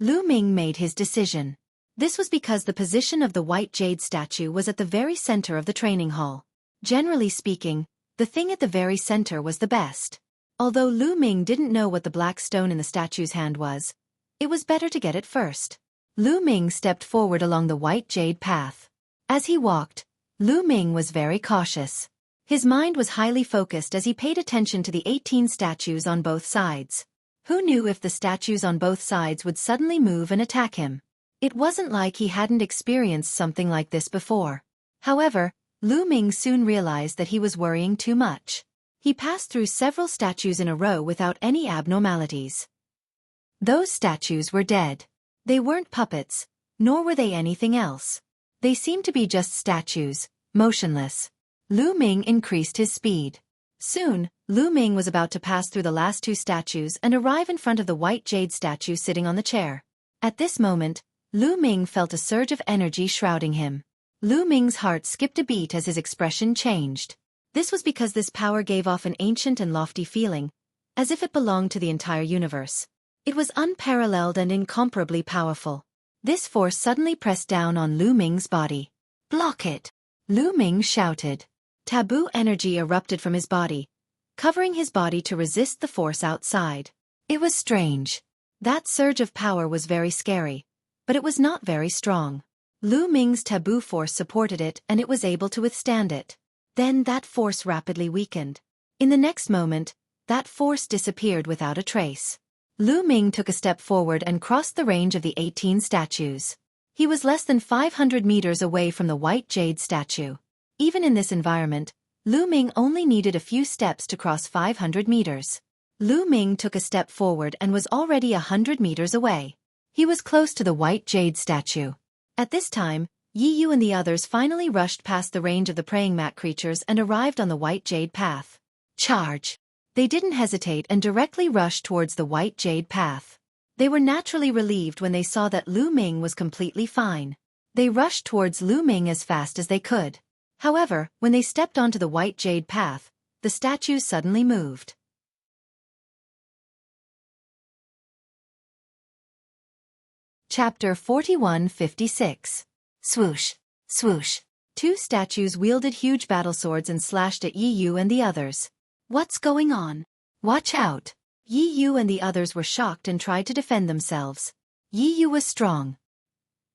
Speaker 1: Lu Ming made his decision. This was because the position of the white jade statue was at the very center of the training hall. Generally speaking, the thing at the very center was the best. Although Lu Ming didn't know what the black stone in the statue's hand was, it was better to get it first. Lu Ming stepped forward along the white jade path. As he walked, Lu Ming was very cautious. His mind was highly focused as he paid attention to the 18 statues on both sides. Who knew if the statues on both sides would suddenly move and attack him? It wasn't like he hadn't experienced something like this before. However, Lu Ming soon realized that he was worrying too much. He passed through several statues in a row without any abnormalities. Those statues were dead. They weren't puppets, nor were they anything else. They seemed to be just statues, motionless. Lu Ming increased his speed. Soon, Lu Ming was about to pass through the last 2 statues and arrive in front of the white jade statue sitting on the chair. At this moment, Lu Ming felt a surge of energy shrouding him. Lu Ming's heart skipped a beat as his expression changed. This was because this power gave off an ancient and lofty feeling, as if it belonged to the entire universe. It was unparalleled and incomparably powerful. This force suddenly pressed down on Lu Ming's body. "Block it!" Lu Ming shouted. Taboo energy erupted from his body, covering his body to resist the force outside. It was strange. That surge of power was very scary, but it was not very strong. Lu Ming's taboo force supported it and it was able to withstand it. Then that force rapidly weakened. In the next moment, that force disappeared without a trace. Lu Ming took a step forward and crossed the range of the 18 statues. He was less than 500 meters away from the white jade statue. Even in this environment, Lu Ming only needed a few steps to cross 500 meters. Lu Ming took a step forward and was already 100 meters away. He was close to the white jade statue. At this time, Yi Yu and the others finally rushed past the range of the praying mat creatures and arrived on the white jade path. Charge! They didn't hesitate and directly rushed towards the white jade path. They were naturally relieved when they saw that Lu Ming was completely fine. They rushed towards Lu Ming as fast as they could. However, when they stepped onto the white jade path, the statues suddenly moved. Chapter 41-56. Swoosh! Swoosh! Two statues wielded huge battle swords and slashed at Yi Yu and the others. "What's going on? Watch out!" Yi Yu and the others were shocked and tried to defend themselves. Yi Yu was strong.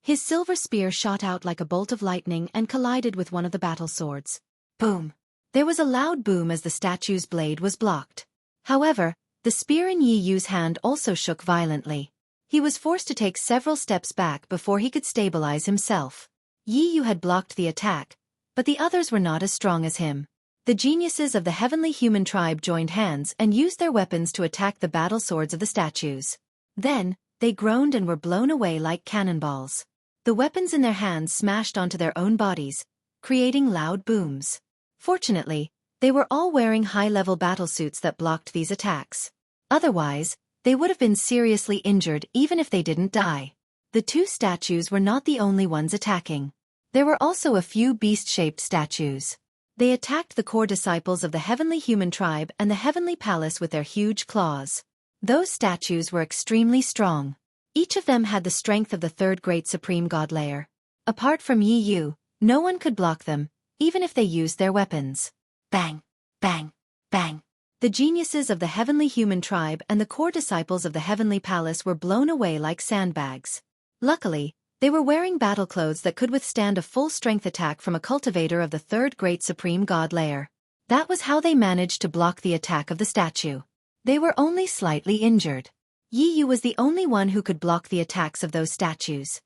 Speaker 1: His silver spear shot out like a bolt of lightning and collided with one of the battle swords. Boom! There was a loud boom as the statue's blade was blocked. However, the spear in Yi Yu's hand also shook violently. He was forced to take several steps back before he could stabilize himself. Yi Yu had blocked the attack, but the others were not as strong as him. The geniuses of the heavenly human tribe joined hands and used their weapons to attack the battle swords of the statues. Then, they groaned and were blown away like cannonballs. The weapons in their hands smashed onto their own bodies, creating loud booms. Fortunately, they were all wearing high-level battle suits that blocked these attacks. Otherwise, they would have been seriously injured even if they didn't die. The two statues were not the only ones attacking. There were also a few beast-shaped statues. They attacked the core disciples of the heavenly human tribe and the heavenly palace with their huge claws. Those statues were extremely strong. Each of them had the strength of the third great supreme god layer. Apart from Yi Yu, no one could block them, even if they used their weapons. Bang! Bang! Bang! The geniuses of the heavenly human tribe and the core disciples of the heavenly palace were blown away like sandbags. Luckily, they were wearing battle clothes that could withstand a full-strength attack from a cultivator of the third great supreme god layer. That was how they managed to block the attack of the statue. They were only slightly injured. Yi Yu was the only one who could block the attacks of those statues.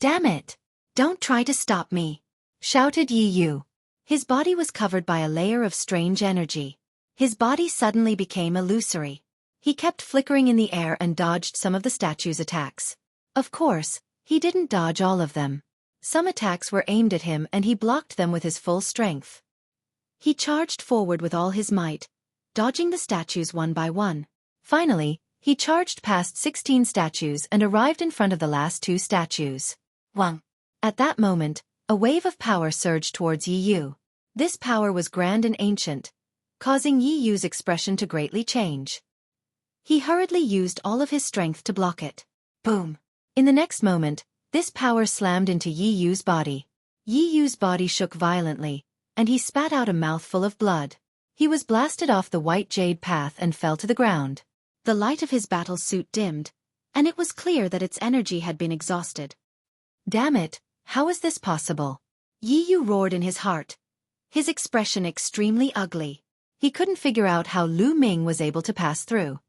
Speaker 1: "Damn it! Don't try to stop me!" shouted Yi Yu. His body was covered by a layer of strange energy. His body suddenly became illusory. He kept flickering in the air and dodged some of the statue's attacks. Of course, he didn't dodge all of them. Some attacks were aimed at him and he blocked them with his full strength. He charged forward with all his might, dodging the statues one by one. Finally, he charged past 16 statues and arrived in front of the last two statues. Wang! At that moment, a wave of power surged towards Yi Yu. This power was grand and ancient, causing Yi Yu's expression to greatly change. He hurriedly used all of his strength to block it. Boom! In the next moment, this power slammed into Yi Yu's body. Yi Yu's body shook violently, and he spat out a mouthful of blood. He was blasted off the white jade path and fell to the ground. The light of his battle suit dimmed, and it was clear that its energy had been exhausted. Damn it, how is this possible? Yi Yu roared in his heart, his expression extremely ugly. He couldn't figure out how Lu Ming was able to pass through.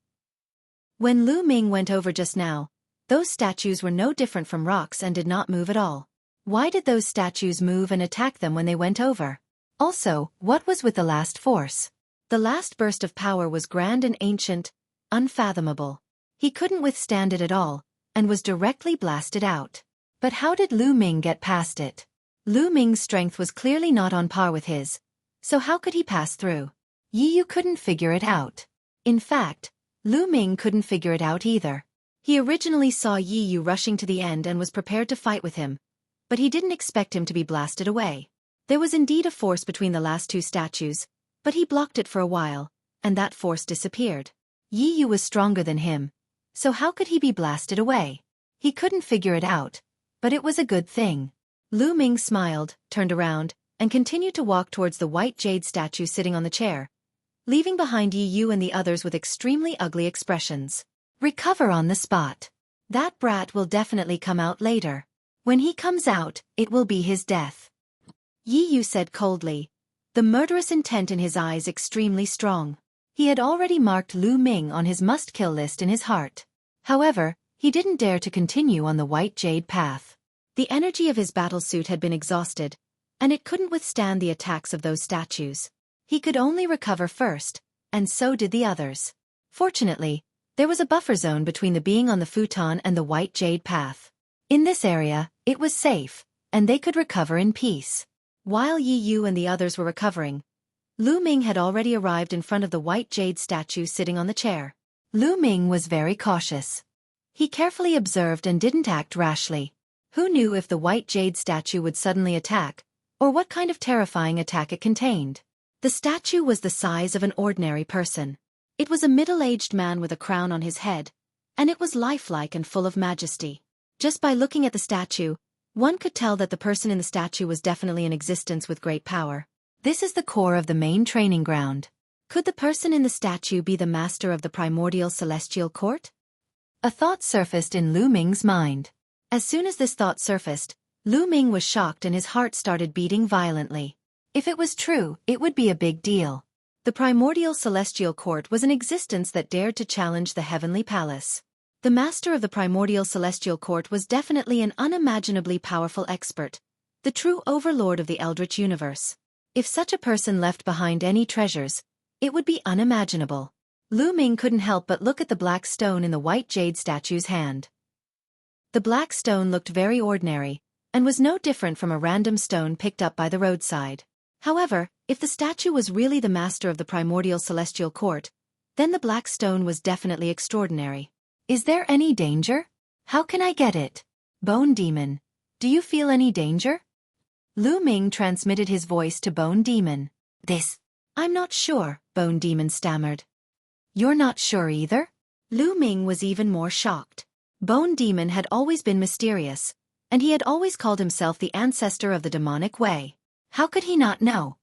Speaker 1: When Lu Ming went over just now, those statues were no different from rocks and did not move at all. Why did those statues move and attack them when they went over? Also, what was with the last force? The last burst of power was grand and ancient, unfathomable. He couldn't withstand it at all, and was directly blasted out. But how did Lu Ming get past it? Lu Ming's strength was clearly not on par with his, so how could he pass through? Yi Yu couldn't figure it out. In fact, Lu Ming couldn't figure it out either. He originally saw Yi Yu rushing to the end and was prepared to fight with him, but he didn't expect him to be blasted away. There was indeed a force between the last two statues, but he blocked it for a while, and that force disappeared. Yi Yu was stronger than him, so how could he be blasted away? He couldn't figure it out, but it was a good thing. Lu Ming smiled, turned around, and continued to walk towards the white jade statue sitting on the chair, leaving behind Yi Yu and the others with extremely ugly expressions. Recover on the spot. That brat will definitely come out later. When he comes out, it will be his death. Yi Yu said coldly, the murderous intent in his eyes extremely strong. He had already marked Lu Ming on his must-kill list in his heart. However, he didn't dare to continue on the white jade path. The energy of his battlesuit had been exhausted, and it couldn't withstand the attacks of those statues. He could only recover first, and so did the others. Fortunately, there was a buffer zone between the being on the futon and the white jade path. In this area, it was safe, and they could recover in peace. While Yi Yu and the others were recovering, Lu Ming had already arrived in front of the white jade statue sitting on the chair. Lu Ming was very cautious. He carefully observed and didn't act rashly. Who knew if the white jade statue would suddenly attack, or what kind of terrifying attack it contained? The statue was the size of an ordinary person. It was a middle-aged man with a crown on his head, and it was lifelike and full of majesty. Just by looking at the statue, one could tell that the person in the statue was definitely in existence with great power. This is the core of the main training ground. Could the person in the statue be the master of the primordial celestial court? A thought surfaced in Lu Ming's mind. As soon as this thought surfaced, Lu Ming was shocked and his heart started beating violently. If it was true, it would be a big deal. The primordial celestial court was an existence that dared to challenge the heavenly palace. The master of the primordial celestial court was definitely an unimaginably powerful expert, the true overlord of the eldritch universe. If such a person left behind any treasures, it would be unimaginable. Lu Ming couldn't help but look at the black stone in the white jade statue's hand. The black stone looked very ordinary, and was no different from a random stone picked up by the roadside. However, if the statue was really the master of the primordial celestial court, then the black stone was definitely extraordinary. Is there any danger? How can I get it? Bone Demon, do you feel any danger? Lu Ming transmitted his voice to Bone Demon. I'm not sure, Bone Demon stammered. You're not sure either? Lu Ming was even more shocked. Bone Demon had always been mysterious, and he had always called himself the ancestor of the demonic way. How could he not know?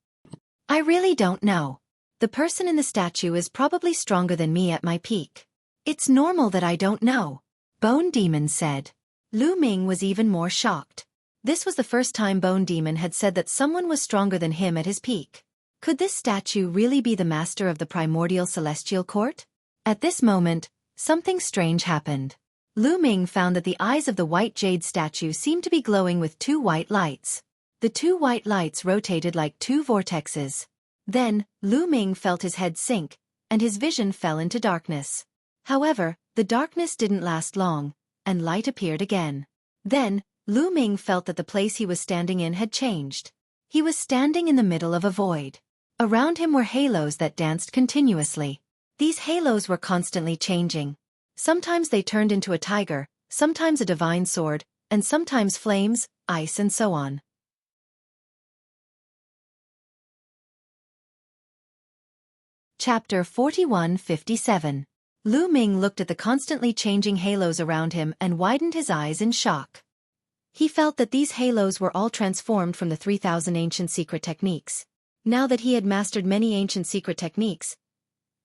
Speaker 1: I really don't know. The person in the statue is probably stronger than me at my peak. It's normal that I don't know, Bone Demon said. Lu Ming was even more shocked. This was the first time Bone Demon had said that someone was stronger than him at his peak. Could this statue really be the master of the primordial celestial court? At this moment, something strange happened. Lu Ming found that the eyes of the white jade statue seemed to be glowing with two white lights. The two white lights rotated like two vortexes. Then, Lu Ming felt his head sink, and his vision fell into darkness. However, the darkness didn't last long, and light appeared again. Then, Lu Ming felt that the place he was standing in had changed. He was standing in the middle of a void. Around him were halos that danced continuously. These halos were constantly changing. Sometimes they turned into a tiger, sometimes a divine sword, and sometimes flames, ice and so on. Chapter 41-57. Lu Ming looked at the constantly changing halos around him and widened his eyes in shock. He felt that these halos were all transformed from the 3,000 ancient secret techniques. Now that he had mastered many ancient secret techniques,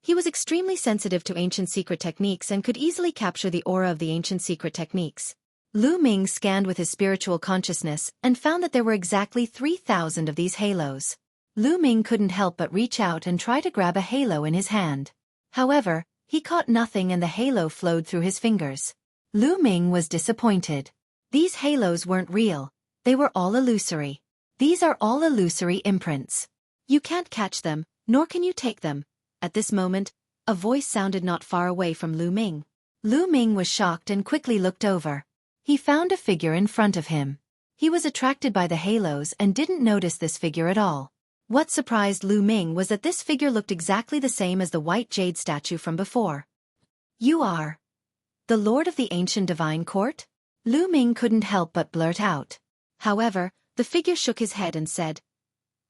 Speaker 1: he was extremely sensitive to ancient secret techniques and could easily capture the aura of the ancient secret techniques. Lu Ming scanned with his spiritual consciousness and found that there were exactly 3,000 of these halos. Lu Ming couldn't help but reach out and try to grab a halo in his hand. However, he caught nothing and the halo flowed through his fingers. Lu Ming was disappointed. These halos weren't real, they were all illusory. These are all illusory imprints. You can't catch them, nor can you take them. At this moment, a voice sounded not far away from Lu Ming. Lu Ming was shocked and quickly looked over. He found a figure in front of him. He was attracted by the halos and didn't notice this figure at all. What surprised Lu Ming was that this figure looked exactly the same as the white jade statue from before. You are the Lord of the Ancient Divine Court? Lu Ming couldn't help but blurt out. However, the figure shook his head and said,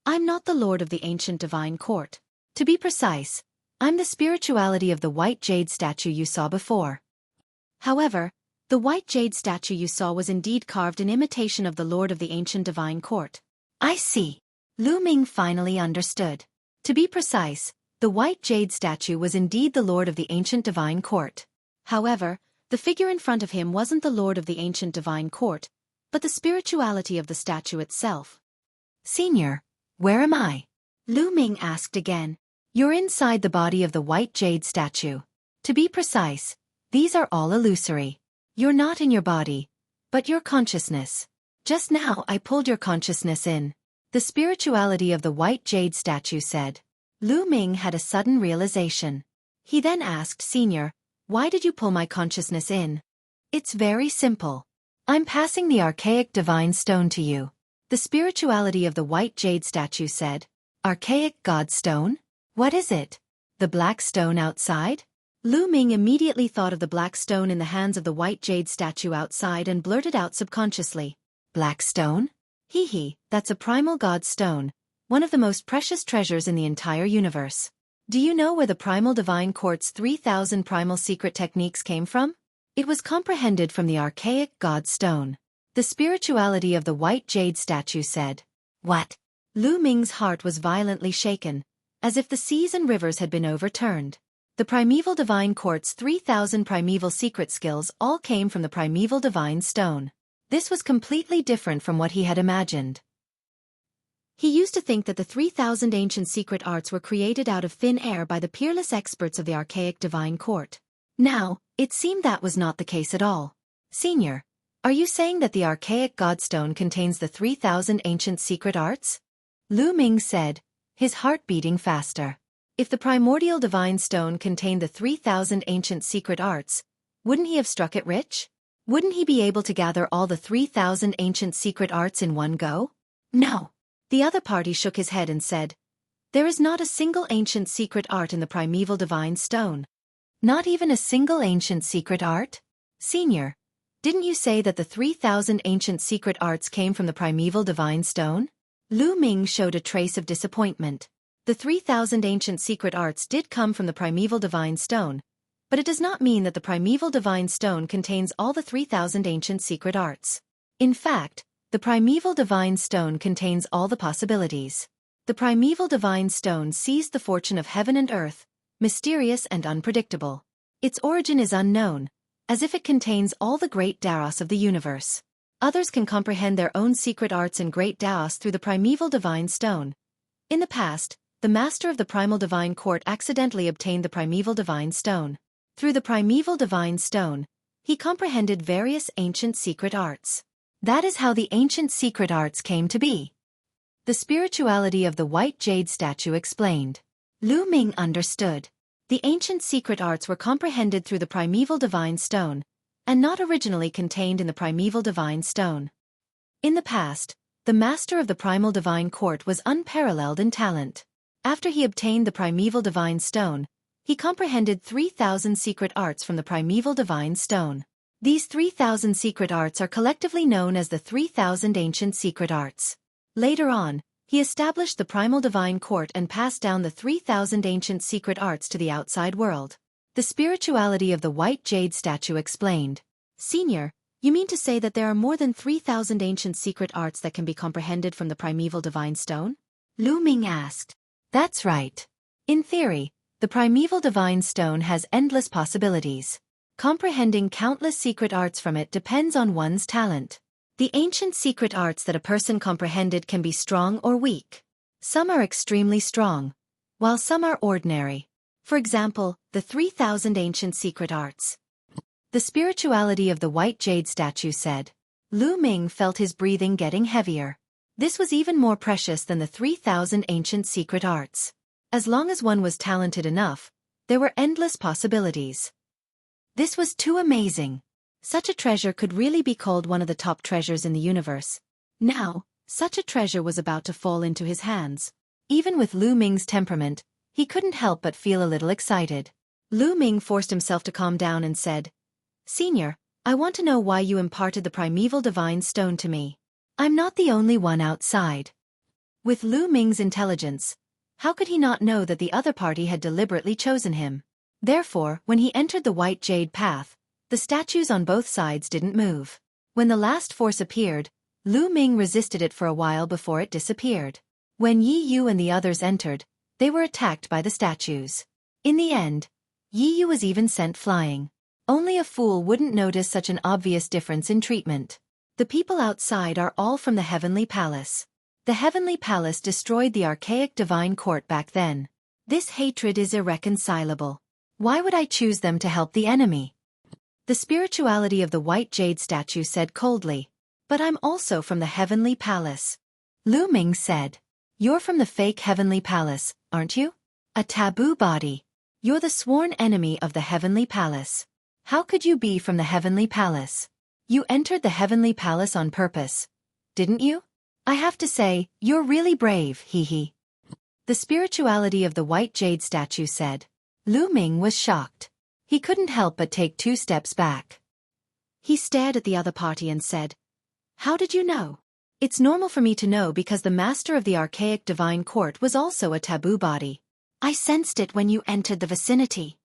Speaker 1: I'm not the lord of the ancient divine court. To be precise, I'm the spirituality of the white jade statue you saw before. However, the white jade statue you saw was indeed carved in imitation of the lord of the ancient divine court. I see. Lu Ming finally understood. To be precise, the white jade statue was indeed the lord of the ancient divine court. However, the figure in front of him wasn't the lord of the ancient divine court, but the spirituality of the statue itself. Senior, where am I? Lu Ming asked again. You're inside the body of the white jade statue. To be precise, these are all illusory. You're not in your body, but your consciousness. Just now I pulled your consciousness in. The spirituality of the white jade statue said. Lu Ming had a sudden realization. He then asked Senior, why did you pull my consciousness in? It's very simple. I'm passing the archaic divine stone to you. The spirituality of the white jade statue said. Archaic god stone? What is it? The black stone outside? Lu Ming immediately thought of the black stone in the hands of the white jade statue outside and blurted out subconsciously. Black stone? Hee, that's a primal god stone, one of the most precious treasures in the entire universe. Do you know where the primal divine court's 3,000 primal secret techniques came from? It was comprehended from the archaic god stone. The spirituality of the white jade statue said. What? Lu Ming's heart was violently shaken, as if the seas and rivers had been overturned. The primeval divine court's 3,000 primeval secret skills all came from the primeval divine stone. This was completely different from what he had imagined. He used to think that the 3,000 ancient secret arts were created out of thin air by the peerless experts of the archaic divine court. Now, it seemed that was not the case at all. Senior, are you saying that the archaic godstone contains the 3,000 ancient secret arts? Lu Ming said, his heart beating faster. If the primordial divine stone contained the 3,000 ancient secret arts, wouldn't he have struck it rich? Wouldn't he be able to gather all the 3,000 ancient secret arts in one go? No. The other party shook his head and said, there is not a single ancient secret art in the primeval divine stone. Not even a single ancient secret art? Senior, didn't you say that the 3,000 ancient secret arts came from the primeval divine stone? Lu Ming showed a trace of disappointment. The 3,000 ancient secret arts did come from the primeval divine stone, but it does not mean that the primeval divine stone contains all the 3,000 ancient secret arts. In fact, the primeval divine stone contains all the possibilities. The primeval divine stone seized the fortune of heaven and earth, mysterious and unpredictable. Its origin is unknown, as if it contains all the great Daos of the universe. Others can comprehend their own secret arts and great Daos through the primeval divine stone. In the past, the master of the primal divine court accidentally obtained the primeval divine stone. Through the primeval divine stone, he comprehended various ancient secret arts. That is how the ancient secret arts came to be. The spirituality of the white jade statue explained. Lu Ming understood. The ancient secret arts were comprehended through the primeval divine stone, and not originally contained in the primeval divine stone. In the past, the master of the primal divine court was unparalleled in talent. After he obtained the primeval divine stone, he comprehended 3,000 secret arts from the primeval divine stone. These 3,000 secret arts are collectively known as the 3,000 ancient secret arts. Later on, he established the primal divine court and passed down the 3,000 ancient secret arts to the outside world. The spirituality of the white jade statue explained. Senior, you mean to say that there are more than 3,000 ancient secret arts that can be comprehended from the primeval divine stone? Lu Ming asked. That's right. In theory, the primeval divine stone has endless possibilities. Comprehending countless secret arts from it depends on one's talent. The ancient secret arts that a person comprehended can be strong or weak. Some are extremely strong, while some are ordinary. For example, the 3,000 ancient secret arts. The spirituality of the white jade statue said. Lu Ming felt his breathing getting heavier. This was even more precious than the 3,000 ancient secret arts. As long as one was talented enough, there were endless possibilities. This was too amazing. Such a treasure could really be called one of the top treasures in the universe. Now, such a treasure was about to fall into his hands. Even with Lu Ming's temperament, he couldn't help but feel a little excited. Lu Ming forced himself to calm down and said, Senior, I want to know why you imparted the primeval divine stone to me. I'm not the only one outside. With Lu Ming's intelligence, how could he not know that the other party had deliberately chosen him? Therefore, when he entered the white jade path, the statues on both sides didn't move. When the last force appeared, Lu Ming resisted it for a while before it disappeared. When Yi Yu and the others entered, they were attacked by the statues. In the end, Yi Yu was even sent flying. Only a fool wouldn't notice such an obvious difference in treatment. The people outside are all from the Heavenly Palace. The Heavenly Palace destroyed the archaic divine court back then. This hatred is irreconcilable. Why would I choose them to help the enemy? The spirituality of the white jade statue said coldly. But I'm also from the Heavenly Palace. Lu Ming said. You're from the fake Heavenly Palace, aren't you? A taboo body. You're the sworn enemy of the Heavenly Palace. How could you be from the Heavenly Palace? You entered the Heavenly Palace on purpose, didn't you? I have to say, you're really brave, hee. The spirituality of the white jade statue said. Lu Ming was shocked. He couldn't help but take 2 steps back. He stared at the other party and said, How did you know? It's normal for me to know because the master of the archaic divine court was also a taboo body. I sensed it when you entered the vicinity.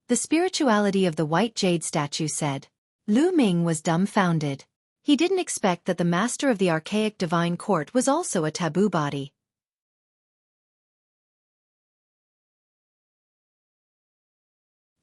Speaker 1: The spirituality of the white jade statue said. Lu Ming was dumbfounded. He didn't expect that the master of the archaic divine court was also a taboo body.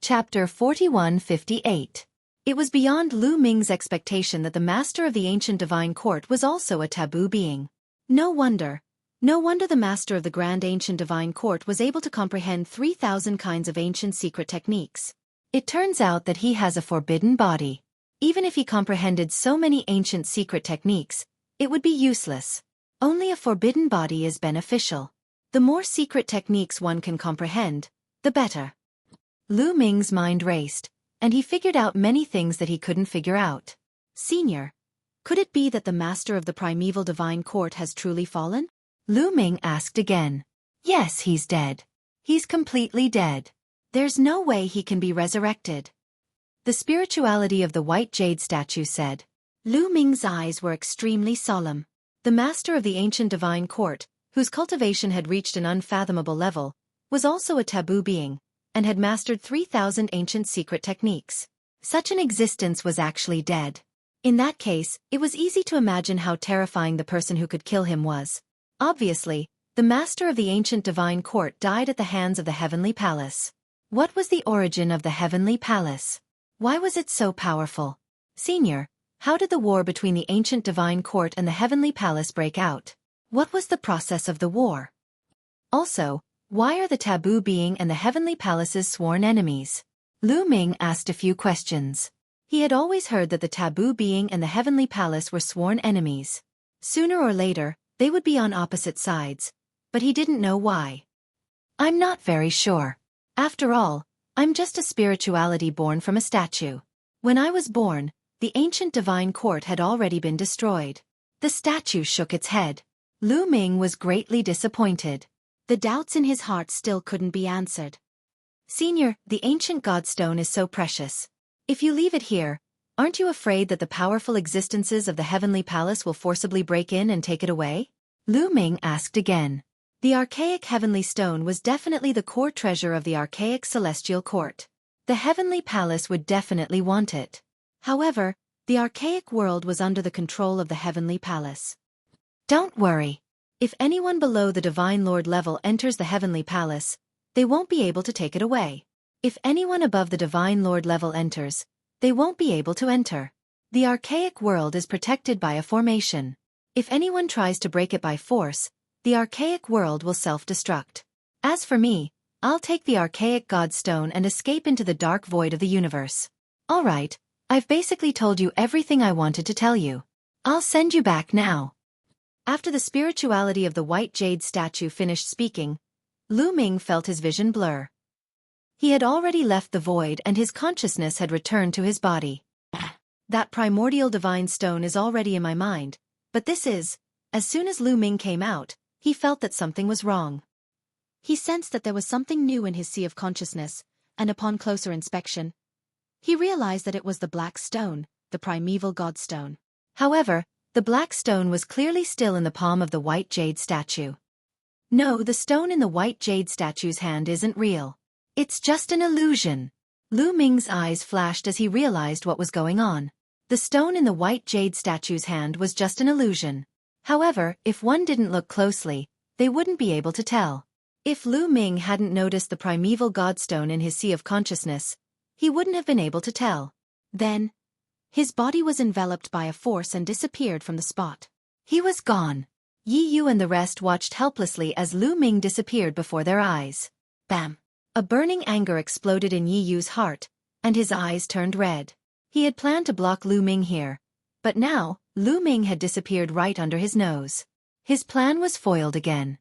Speaker 1: Chapter 4158. It was beyond Lu Ming's expectation that the master of the ancient divine court was also a taboo being. No wonder the master of the grand ancient divine court was able to comprehend 3,000 kinds of ancient secret techniques. It turns out that he has a forbidden body. Even if he comprehended so many ancient secret techniques, it would be useless. Only a forbidden body is beneficial. The more secret techniques one can comprehend, the better. Lu Ming's mind raced, and he figured out many things that he couldn't figure out. Senior, could it be that the master of the primeval divine court has truly fallen? Lu Ming asked again. Yes, he's dead. He's completely dead. There's no way he can be resurrected. The spirituality of the white jade statue said. Lu Ming's eyes were extremely solemn. The master of the ancient divine court, whose cultivation had reached an unfathomable level, was also a taboo being, and had mastered 3,000 ancient secret techniques. Such an existence was actually dead. In that case, it was easy to imagine how terrifying the person who could kill him was. Obviously, the master of the ancient divine court died at the hands of the Heavenly Palace. What was the origin of the Heavenly Palace? Why was it so powerful? Senior, how did the war between the ancient divine court and the Heavenly Palace break out? What was the process of the war? Also, why are the taboo being and the Heavenly Palace's sworn enemies? Lu Ming asked a few questions. He had always heard that the taboo being and the Heavenly Palace were sworn enemies. Sooner or later, they would be on opposite sides, but he didn't know why. I'm not very sure. After all, I'm just a spirituality born from a statue. When I was born, the ancient divine court had already been destroyed. The statue shook its head. Lu Ming was greatly disappointed. The doubts in his heart still couldn't be answered. Senior, the ancient godstone is so precious. If you leave it here, aren't you afraid that the powerful existences of the Heavenly Palace will forcibly break in and take it away? Lu Ming asked again. The archaic heavenly stone was definitely the core treasure of the archaic celestial court. The Heavenly Palace would definitely want it. However, the archaic world was under the control of the Heavenly Palace. Don't worry. If anyone below the Divine Lord level enters the Heavenly Palace, they won't be able to take it away. If anyone above the Divine Lord level enters, they won't be able to enter. The archaic world is protected by a formation. If anyone tries to break it by force, the archaic world will self-destruct. As for me, I'll take the archaic godstone and escape into the dark void of the universe. Alright, I've basically told you everything I wanted to tell you. I'll send you back now. After the spirituality of the white jade statue finished speaking, Lu Ming felt his vision blur. He had already left the void and his consciousness had returned to his body. That primordial divine stone is already in my mind, but this is, as soon as Lu Ming came out, he felt that something was wrong. He sensed that there was something new in his sea of consciousness, and upon closer inspection, he realized that it was the black stone, the primeval godstone. However, The black stone was clearly still in the palm of the white jade statue. No, the stone in the white jade statue's hand isn't real. It's just an illusion. Lu Ming's eyes flashed as he realized what was going on. The stone in the white jade statue's hand was just an illusion. However, if one didn't look closely, they wouldn't be able to tell. If Lu Ming hadn't noticed the primeval godstone in his sea of consciousness, he wouldn't have been able to tell. Then, his body was enveloped by a force and disappeared from the spot. He was gone. Yi Yu and the rest watched helplessly as Lu Ming disappeared before their eyes. Bam! A burning anger exploded in Yi Yu's heart, and his eyes turned red. He had planned to block Lu Ming here, but now, Lu Ming had disappeared right under his nose. His plan was foiled again.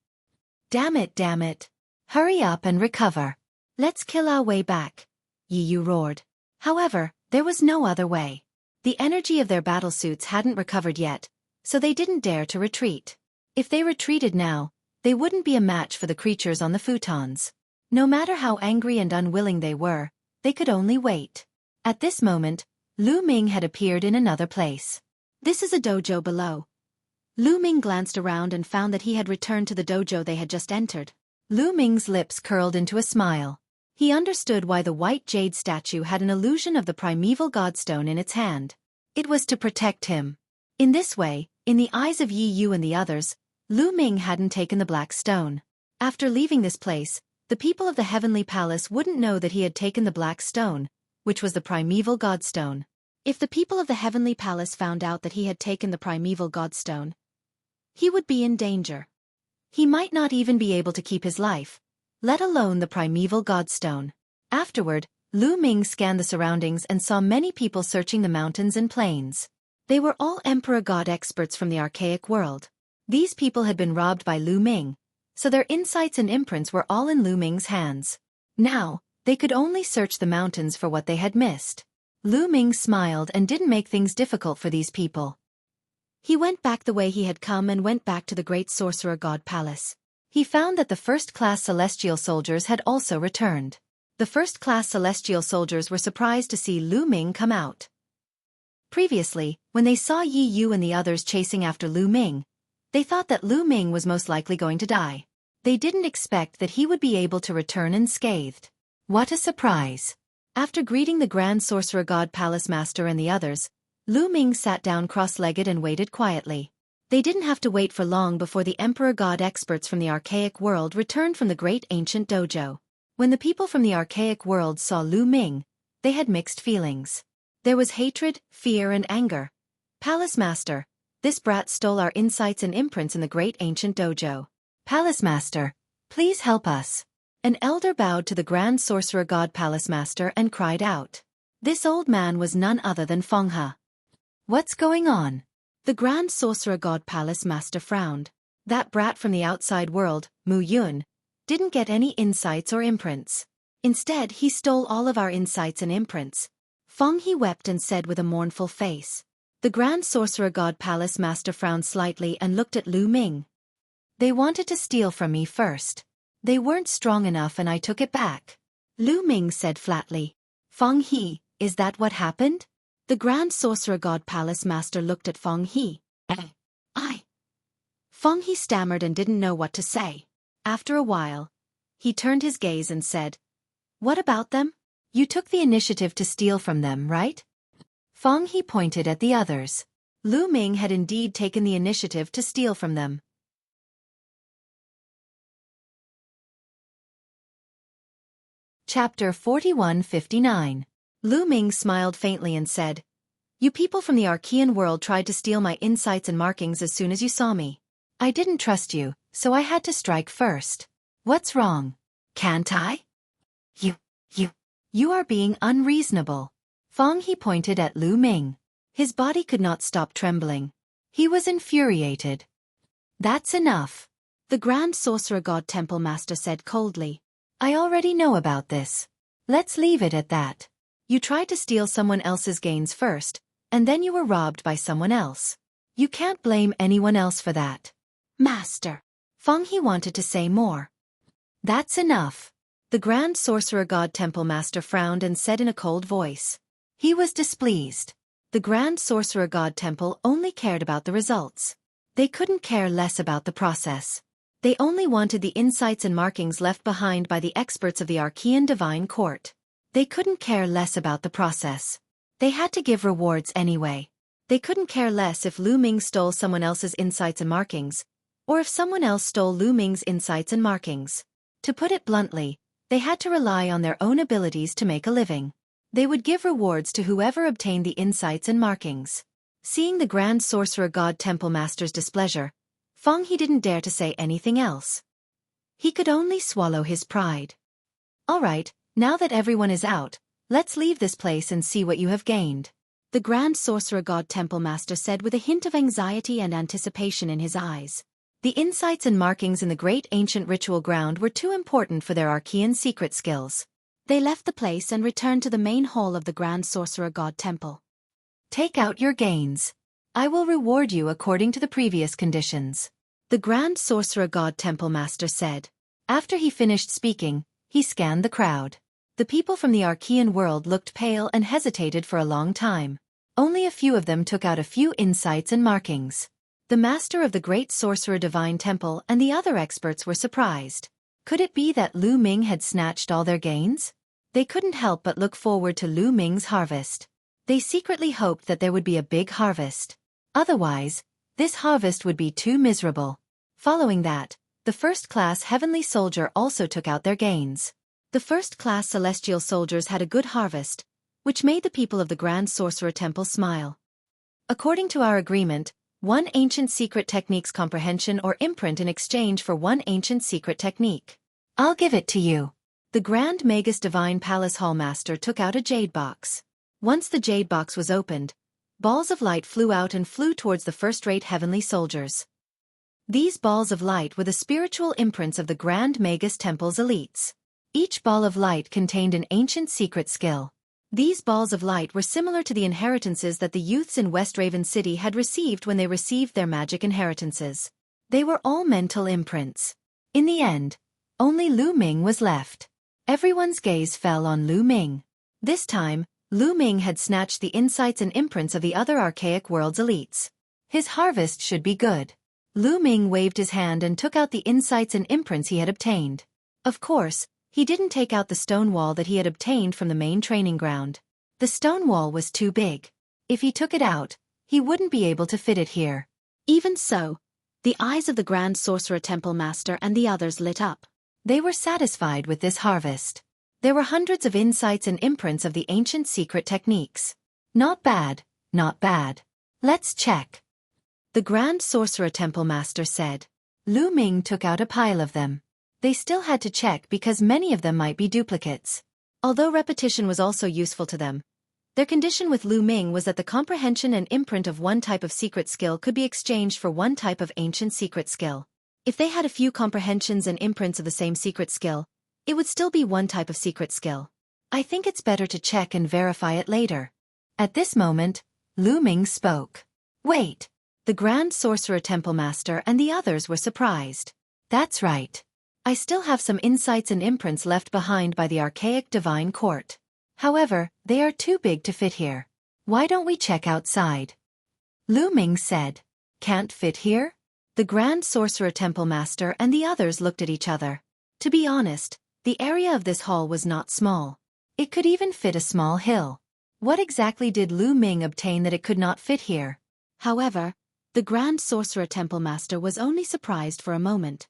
Speaker 1: Damn it, damn it. Hurry up and recover. Let's kill our way back, Yi Yu roared. However, there was no other way. The energy of their battlesuits hadn't recovered yet, so they didn't dare to retreat. If they retreated now, they wouldn't be a match for the creatures on the futons. No matter how angry and unwilling they were, they could only wait. At this moment, Lu Ming had appeared in another place. This is a dojo below. Lu Ming glanced around and found that he had returned to the dojo they had just entered. Lu Ming's lips curled into a smile. He understood why the white jade statue had an illusion of the primeval godstone in its hand. It was to protect him. In this way, in the eyes of Yi Yu and the others, Lu Ming hadn't taken the black stone. After leaving this place, the people of the Heavenly Palace wouldn't know that he had taken the black stone, which was the primeval godstone. If the people of the Heavenly Palace found out that he had taken the primeval godstone, he would be in danger. He might not even be able to keep his life, let alone the primeval godstone. Afterward, Lu Ming scanned the surroundings and saw many people searching the mountains and plains. They were all Emperor God experts from the archaic world. These people had been robbed by Lu Ming, so their insights and imprints were all in Lu Ming's hands. Now, they could only search the mountains for what they had missed. Lu Ming smiled and didn't make things difficult for these people. He went back the way he had come and went back to the great sorcerer god palace. He found that the first-class celestial soldiers had also returned. The first-class celestial soldiers were surprised to see Lu Ming come out. Previously, when they saw Yi Yu and the others chasing after Lu Ming, they thought that Lu Ming was most likely going to die. They didn't expect that he would be able to return unscathed. What a surprise! After greeting the Grand Sorcerer God Palace Master and the others, Lu Ming sat down cross-legged and waited quietly. They didn't have to wait for long before the Emperor God experts from the archaic world returned from the great ancient dojo. When the people from the archaic world saw Lu Ming, they had mixed feelings. There was hatred, fear and anger. Palace Master, this brat stole our insights and imprints in the great ancient dojo. Palace Master, please help us. An elder bowed to the Grand Sorcerer God Palace Master and cried out. This old man was none other than Feng He. What's going on? The Grand Sorcerer God Palace Master frowned. That brat from the outside world, Mu Yun, didn't get any insights or imprints. Instead, he stole all of our insights and imprints. Feng He wept and said with a mournful face. The Grand Sorcerer God Palace Master frowned slightly and looked at Lu Ming. They wanted to steal from me first. They weren't strong enough and I took it back. Lu Ming said flatly. Feng He, is that what happened? The Grand Sorcerer God Palace Master looked at Feng He. Feng He stammered and didn't know what to say. After a while, he turned his gaze and said, What about them? You took the initiative to steal from them, right? Feng He pointed at the others. Lu Ming had indeed taken the initiative to steal from them. Chapter 4159. Lu Ming smiled faintly and said, You people from the Archean world tried to steal my insights and markings as soon as you saw me. I didn't trust you, so I had to strike first. What's wrong? Can't I? You are being unreasonable. Feng He pointed at Lu Ming. His body could not stop trembling. He was infuriated. That's enough. The Grand Sorcerer God Temple Master said coldly. I already know about this. Let's leave it at that. You tried to steal someone else's gains first, and then you were robbed by someone else. You can't blame anyone else for that. Master. Feng He wanted to say more. That's enough. The Grand Sorcerer God Temple Master frowned and said in a cold voice. He was displeased. The Grand Sorcerer God Temple only cared about the results. They couldn't care less about the process. They only wanted the insights and markings left behind by the experts of the Archean Divine Court. They couldn't care less about the process. They had to give rewards anyway. They couldn't care less if Lu Ming stole someone else's insights and markings, or if someone else stole Lu Ming's insights and markings. To put it bluntly, they had to rely on their own abilities to make a living. They would give rewards to whoever obtained the insights and markings. Seeing the Grand Sorcerer God Temple Master's displeasure, Feng He didn't dare to say anything else. He could only swallow his pride. All right, now that everyone is out, let's leave this place and see what you have gained. The Grand Sorcerer God Temple Master said with a hint of anxiety and anticipation in his eyes. The insights and markings in the great ancient ritual ground were too important for their Archean secret skills. They left the place and returned to the main hall of the Grand Sorcerer God Temple. Take out your gains. I will reward you according to the previous conditions. The Grand Sorcerer God Temple Master said. After he finished speaking, he scanned the crowd. The people from the Archean world looked pale and hesitated for a long time. Only a few of them took out a few insights and markings. The Master of the Great Sorcerer Divine Temple and the other experts were surprised. Could it be that Lu Ming had snatched all their gains? They couldn't help but look forward to Lu Ming's harvest. They secretly hoped that there would be a big harvest. Otherwise, this harvest would be too miserable. Following that, the first-class heavenly soldier also took out their gains. The first-class celestial soldiers had a good harvest, which made the people of the Grand Sorcerer Temple smile. According to our agreement, one ancient secret technique's comprehension or imprint in exchange for one ancient secret technique. I'll give it to you. The Grand Magus Divine Palace Hall Master took out a jade box. Once the jade box was opened, balls of light flew out and flew towards the first-rate heavenly soldiers. These balls of light were the spiritual imprints of the Grand Magus Temple's elites. Each ball of light contained an ancient secret skill. These balls of light were similar to the inheritances that the youths in West Raven City had received when they received their magic inheritances. They were all mental imprints. In the end, only Lu Ming was left. Everyone's gaze fell on Lu Ming. This time, Lu Ming had snatched the insights and imprints of the other archaic world's elites. His harvest should be good. Lu Ming waved his hand and took out the insights and imprints he had obtained. Of course, he didn't take out the stone wall that he had obtained from the main training ground. The stone wall was too big. If he took it out, he wouldn't be able to fit it here. Even so, the eyes of the Grand Sorcerer Temple Master and the others lit up. They were satisfied with this harvest. There were hundreds of insights and imprints of the ancient secret techniques. Not bad, not bad. Let's check. The Grand Sorcerer Temple Master said. Lu Ming took out a pile of them. They still had to check because many of them might be duplicates. Although repetition was also useful to them, their condition with Lu Ming was that the comprehension and imprint of one type of secret skill could be exchanged for one type of ancient secret skill. If they had a few comprehensions and imprints of the same secret skill, it would still be one type of secret skill. I think it's better to check and verify it later. At this moment, Lu Ming spoke. Wait! The Grand Sorcerer Temple Master and the others were surprised. That's right. I still have some insights and imprints left behind by the archaic divine court. However, they are too big to fit here. Why don't we check outside? Lu Ming said. Can't fit here? The Grand Sorcerer Temple Master and the others looked at each other. To be honest, the area of this hall was not small. It could even fit a small hill. What exactly did Lu Ming obtain that it could not fit here? However, the Grand Sorcerer Temple Master was only surprised for a moment.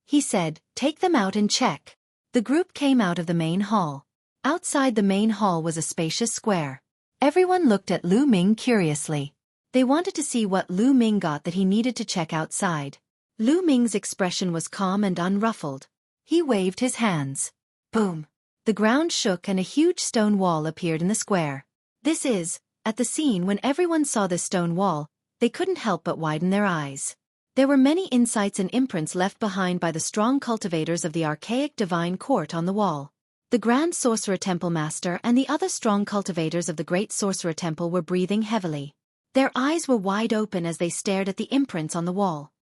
Speaker 1: He said, take them out and check. The group came out of the main hall. Outside the main hall was a spacious square. Everyone looked at Lu Ming curiously. They wanted to see what Lu Ming got that he needed to check outside. Lu Ming's expression was calm and unruffled. He waved his hands. Boom! The ground shook and a huge stone wall appeared in the square. This is, at the scene when everyone saw this stone wall, they couldn't help but widen their eyes. There were many insights and imprints left behind by the strong cultivators of the archaic divine court on the wall. The Grand Sorcerer Temple Master and the other strong cultivators of the Great Sorcerer Temple were breathing heavily. Their eyes were wide open as they stared at the imprints on the wall.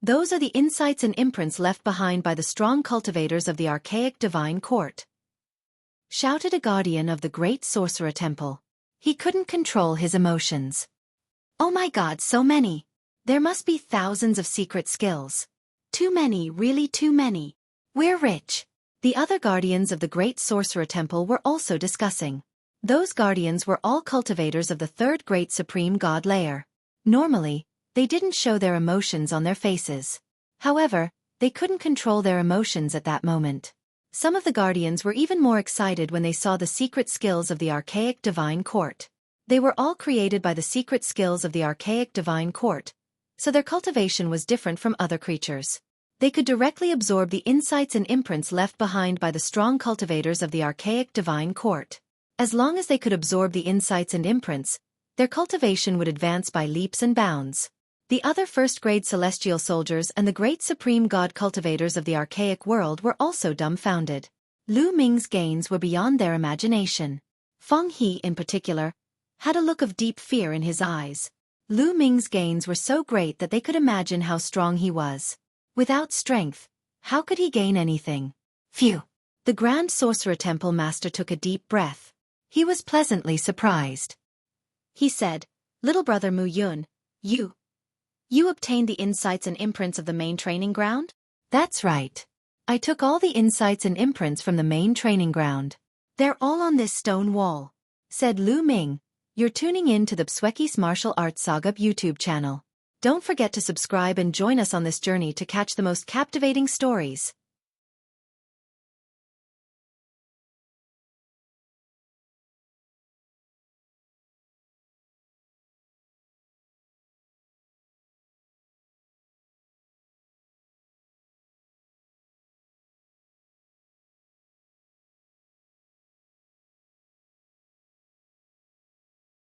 Speaker 1: Those are the insights and imprints left behind by the strong cultivators of the archaic divine court, shouted a guardian of the Great Sorcerer Temple. He couldn't control his emotions. Oh my god, so many! There must be thousands of secret skills. Too many, really too many. We're rich. The other guardians of the Great Sorcerer Temple were also discussing. Those guardians were all cultivators of the third great supreme god layer. Normally, they didn't show their emotions on their faces. However, they couldn't control their emotions at that moment. Some of the guardians were even more excited when they saw the secret skills of the archaic divine court. They were all created by the secret skills of the archaic divine court, so their cultivation was different from other creatures. They could directly absorb the insights and imprints left behind by the strong cultivators of the archaic divine court. As long as they could absorb the insights and imprints, their cultivation would advance by leaps and bounds. The other first-grade celestial soldiers and the great supreme god cultivators of the archaic world were also dumbfounded. Lu Ming's gains were beyond their imagination. Feng He, in particular, had a look of deep fear in his eyes. Lu Ming's gains were so great that they could imagine how strong he was. Without strength, how could he gain anything? Phew! The Grand Sorcerer Temple Master took a deep breath. He was pleasantly surprised. He said, "Little brother Mu Yun, you obtained the insights and imprints of the main training ground?" "That's right. I took all the insights and imprints from the main training ground. They're all on this stone wall," said Lu Ming. You're tuning in to the Xueqi's Martial Arts Saga YouTube channel. Don't forget to subscribe and join us on this journey to catch the most captivating stories.